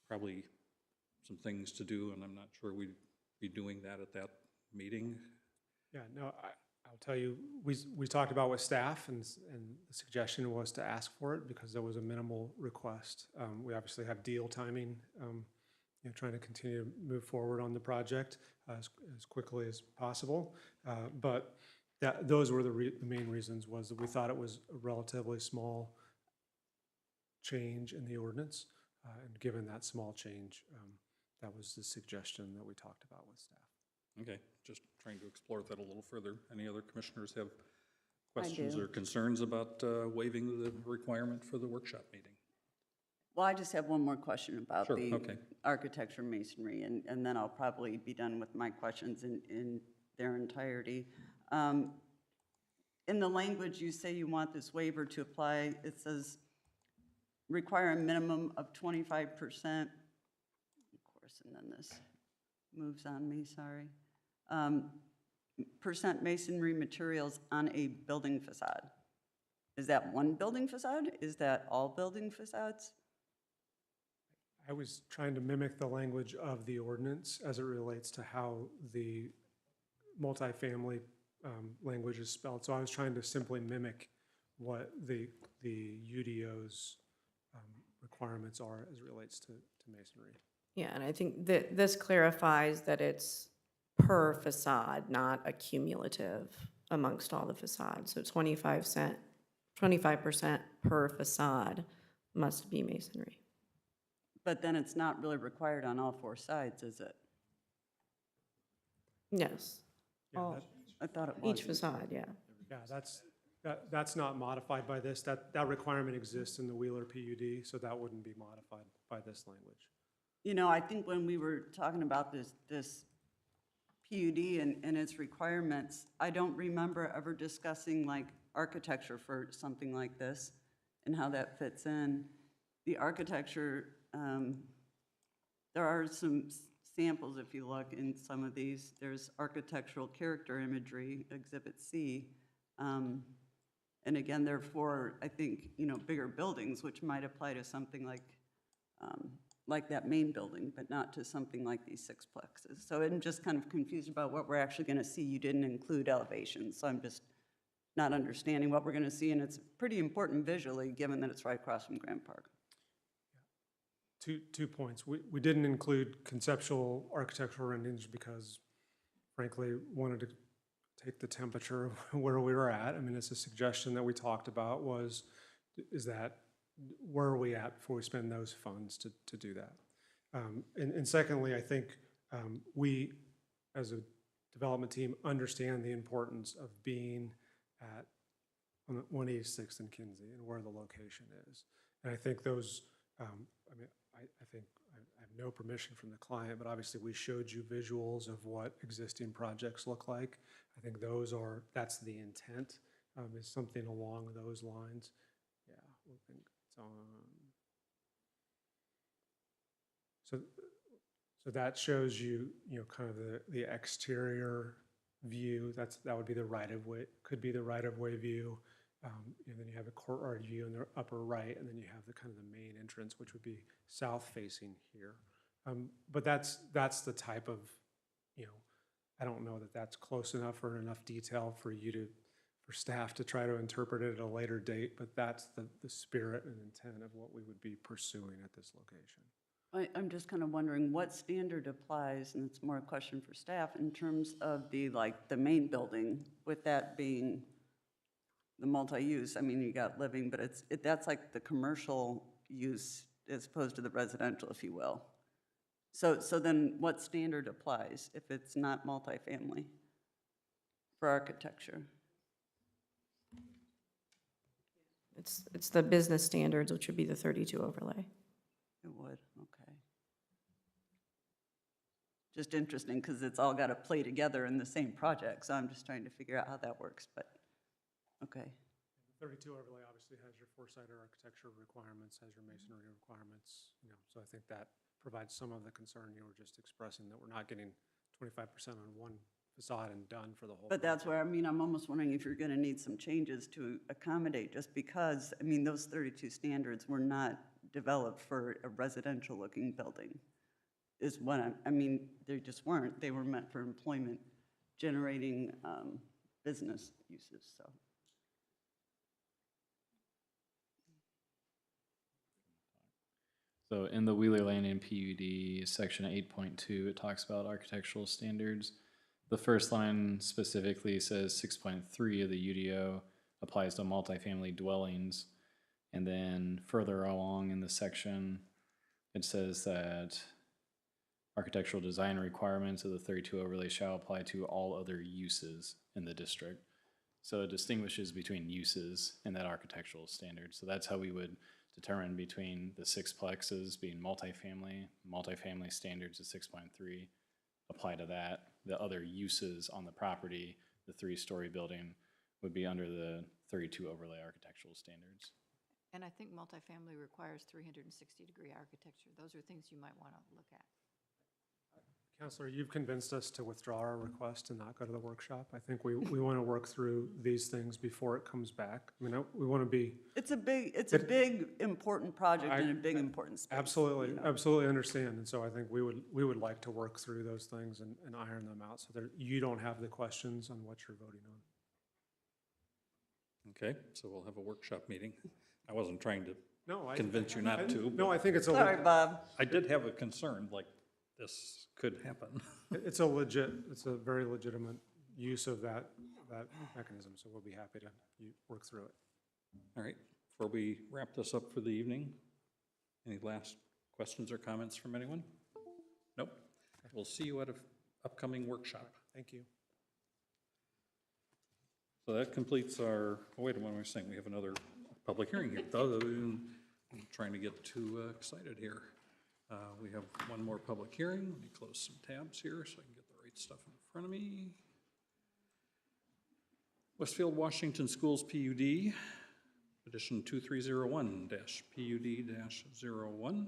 probably some things to do, and I'm not sure we'd be doing that at that meeting. Yeah, no, I'll tell you, we talked about with staff, and the suggestion was to ask for it because there was a minimal request. We obviously have deal timing, trying to continue to move forward on the project as quickly as possible. But those were the main reasons, was that we thought it was a relatively small change in the ordinance. And given that small change, that was the suggestion that we talked about with staff. Okay, just trying to explore that a little further. Any other commissioners have I questions do. or concerns about waiving the requirement for the workshop meeting? Well, I just have one more question about Sure, the okay. architecture masonry, and then I'll probably be done with my questions in their entirety. In the language, you say you want this waiver to apply, it says require a minimum of 25%. Of course, and then this moves on me, sorry. Percent masonry materials on a building facade. Is that one building facade? Is that all building facades? I was trying to mimic the language of the ordinance as it relates to how the multifamily language is spelled. So I was trying to simply mimic what the UDO's requirements are as it relates to masonry. Yeah, and I think that this clarifies that it's per facade, not a cumulative amongst all the facades. So 25% per facade must be masonry. But then it's not really required on all 4 sides, is it? Yes. Yeah, All- I thought it was. Each facade, yeah. Yeah, that's not modified by this. That requirement exists in the Wheeler PUD, so that wouldn't be modified by this language. I think when we were talking about this PUD and its requirements, I don't remember ever discussing like architecture for something like this and how that fits in. The architecture, there are some samples, if you look in some of these. There's architectural character imagery, Exhibit C. And again, therefore, I think, you know, bigger buildings, which might apply to something like that main building, but not to something like these sixplexes. So I'm just kind of confused about what we're actually going to see. You didn't include elevations, so I'm just not understanding what we're going to see, and it's pretty important visually, given that it's right across from Grand Park. Two points. We didn't include conceptual architectural renderings because frankly, wanted to take the temperature of where we were at. I mean, it's a suggestion that we talked about is that where are we at before we spend those funds to do that? And secondly, I think we, as a development team, understand the importance of being at 186th and Kinsey and where the location is. And I think those, I mean, I think I have no permission from the client, but obviously we showed you visuals of what existing projects look like. I think that's the intent, is something along those lines. Yeah, I think it's on. So that shows you, kind of the exterior view. That would be the right of way, could be the right of way view. And then you have a courtyard view in the upper right, and then you have the kind of the main entrance, which would be south facing here. But that's the type of, I don't know that that's close enough or enough detail for staff to try to interpret it at a later date, but that's the spirit and intent of what we would be pursuing at this location. I'm just kind of wondering what standard applies, and it's more a question for staff, in terms of the main building, with that being the multi-use. I mean, you got living, but that's like the commercial use as opposed to the residential, if you will. So then what standard applies if it's not multifamily for architecture? It's the business standards, which would be the 32 overlay. It would, okay. Just interesting, because it's all got to play together in the same project, so I'm just trying to figure out how that works, but, okay. 32 overlay obviously has your four-sided architecture requirements, has your masonry requirements, so I think that provides some of the concern you were just expressing, that we're not getting 25% on one facade and done for the whole. But that's where, I'm almost wondering if you're going to need some changes to accommodate, just because, those 32 standards were not developed for a residential-looking building, is what they just weren't. They were meant for employment-generating business uses, so. So in the Wheeler Landing PUD, section 8.2, it talks about architectural standards. The first line specifically says 6.3 of the UDO applies to multifamily dwellings. And then further along in the section, it says that architectural design requirements of the 32 overlay shall apply to all other uses in the district. So it distinguishes between uses in that architectural standard. So that's how we would determine between the sixplexes being multifamily standards of 6.3 apply to that. The other uses on the property, the 3-story building, would be under the 32 overlay architectural standards. And I think multifamily requires 360-degree architecture. Those are things you might want to look at. Councilor, you've convinced us to withdraw our request and not go to the workshop. I think we want to work through these things before it comes back. We want to be. It's a big, important project in a big, important space. Absolutely understand. And so I think we would like to work through those things and iron them out so that you don't have the questions on what you're voting on. Okay, so we'll have a workshop meeting. I wasn't trying to No, convince you not to. No, I think it's a. Sorry, Bob. I did have a concern, like this could happen. It's a very legitimate use of that mechanism, so we'll be happy to work through it. All right, before we wrap this up for the evening, any last questions or comments from anyone? Nope. We'll see you at an upcoming workshop. Thank you. So that completes our, oh wait, what am I saying? We have another public hearing here. I'm trying to get too excited here. We have one more public hearing. Let me close some tabs here so I can get the right stuff in front of me. Westfield Washington Schools PUD, edition 2301-PUD-01.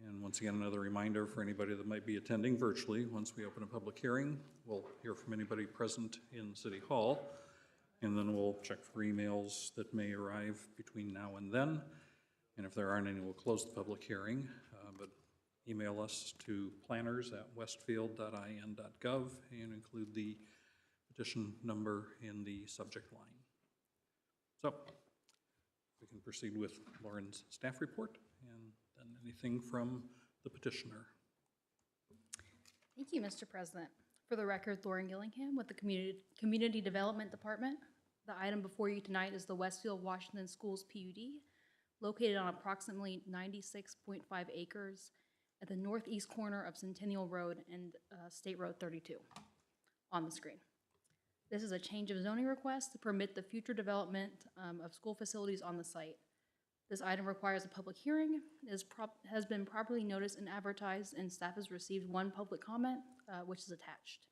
And once again, another reminder for anybody that might be attending virtually, once we open a public hearing, we'll hear from anybody present in City Hall. And then we'll check for emails that may arrive between now and then. And if there aren't any, we'll close the public hearing. But email us to planners@westfield.in.gov and include the petition number in the subject line. So we can proceed with Lauren's staff report and then anything from the petitioner. Thank you, Mr. President. For the record, Lauren Gillingham with the Community Development Department. The item before you tonight is the Westfield Washington Schools PUD, located on approximately 96.5 acres at the northeast corner of Centennial Road and State Road 32 on the screen. This is a change of zoning request to permit the future development of school facilities on the site. This item requires a public hearing, has been properly noticed and advertised, and staff has received one public comment, which is attached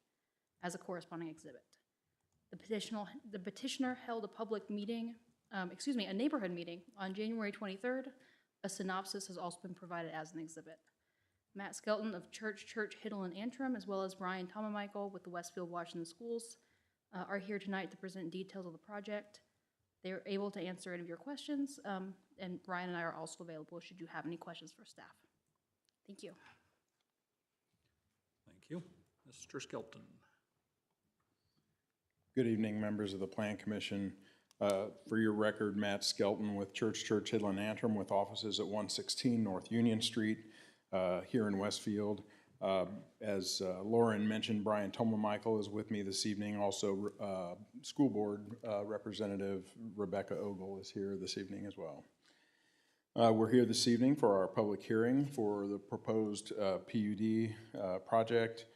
as a corresponding exhibit. The petitioner held a public meeting, a neighborhood meeting on January 23rd. A synopsis has also been provided as an exhibit. Matt Skelton of Church, Hiddle, and Antrim, as well as Brian Tomamichael with the Westfield Washington Schools, are here tonight to present details of the project. They are able to answer any of your questions, and Brian and I are also available should you have any questions for staff. Thank you. Thank you. Mr. Skelton. Good evening, members of the Plan Commission. For your record, Matt Skelton with Church, Hiddle, and Antrim with offices at 116 North Union Street here in Westfield. As Lauren mentioned, Brian Tomamichael is with me this evening. Also, School Board Representative Rebecca Ogle is here this evening as well. We're here this evening for our public hearing for the proposed PUD project.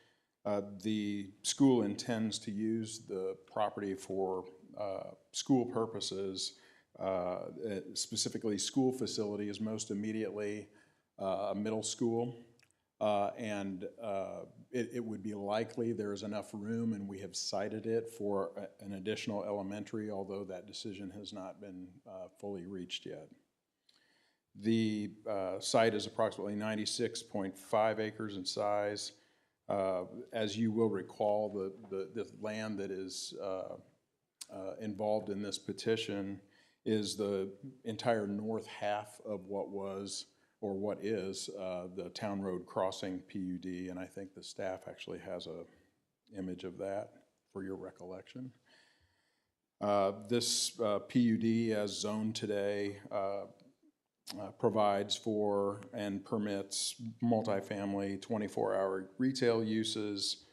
The school intends to use the property for school purposes, specifically school facilities, most immediately a middle school. It would be likely there is enough room, and we have cited it for an additional elementary, although that decision has not been fully reached yet. The site is approximately 96.5 acres in size. As you will recall, the land that is involved in this petition is the entire north half of what was or what is the Town Road Crossing PUD, and I think the staff actually has a image of that for your recollection. This PUD, as zoned today, provides for and permits multifamily 24-hour retail uses,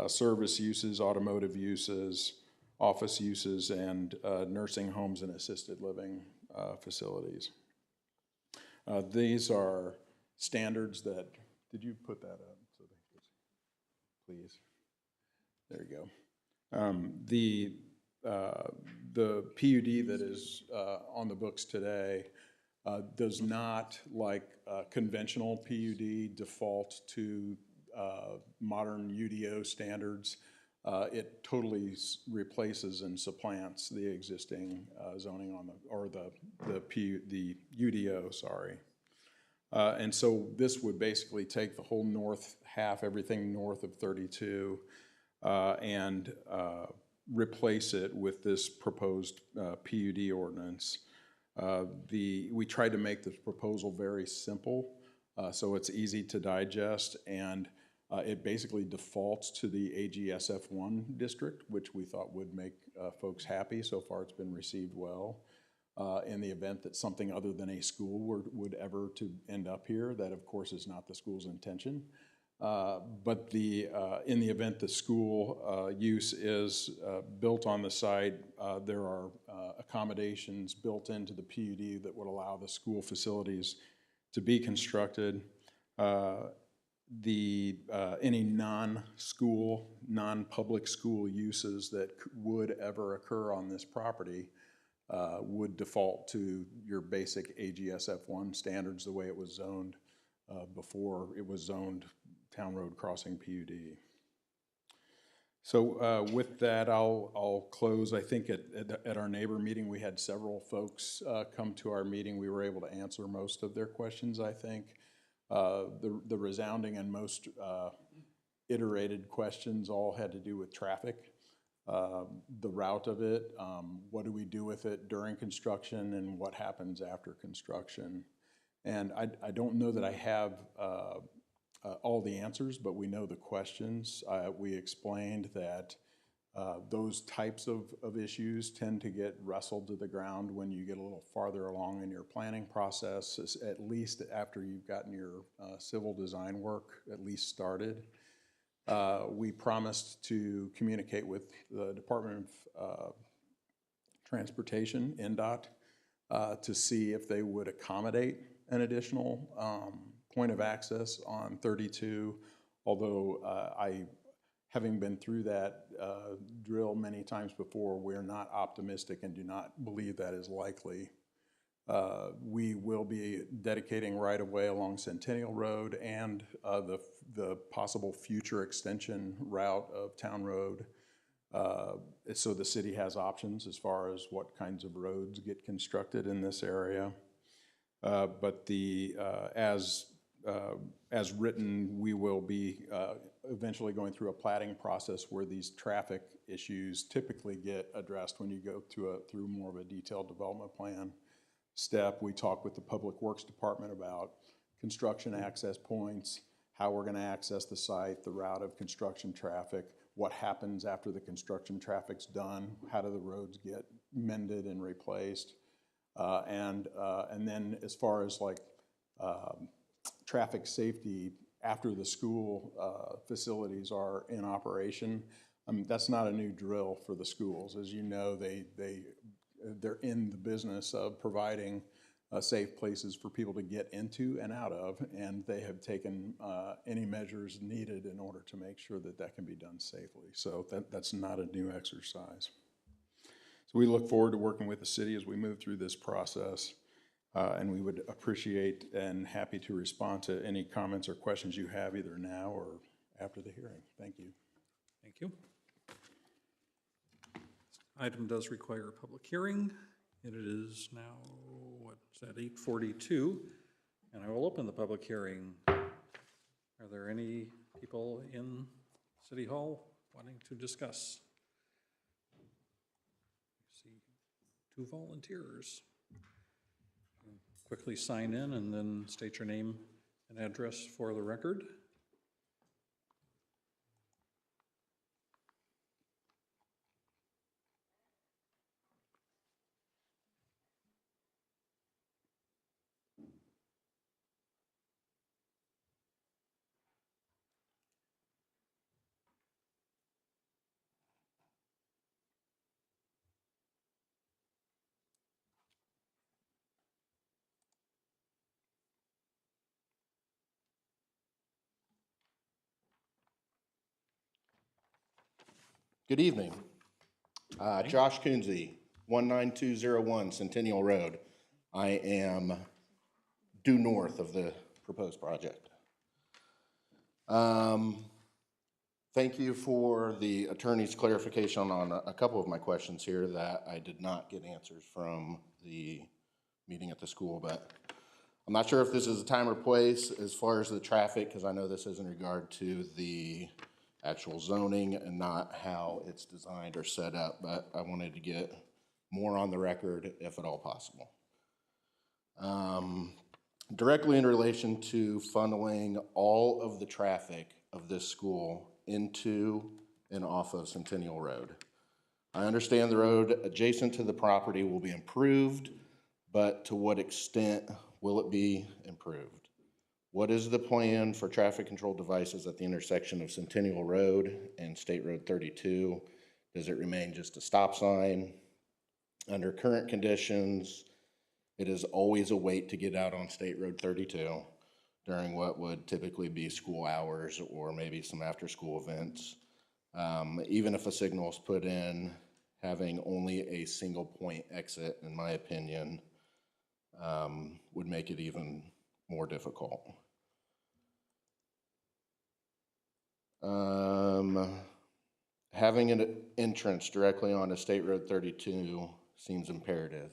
service uses, automotive uses, office uses, and nursing homes and assisted living facilities. These are standards that, did you put that up? So please. There you go. The PUD that is on the books today does not, like conventional PUD, default to modern UDO standards. It totally replaces and supplants the existing zoning on the, or the UDO, sorry. And so this would basically take the whole north half, everything north of 32, and replace it with this proposed PUD ordinance. We tried to make this proposal very simple, so it's easy to digest, and it basically defaults to the AGSF1 district, which we thought would make folks happy. So far it's been received well. In the event that something other than a school would ever to end up here, that of course is not the school's intention. But in the event the school use is built on the site, there are accommodations built into the PUD that would allow the school facilities to be constructed. Any non-school, non-public school uses that would ever occur on this property would default to your basic AGSF1 standards the way it was zoned before it was zoned Town Road Crossing PUD. So with that, I'll close. I think at our neighbor meeting, we had several folks come to our meeting. We were able to answer most of their questions, I think. The resounding and most iterated questions all had to do with traffic. the route of it, what do we do with it during construction, and what happens after construction. And I don't know that I have all the answers, but we know the questions. We explained that those types of issues tend to get wrestled to the ground when you get a little farther along in your planning process, at least after you've gotten your civil design work at least started. We promised to communicate with the Department of Transportation, NDOT, to see if they would accommodate an additional point of access on 32, although having been through that drill many times before, we're not optimistic and do not believe that is likely. We will be dedicating right-of-way along Centennial Road and the possible future extension route of Town Road. So the city has options as far as what kinds of roads get constructed in this area. But as written, we will be eventually going through a platting process where these traffic issues typically get addressed when you go through more of a detailed development plan step. We talk with the Public Works Department about construction access points, how we're going to access the site, the route of construction traffic, what happens after the construction traffic's done, how do the roads get mended and replaced, and then as far as like traffic safety after the school facilities are in operation. That's not a new drill for the schools. As you know, they're in the business of providing safe places for people to get into and out of, and they have taken any measures needed in order to make sure that that can be done safely. So that's not a new exercise. So we look forward to working with the city as we move through this process, and we would appreciate and happy to respond to any comments or questions you have either now or after the hearing. Thank you. Thank you. Item does require a public hearing. It is now, what is that, 8:42, and I will open the public hearing. Are there any people in City Hall wanting to discuss? I see 2 volunteers. Quickly sign in and then state your name and address for the record. Good evening. Josh Coonsey, 19201 Centennial Road. I am due north of the proposed project. Thank you for the attorney's clarification on a couple of my questions here that I did not get answers from the meeting at the school, but I'm not sure if this is a time or place as far as the traffic, because I know this is in regard to the actual zoning and not how it's designed or set up, but I wanted to get more on the record if at all possible. Directly in relation to funneling all of the traffic of this school into and off of Centennial Road. I understand the road adjacent to the property will be improved, but to what extent will it be improved? What is the plan for traffic control devices at the intersection of Centennial Road and State Road 32? Does it remain just a stop sign? Under current conditions, it is always a wait to get out on State Road 32 during what would typically be school hours or maybe some after-school events. Even if a signal is put in, having only a single point exit, in my opinion, would make it even more difficult. Having an entrance directly onto State Road 32 seems imperative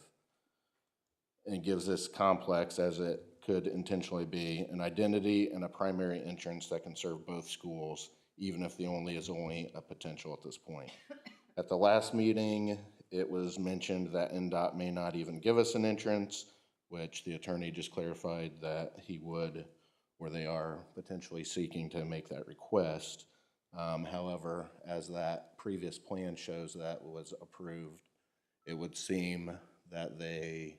and gives this complex, as it could intentionally be, an identity and a primary entrance that can serve both schools, even if the only is only a potential at this point. At the last meeting, it was mentioned that NDOT may not even give us an entrance, which the attorney just clarified that he would, or they are potentially seeking to make that request. However, as that previous plan shows that was approved, it would seem that they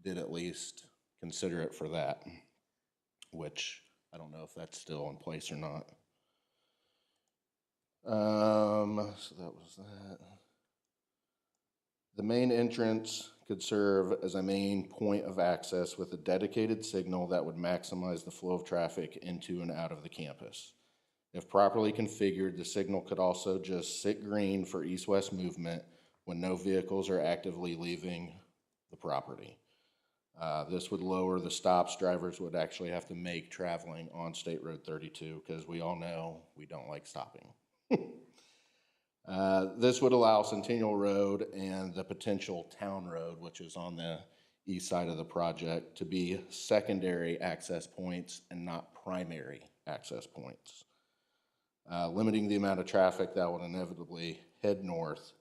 did at least consider it for that, which I don't know if that's still in place or not. So that was that. The main entrance could serve as a main point of access with a dedicated signal that would maximize the flow of traffic into and out of the campus. If properly configured, the signal could also just sit green for east-west movement when no vehicles are actively leaving the property. This would lower the stops drivers would actually have to make traveling on State Road 32, because we all know we don't like stopping. This would allow Centennial Road and the potential Town Road, which is on the east side of the project, to be secondary access points and not primary access points, limiting the amount of traffic that would inevitably head north,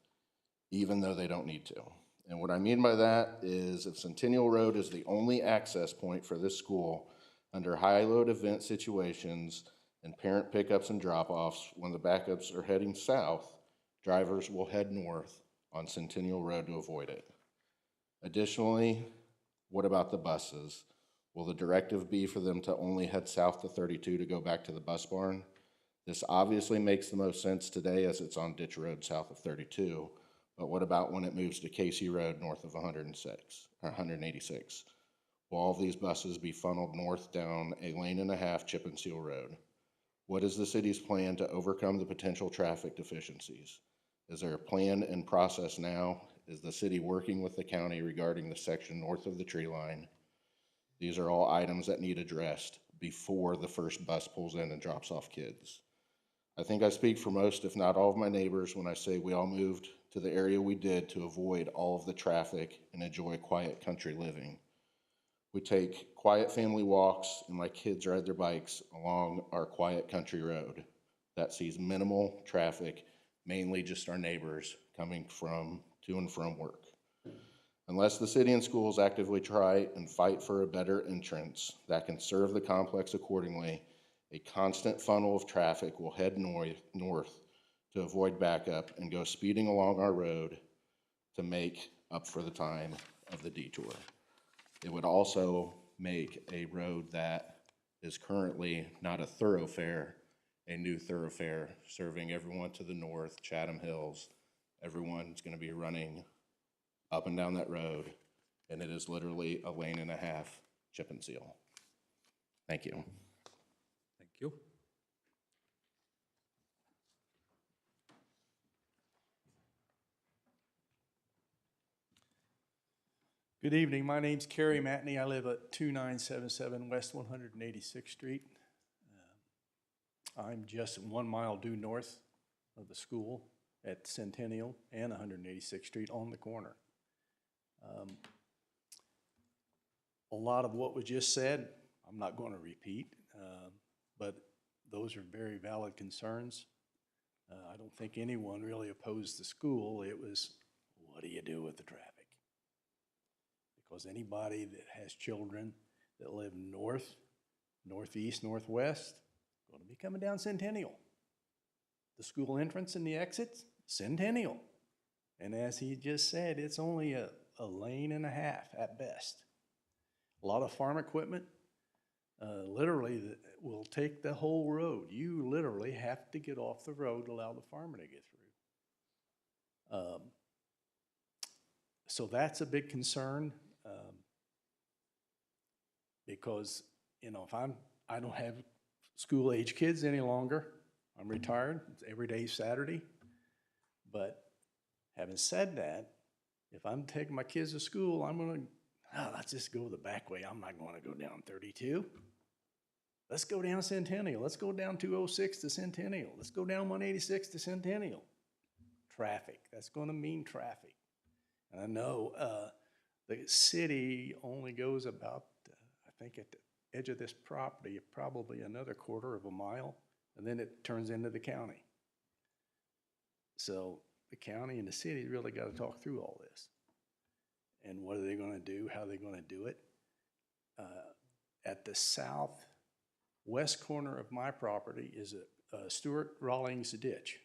even though they don't need to. And what I mean by that is if Centennial Road is the only access point for this school under high-load event situations and parent pickups and drop-offs, when the backups are heading south, drivers will head north on Centennial Road to avoid it. Additionally, what about the buses? Will the directive be for them to only head south to 32 to go back to the bus barn? This obviously makes the most sense today as it's on Ditch Road south of 32, but what about when it moves to Casey Road north of 186? Will all of these buses be funneled north down a lane and a half chip and seal road? What is the city's plan to overcome the potential traffic deficiencies? Is there a plan in process now? Is the city working with the county regarding the section north of the tree line? These are all items that need addressed before the first bus pulls in and drops off kids. I think I speak for most, if not all of my neighbors, when I say we all moved to the area we did to avoid all of the traffic and enjoy quiet country living. We take quiet family walks and my kids ride their bikes along our quiet country road that sees minimal traffic, mainly just our neighbors coming to and from work. Unless the city and schools actively try and fight for a better entrance that can serve the complex accordingly, a constant funnel of traffic will head north to avoid backup and go speeding along our road to make up for the time of the detour. It would also make a road that is currently not a thoroughfare, a new thoroughfare, serving everyone to the north, Chatham Hills. Everyone's going to be running up and down that road, and it is literally a lane and a half chip and seal. Thank you. Thank you. Good evening. My name's Kerry Matney. I live at 2977 West 186th Street. I'm just 1 mile due north of the school at Centennial and 186th Street on the corner. A lot of what was just said, I'm not going to repeat, but those are very valid concerns. I don't think anyone really opposed the school. It was, what do you do with the traffic? Because anybody that has children that live north, northeast, northwest, going to be coming down Centennial. The school entrance and the exits, Centennial. And as he just said, it's only a lane and a half at best. A lot of farm equipment literally will take the whole road. You literally have to get off the road to allow the farmer to get through. So that's a big concern. Because, you know, I don't have school age kids any longer. I'm retired. It's every day Saturday. But having said that, if I'm taking my kids to school, I'm going to, let's just go the back way. I'm not going to go down 32. Let's go down Centennial. Let's go down 206 to Centennial. Let's go down 186 to Centennial. Traffic. That's going to mean traffic. And I know the city only goes about, I think at the edge of this property, probably another 1/4 of a mile, and then it turns into the county. So the county and the city really got to talk through all this. And what are they going to do? How are they going to do it? At the southwest corner of my property is a Stuart Rawlings ditch.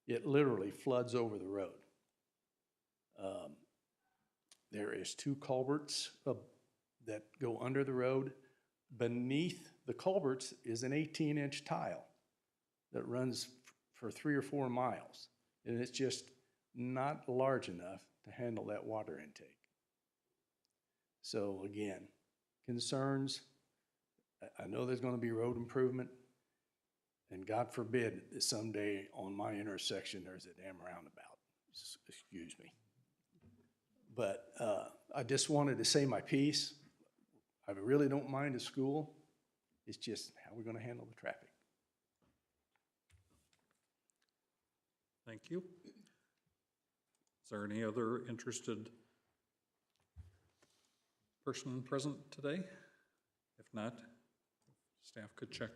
It literally floods over the road. There is 2 culverts that go under the road. Beneath the culverts is an 18-inch tile that runs for 3 or 4 miles. And it's just not large enough to handle that water intake. So again, concerns. I know there's going to be road improvement. And God forbid that someday on my intersection there's a damn roundabout. Excuse me. But I just wanted to say my piece. I really don't mind a school. It's just how we're going to handle the traffic. Thank you. Is there any other interested person present today? If not, staff could check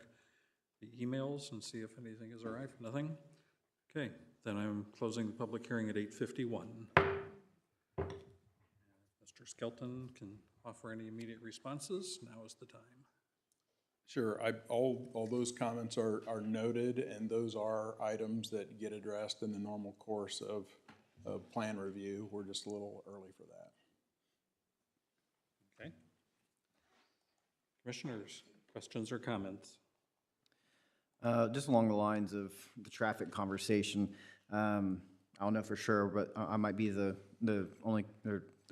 the emails and see if anything has arrived. Nothing? Okay, then I'm closing the public hearing at 8:51. Mr. Skelton can offer any immediate responses. Now is the time. Sure, all those comments are noted, and those are items that get addressed in the normal course of plan review. We're just a little early for that. Okay. Commissioners, questions or comments? Just along the lines of the traffic conversation, I don't know for sure, but I might be the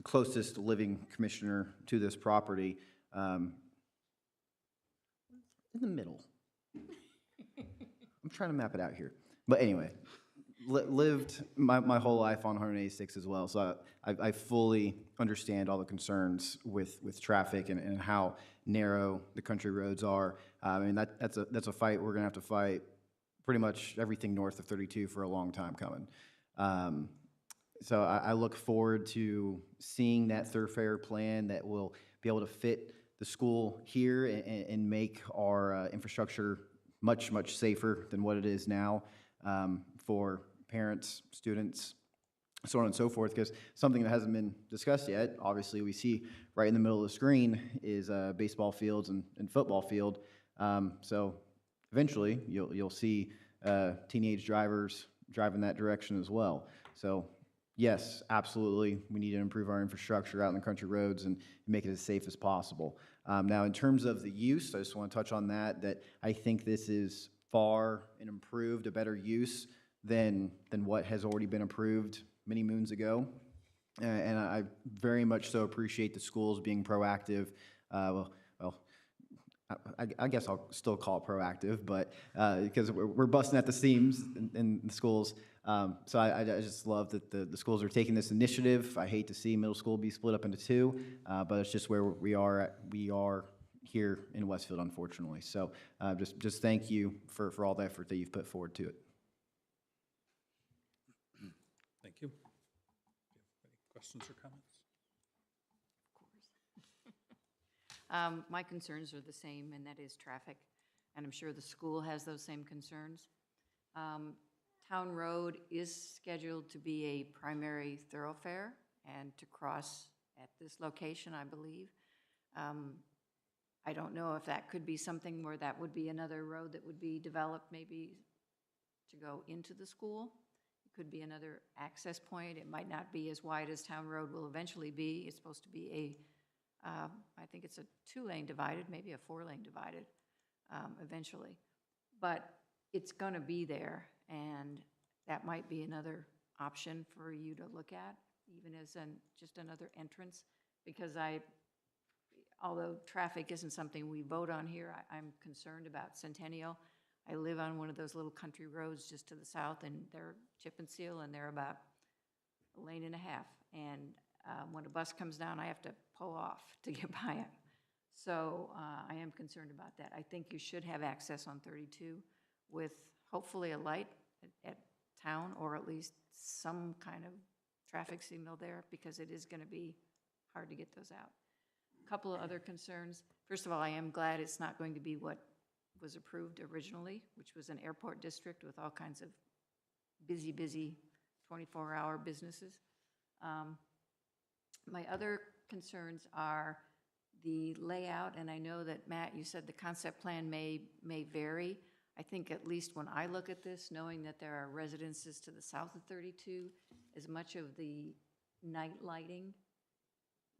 closest living commissioner to this property. In the middle. I'm trying to map it out here. But anyway, lived my whole life on 186 as well, so I fully understand all the concerns with traffic and how narrow the country roads are. I mean, that's a fight we're gonna have to fight pretty much everything north of 32 for a long time coming. So I look forward to seeing that thoroughfare plan that will be able to fit the school here and make our infrastructure much, much safer than what it is now for parents, students, so on and so forth. Because something that hasn't been discussed yet, obviously we see right in the middle of the screen is baseball fields and football field. So eventually you'll see teenage drivers driving that direction as well. So yes, absolutely, we need to improve our infrastructure out in the country roads and make it as safe as possible. Now, in terms of the use, I just want to touch on that I think this is far and improved, a better use than what has already been approved many moons ago. And I very much so appreciate the schools being proactive. I guess I'll still call it proactive, but because we're busting at the seams in the schools. So I just love that the schools are taking this initiative. I hate to see middle school be split up into 2, but it's just where we are here in Westfield, unfortunately. So just thank you for all the effort that you've put forward to it. Thank you. Any questions or comments? My concerns are the same, and that is traffic, and I'm sure the school has those same concerns. Town Road is scheduled to be a primary thoroughfare and to cross at this location, I believe. I don't know if that could be something where that would be another road that would be developed maybe to go into the school. It could be another access point. It might not be as wide as Town Road will eventually be. It's supposed to be I think it's a 2-lane divided, maybe a 4-lane divided eventually. But it's going to be there, and that might be another option for you to look at, even as just another entrance, because although traffic isn't something we vote on here, I'm concerned about Centennial. I live on one of those little country roads just to the south, and they're chip and seal, and they're about 1.5 lanes. And when a bus comes down, I have to pull off to get by it. So I am concerned about that. I think you should have access on 32 with hopefully a light at town, or at least some kind of traffic signal there, because it is going to be hard to get those out. A couple of other concerns. First of all, I am glad it's not going to be what was approved originally, which was an airport district with all kinds of busy 24-hour businesses. My other concerns are the layout, and I know that, Matt, you said the concept plan may vary. I think at least when I look at this, knowing that there are residences to the south of 32, as much of the night lighting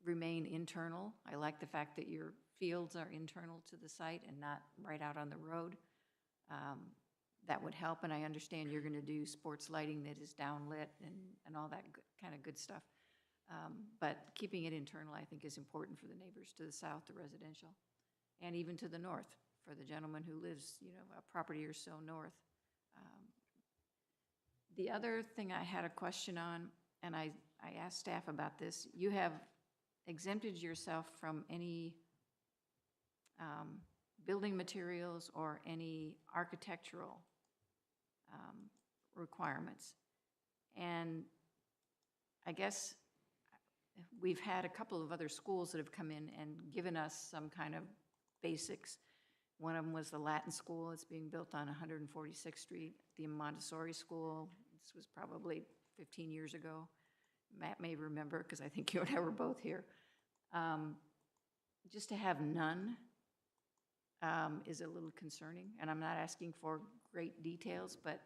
remain internal. I like the fact that your fields are internal to the site and not right out on the road. That would help, and I understand you're gonna do sports lighting that is downlit and all that kind of good stuff. But keeping it internal, I think, is important for the neighbors to the south, the residential, and even to the north, for the gentleman who lives, you know, a property or so north. The other thing I had a question on, and I asked staff about this, you have exempted yourself from any building materials or any architectural requirements. And I guess we've had a couple of other schools that have come in and given us some kind of basics. One of them was the Latin school. It's being built on 146th Street. The Montessori school, this was probably 15 years ago. Matt may remember, because I think you and I were both here. Just to have none is a little concerning, and I'm not asking for great details, but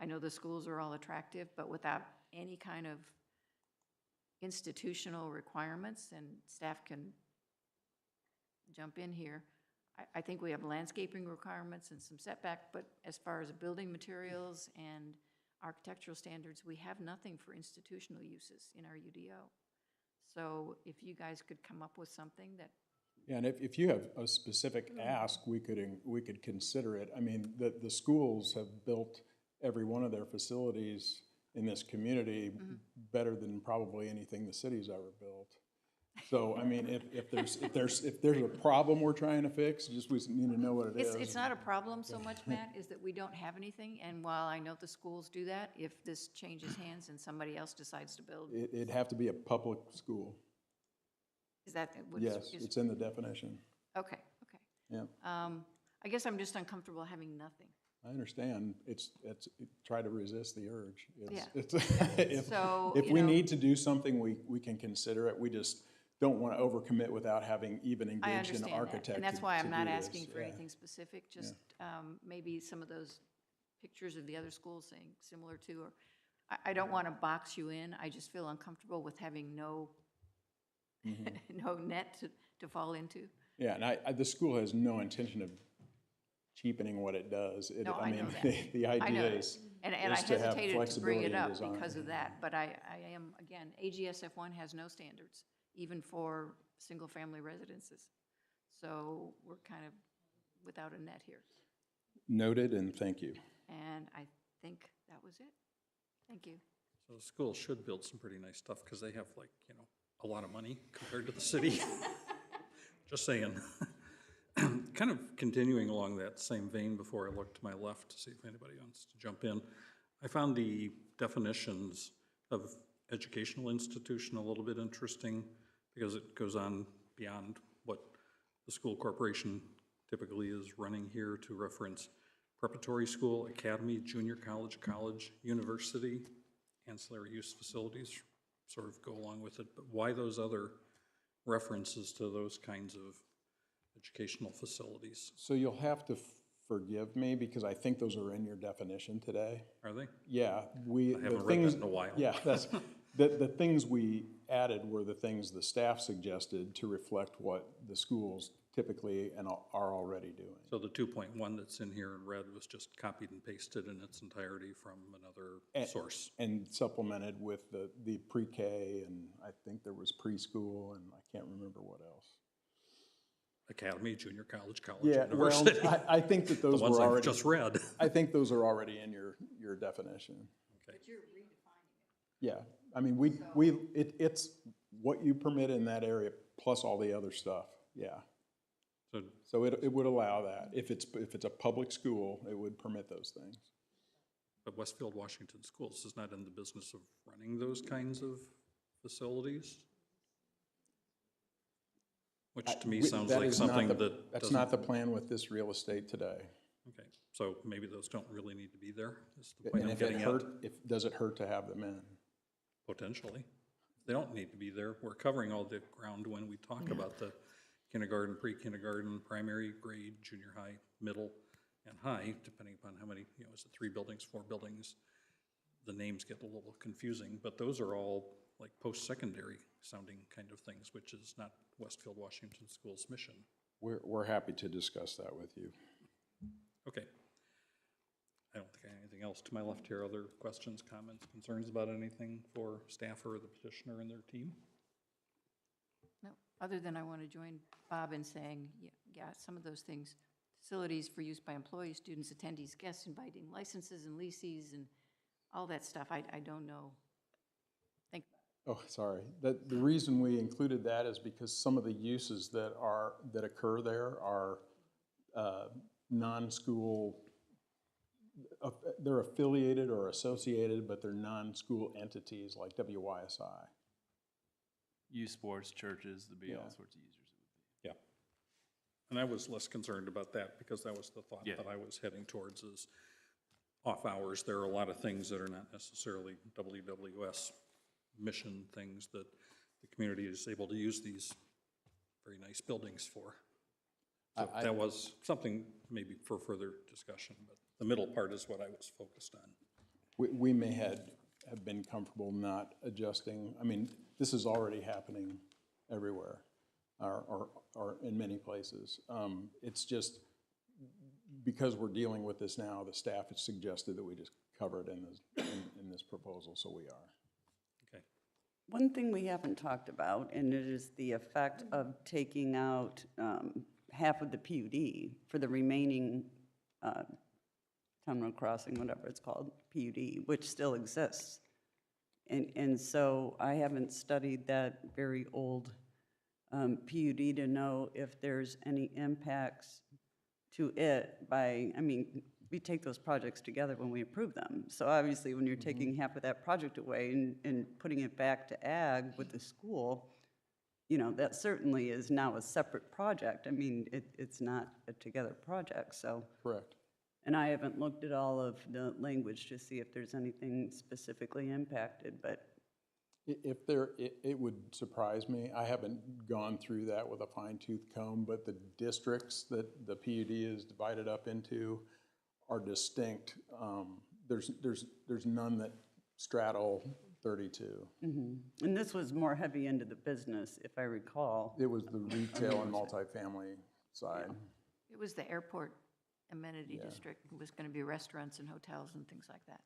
I know the schools are all attractive, but without any kind of institutional requirements, and staff can jump in here, I think we have landscaping requirements and some setback, but as far as building materials and architectural standards, we have nothing for institutional uses in our UDO. So if you guys could come up with something that. Yeah, and if you have a specific ask, we could consider it. I mean, the schools have built every one of their facilities in this community better than probably anything the city's ever built. So, I mean, if there's a problem we're trying to fix, just we need to know what it is. It's not a problem so much, Matt, is that we don't have anything, and while I know the schools do that, if this changes hands and somebody else decides to build. It'd have to be a public school. Is that? Yes, it's in the definition. Okay. Yeah. I guess I'm just uncomfortable having nothing. I understand. Try to resist the urge. Yeah. If we need to do something, we can consider it. We just don't want to overcommit without having even engaged an architect. And that's why I'm not to do asking this. for anything specific, just maybe some of those pictures of the other schools saying similar to, or I don't want to box you in. I just feel uncomfortable with having no no net to fall into. Yeah, and the school has no intention of cheapening what it does. No, I know that. The idea is and I to have hesitated to bring flexibility it in up design. because of that, but I am, again, AGSF1 has no standards, even for single-family residences. So we're kind of without a net here. Noted, and thank you. And I think that was it. Thank you. So schools should build some pretty nice stuff, because they have, like, you know, a lot of money compared to the city. Just saying. Kind of continuing along that same vein before I look to my left to see if anybody wants to jump in. I found the definitions of educational institution a little bit interesting, because it goes on beyond what the school corporation typically is running here to reference preparatory school, academy, junior college, college, university, ancillary use facilities sort of go along with it. But why those other references to those kinds of educational facilities? So you'll have to forgive me, because I think those are in your definition today. Are they? Yeah, I haven't read that in a while. Yeah, that's, the things we added were the things the staff suggested to reflect what the schools typically and are already doing. So the 2.1 that's in here in red was just copied and pasted in its entirety from another source. And supplemented with the pre-K, and I think there was preschool, and I can't remember what else. Academy, junior college, college, Yeah, university. well, I think that those The ones were I've already. just read. I think those are already in your definition. Okay. But you're redefining it. Yeah, I mean, it's what you permit in that area plus all the other stuff, yeah. So it would allow that. If it's a public school, it would permit those things. But Westfield Washington Schools is not in the business of running those kinds of facilities? Which to me sounds like something that That's not the plan with this real estate today. Okay. So maybe those don't really need to be there, is the point And I'm if it getting at. hurt, does it hurt to have them in? Potentially. They don't need to be there. We're covering all the ground when we talk about the kindergarten, pre-kindergarten, primary grade, junior high, middle, and high, depending upon how many, is it 3 buildings, 4 buildings? The names get a little confusing, but those are all like post-secondary sounding kind of things, which is not Westfield Washington Schools' mission. We're happy to discuss that with you. Okay. I don't think I have anything else to my left here. Other questions, comments, concerns about anything for staff or the petitioner and their team? No, other than I want to join Bob in saying, yeah, some of those things, facilities for use by employees, students, attendees, guests, inviting licenses and leases and all that stuff, I don't know. Oh, sorry. The reason we included that is because some of the uses that occur there are non-school, they're affiliated or associated, but they're non-school entities like WYSI. Youth sports, churches, there'd be all Yeah. sorts of users. Yeah. And I was less concerned about that because that was the thought Yeah. that I was heading towards is off hours. There are a lot of things that are not necessarily WWS mission things that the community is able to use these very nice buildings for. So that was something maybe for further discussion, but the middle part is what I was focused on. We may have been comfortable not adjusting. I mean, this is already happening everywhere, or in many places. It's just because we're dealing with this now, the staff has suggested that we just cover it in this proposal, so we are. Okay. One thing we haven't talked about, and it is the effect of taking out half of the PUD for the remaining Town Road Crossing, whatever it's called, PUD, which still exists. And so I haven't studied that very old PUD to know if there's any impacts to it by, I mean, we take those projects together when we approve them. So obviously, when you're taking half of that project away and putting it back to ag with the school, that certainly is now a separate project. I mean, it's not a together project, so. Correct. And I haven't looked at all of the language to see if there's anything specifically impacted, but. If there, it would surprise me. I haven't gone through that with a fine-tooth comb, but the districts that the PUD is divided up into are distinct. There's none that straddle 32. Mm-hmm. And this was more heavy into the business, if I recall. It was the retail and multifamily side. It was the airport amenity district. It was going to be restaurants and hotels and things like that.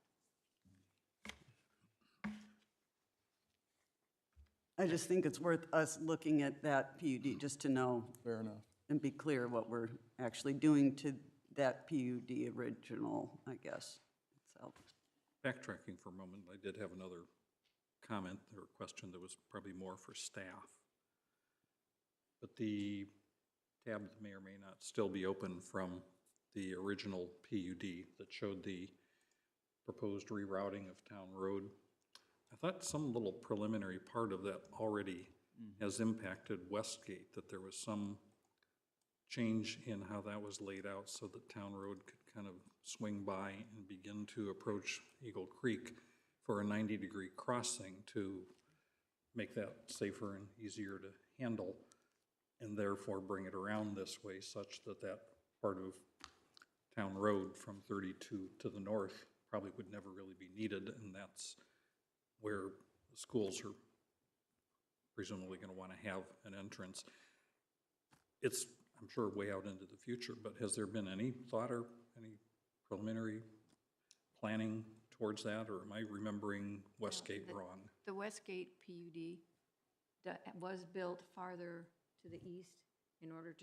I just think it's worth us looking at that PUD just to know. Fair enough. And be clear what we're actually doing to that PUD original, I guess, itself. Backtracking for a moment, I did have another comment or question that was probably more for staff. But the tab may or may not still be open from the original PUD that showed the proposed rerouting of Town Road. I thought some little preliminary part of that already has impacted Westgate, that there was some change in how that was laid out so that Town Road could kind of swing by and begin to approach Eagle Creek for a 90-degree crossing to make that safer and easier to handle, and therefore bring it around this way such that that part of Town Road from 32 to the north probably would never really be needed, and that's where the schools are presumably going to want to have an entrance. It's, I'm sure, way out into the future, but has there been any thought or any preliminary planning towards that, or am I remembering Westgate wrong? The Westgate PUD was built farther to the east in order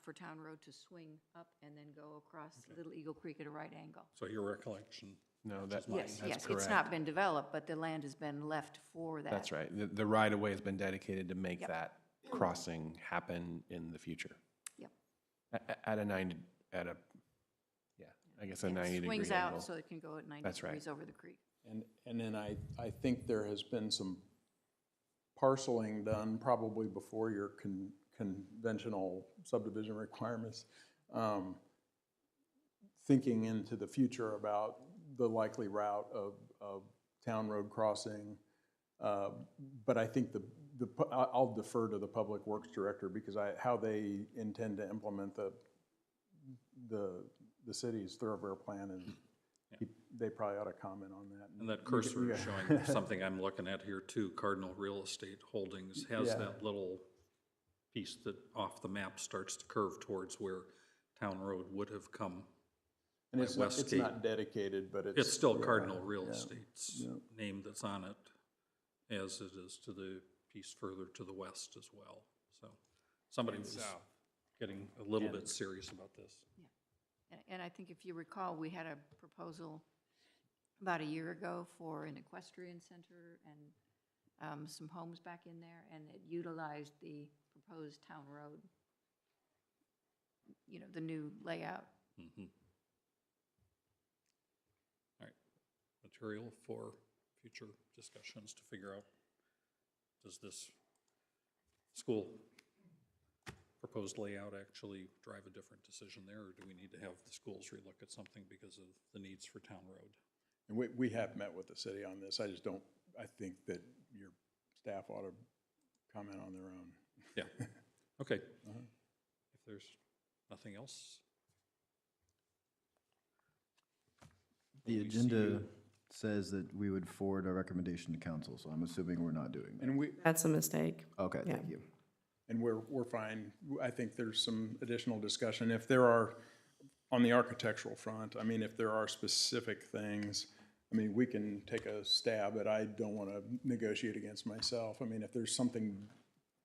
for Town Road to swing up and then go across Little Eagle Creek at a right angle. So your recollection? No, that's Yes, correct. it's not been developed, but the land has been left for that. That's right. The right-of-way has been dedicated to make that crossing happen in the future. Yep. At a 90, I guess a 90-degree angle. It swings out so it can go at 90 That's right. degrees over the creek. And then I think there has been some parceling done probably before your conventional subdivision requirements. thinking into the future about the likely route of town road crossing. But I think I'll defer to the Public Works Director because how they intend to implement the city's thoroughfare plan, and they probably ought to comment on that. And that cursor is showing something I'm looking at here too. Cardinal Real Estate Holdings has Yeah. that little piece that off the map starts to curve towards where Town Road would have come. And by it's not Westgate. dedicated, but It's still yeah, Cardinal Real yeah, Estate's yeah. name that's on it, as it is to the piece further to the west as well. So somebody was getting a little bit serious about this. And I think if you recall, we had a proposal about a year ago for an equestrian center and some homes back in there, and it utilized the proposed town road, you know, the new layout. Mhm. All right, material for future discussions to figure out, does this school proposed layout actually drive a different decision there, or do we need to have the schools relook at something because of the needs for town road? And we have met with the city on this. I just don't, I think that your staff ought to comment on their own. Yeah, okay. If there's nothing else. The we see agenda you- says that we would forward a recommendation to council, so I'm assuming we're not doing that. And That's a mistake. Okay, Yeah. thank you. And we're fine. I think there's some additional discussion. If there are, on the architectural front, I mean, if there are specific things, I mean, we can take a stab at, I don't want to negotiate against myself. I mean, if there's something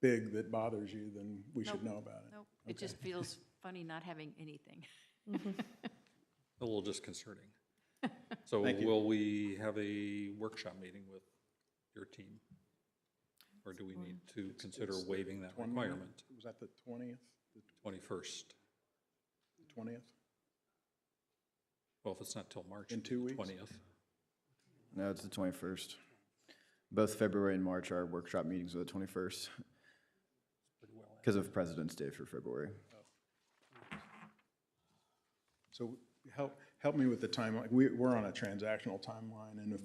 big that bothers you, then we should know about it. Nope, it just feels funny not having anything. A little disconcerting. So Thank you. will we have a workshop meeting with your team? Or do we need to consider It's waiving that 20th. requirement? Was that the 20th? 21st. 20th? Well, if it's not till March. In 2 weeks? 20th. No, it's the 21st. Both February and March, our workshop meetings are the 21st. Because of President's Day for February. So help me with the timeline. We're on a transactional timeline, and if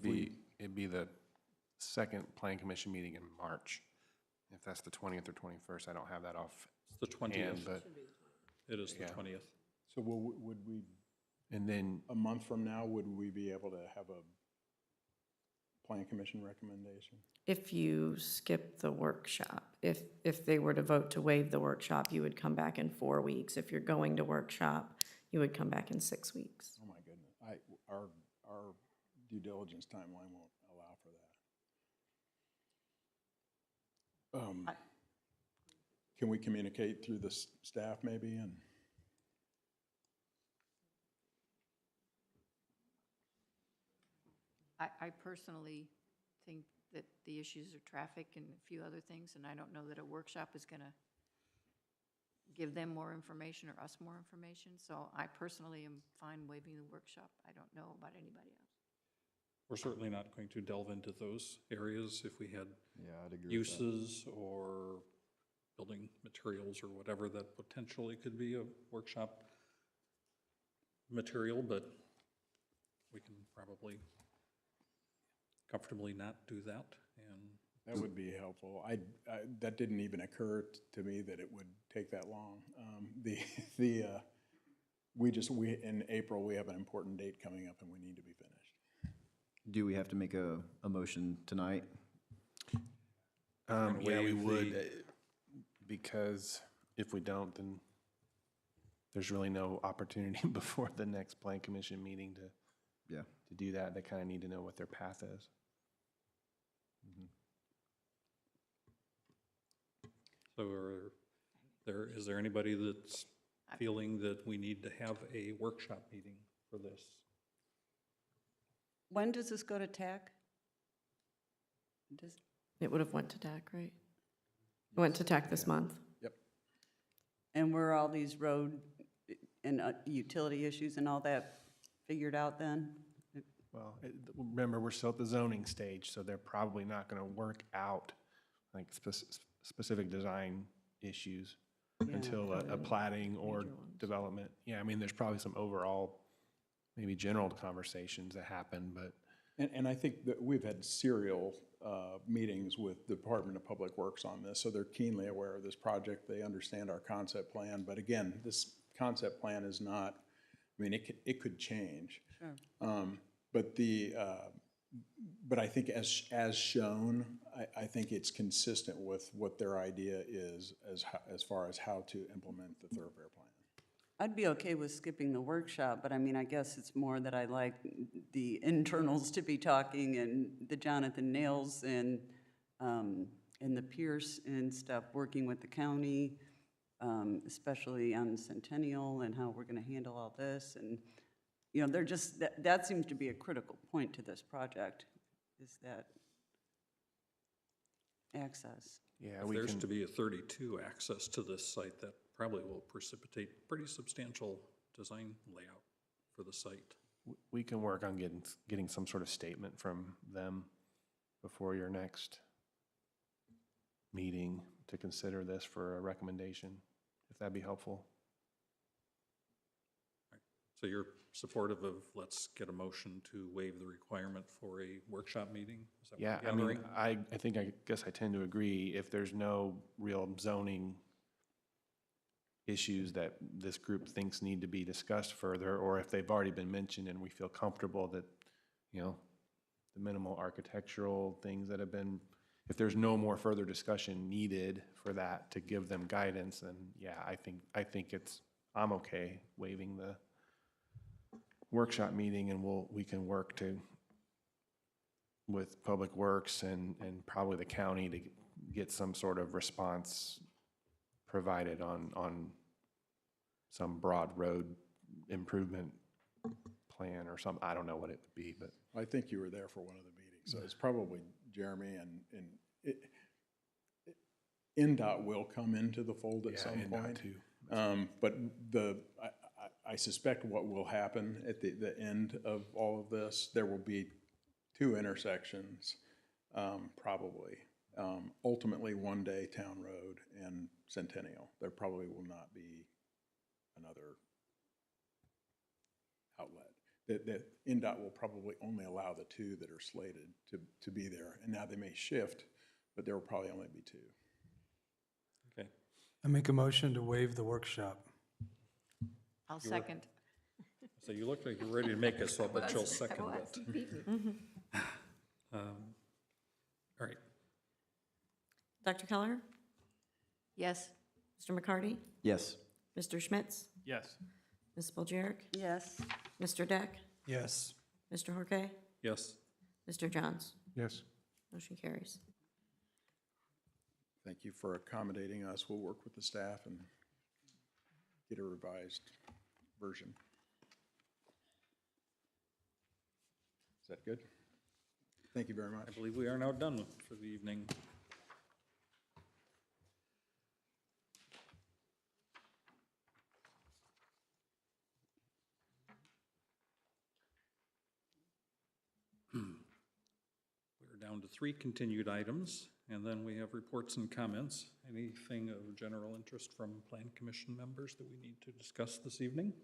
It'd be the second Plan Commission meeting in March. If that's the 20th or 21st, I don't have that off It's the 20th. hand, but, It is the Yeah. 20th. So would we, and then, a month from now, would we be able to have a Plan Commission recommendation? If you skip the workshop, if they were to vote to waive the workshop, you would come back in 4 weeks. If you're going to workshop, you would come back in 6 weeks. Oh, my goodness. Our due diligence timeline won't allow for that. Can we communicate through the staff maybe, and? I personally think that the issues are traffic and a few other things, and I don't know that a workshop is going to give them more information or us more information. So I personally am fine waiving the workshop. I don't know about anybody else. We're certainly not going to delve into those areas if we had Yeah, I'd agree with that. uses or building materials or whatever that potentially could be a workshop material, but we can probably comfortably not do that. And That would be helpful. That didn't even occur to me that it would take that long. In April, we have an important date coming up and we need to be finished. Do we have to make a motion tonight? yeah, we waive would, the- because if we don't, then there's really no opportunity before the next Plan Commission meeting Yeah. to do that. They kind of need to know what their path is. so is there anybody that's feeling that we need to have a workshop meeting for this? When does this go to TAC? It would have went to TAC, right? It went to TAC this month. And were all these road and utility issues and all that figured out then? Well, remember, we're still at the zoning stage, so they're probably not going to work out like specific design issues until a plating or development. Yeah, I mean, there's probably some overall maybe general conversations that happen, but And I think that we've had serial meetings with the Department of Public Works on this, so they're keenly aware of this project. They understand our concept plan, but again, this concept plan is not, I mean, it could change. Sure. But I think as shown, I think it's consistent with what their idea is as far as how to implement the thoroughfare plan. I'd be okay with skipping the workshop, but I mean, I guess it's more that I like the internals to be talking and the Jonathan Nails and the Pierce and stuff, working with the county, especially on Centennial and how we're gonna handle all this. And, you know, they're just, that seems to be a critical point to this project, is that access. yeah, If we there's can, to be a 32 access to this site, that probably will precipitate pretty substantial design layout for the site. we can work on getting some sort of statement from them before your next meeting to consider this for a recommendation, if that'd be helpful. So you're supportive of, let's get a motion to waive the requirement for a workshop meeting? Is that what Yeah, I'm I mean, gathering? I guess I tend to agree, if there's no real zoning issues that this group thinks need to be discussed further, or if they've already been mentioned and we feel comfortable that, you know, the minimal architectural things that have been, if there's no more further discussion needed for that to give them guidance, then yeah, I think I'm okay waiving the workshop meeting, and we can work with Public Works and probably the county to get some sort of response provided on some broad road improvement plan or something. I don't know what it would be, but. I think you were there for one of the meetings, so it's probably Jeremy, and NDOT will come into the fold at some point. Too. But I suspect what will happen at the end of all of this, there will be two intersections, probably. Ultimately, one day Town Road and Centennial. There probably will not be another outlet. That NDOT will probably only allow the two that are slated to be there. And now they may shift, but there will probably only be two. Okay. I make a motion to waive the workshop. I'll second. So you look like you're ready to make it, so I bet you'll second I was. it. You beat me. All right. Dr. Keller? Yes. Mr. McCarty? Yes. Mr. Schmitz? Yes. Ms. Boljerick? Yes. Mr. Deck? Yes. Mr. Horke? Yes. Mr. Johns? Yes. Motion carries. Thank you for accommodating us. We'll work with the staff and get a revised version. Is that good? Thank you very much. I believe we are now done for the evening. We're down to 3 continued items, and then we have reports and comments. Anything of general interest from Plan Commission members that we need to discuss this evening?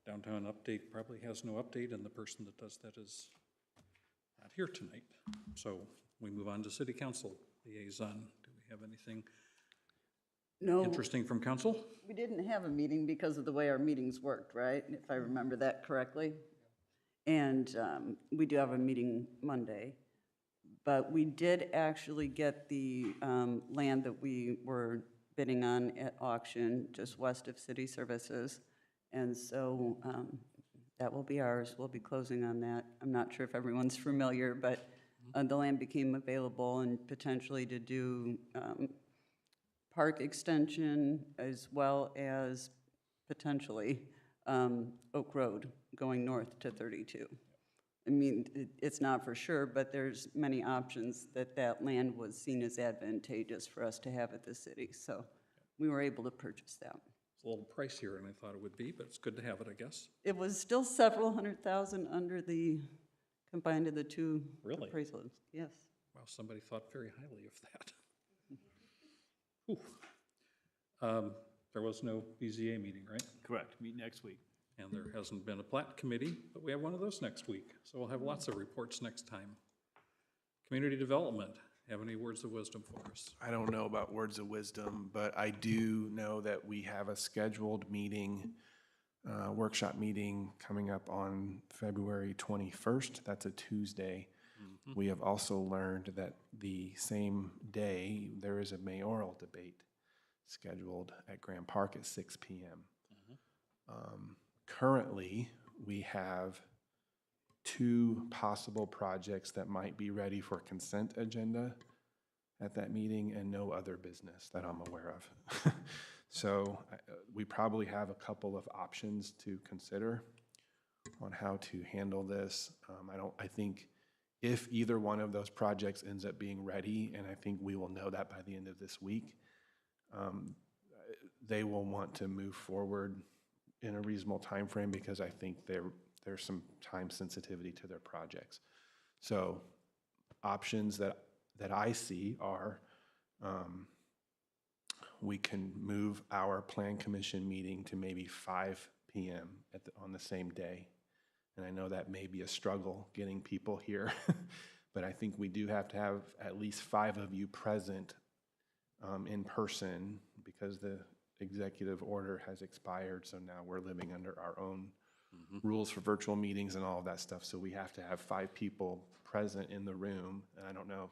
Downtown update probably has no update, and the person that does that is not here tonight. So we move on to City Council liaison. Do we have anything No. interesting from council? We didn't have a meeting because of the way our meetings worked, right? If I remember that correctly. And we do have a meeting Monday. But we did actually get the land that we were bidding on at auction just west of city services. And so that will be ours. We'll be closing on that. I'm not sure if everyone's familiar, but the land became available and potentially to do park extension as well as potentially Oak Road going north to 32. I mean, it's not for sure, but there's many options that land was seen as advantageous for us to have at the city. So we were able to purchase that. It's a little pricier than I thought it would be, but it's good to have it, I guess. It was still several $100,000 under the combined of the two Really? appraisals. Yes. Wow, somebody thought very highly of that. Whew. There was no BZA meeting, right? Correct, meet next week. And there hasn't been a plat committee, but we have one of those next week. So we'll have lots of reports next time. Community development, have any words of wisdom for us? I don't know about words of wisdom, but I do know that we have a scheduled meeting, workshop meeting coming up on February 21st. That's a Tuesday. We have also learned that the same day, there is a mayoral debate scheduled at Grand Park at 6 p.m. Currently, we have 2 possible projects that might be ready for consent agenda at that meeting and no other business that I'm aware of. So we probably have a couple of options to consider on how to handle this. I think if either one of those projects ends up being ready, and I think we will know that by the end of this week, they will want to move forward in a reasonable time frame because I think there's some time sensitivity to their projects. So options that I see are we can move our plan commission meeting to maybe 5 p.m. on the same day. And I know that may be a struggle getting people here, but I think we do have to have at least 5 of you present in person because the executive order has expired. So now we're living under our own rules for virtual meetings and all of that stuff. So we have to have 5 people present in the room. And I don't know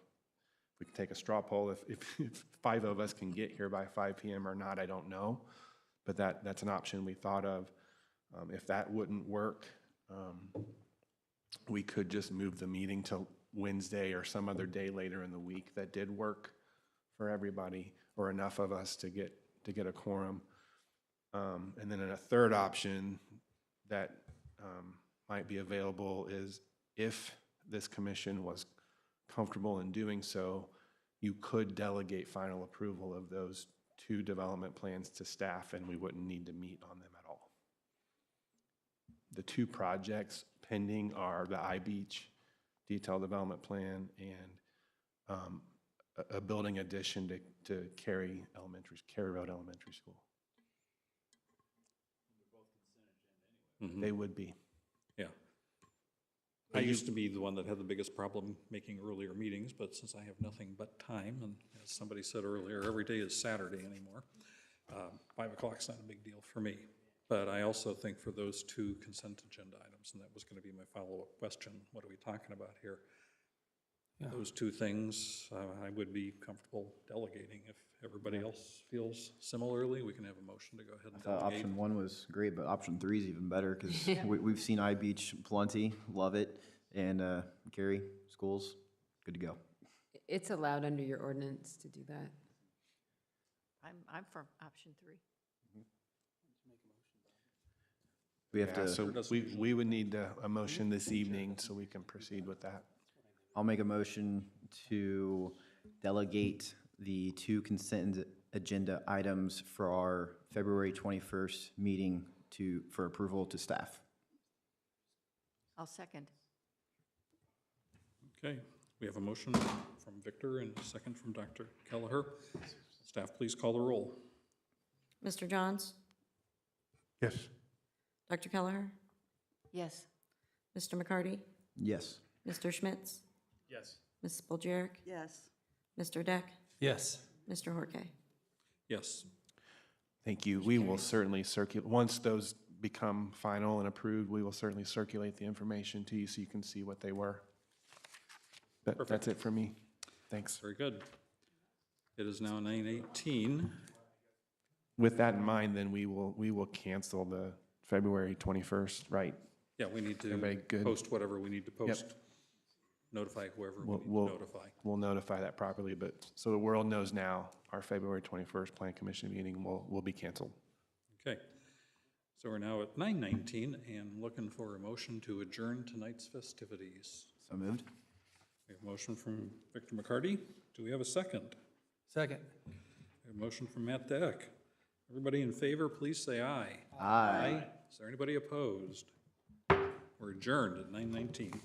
if we can take a straw poll if 5 of us can get here by 5 p.m. or not, I don't know. But that's an option we thought of. If that wouldn't work, we could just move the meeting to Wednesday or some other day later in the week that did work for everybody or enough of us to get a quorum. And then a third option that might be available is if this commission was comfortable in doing so, you could delegate final approval of those 2 development plans to staff and we wouldn't need to meet on them at all. The 2 projects pending are the I-Beach detailed development plan and a building addition to Cary Road Elementary School. They would be. Yeah. I used to be the one that had the biggest problem making earlier meetings, but since I have nothing but time, and as somebody said earlier, every day is Saturday anymore, 5 o'clock's not a big deal for me. But I also think for those 2 consent agenda items, and that was going to be my follow-up question, what are we talking about here? Yeah. Those 2 things, I would be comfortable delegating. If everybody else feels similarly, we can have a motion to go ahead and delegate. Option 1 was great, but option 3 is even better because we've seen I-Beach plenty, love it, and Cary schools, good to go. It's allowed under your ordinance to do that. I'm for option 3. We have to. So we would need a motion this evening so we can proceed with that. I'll make a motion to delegate the 2 consent agenda items for our February 21st meeting for approval to staff. I'll second. Okay, we have a motion from Victor and a second from Dr. Kelleher. Staff, please call the roll. Mr. Johns? Yes. Dr. Kelleher? Yes. Mr. McCarty? Yes. Mr. Schmitz? Yes. Ms. Spiljerik? Yes. Mr. Deck? Yes. Mr. Horke? Yes. Thank you. We will certainly circulate, once those become final and approved, we will certainly circulate the information to you so you can see what they were. But that's it for me. Thanks. Very good. It is now 9:18. With that in mind, then we will cancel the February 21st, right? Yeah, we need to Everybody good? post whatever we need to post. Notify whoever we need to notify. We'll notify that properly, but so the world knows now, our February 21st Plan Commission meeting will be canceled. Okay. So we're now at 9:19 and looking for a motion to adjourn tonight's festivities. So moved. We have a motion from Victor McCarty. Do we have a second? Second. We have a motion from Matt Deck. Everybody in favor, please say aye. Aye. Is there anybody opposed? We're adjourned at 9:19.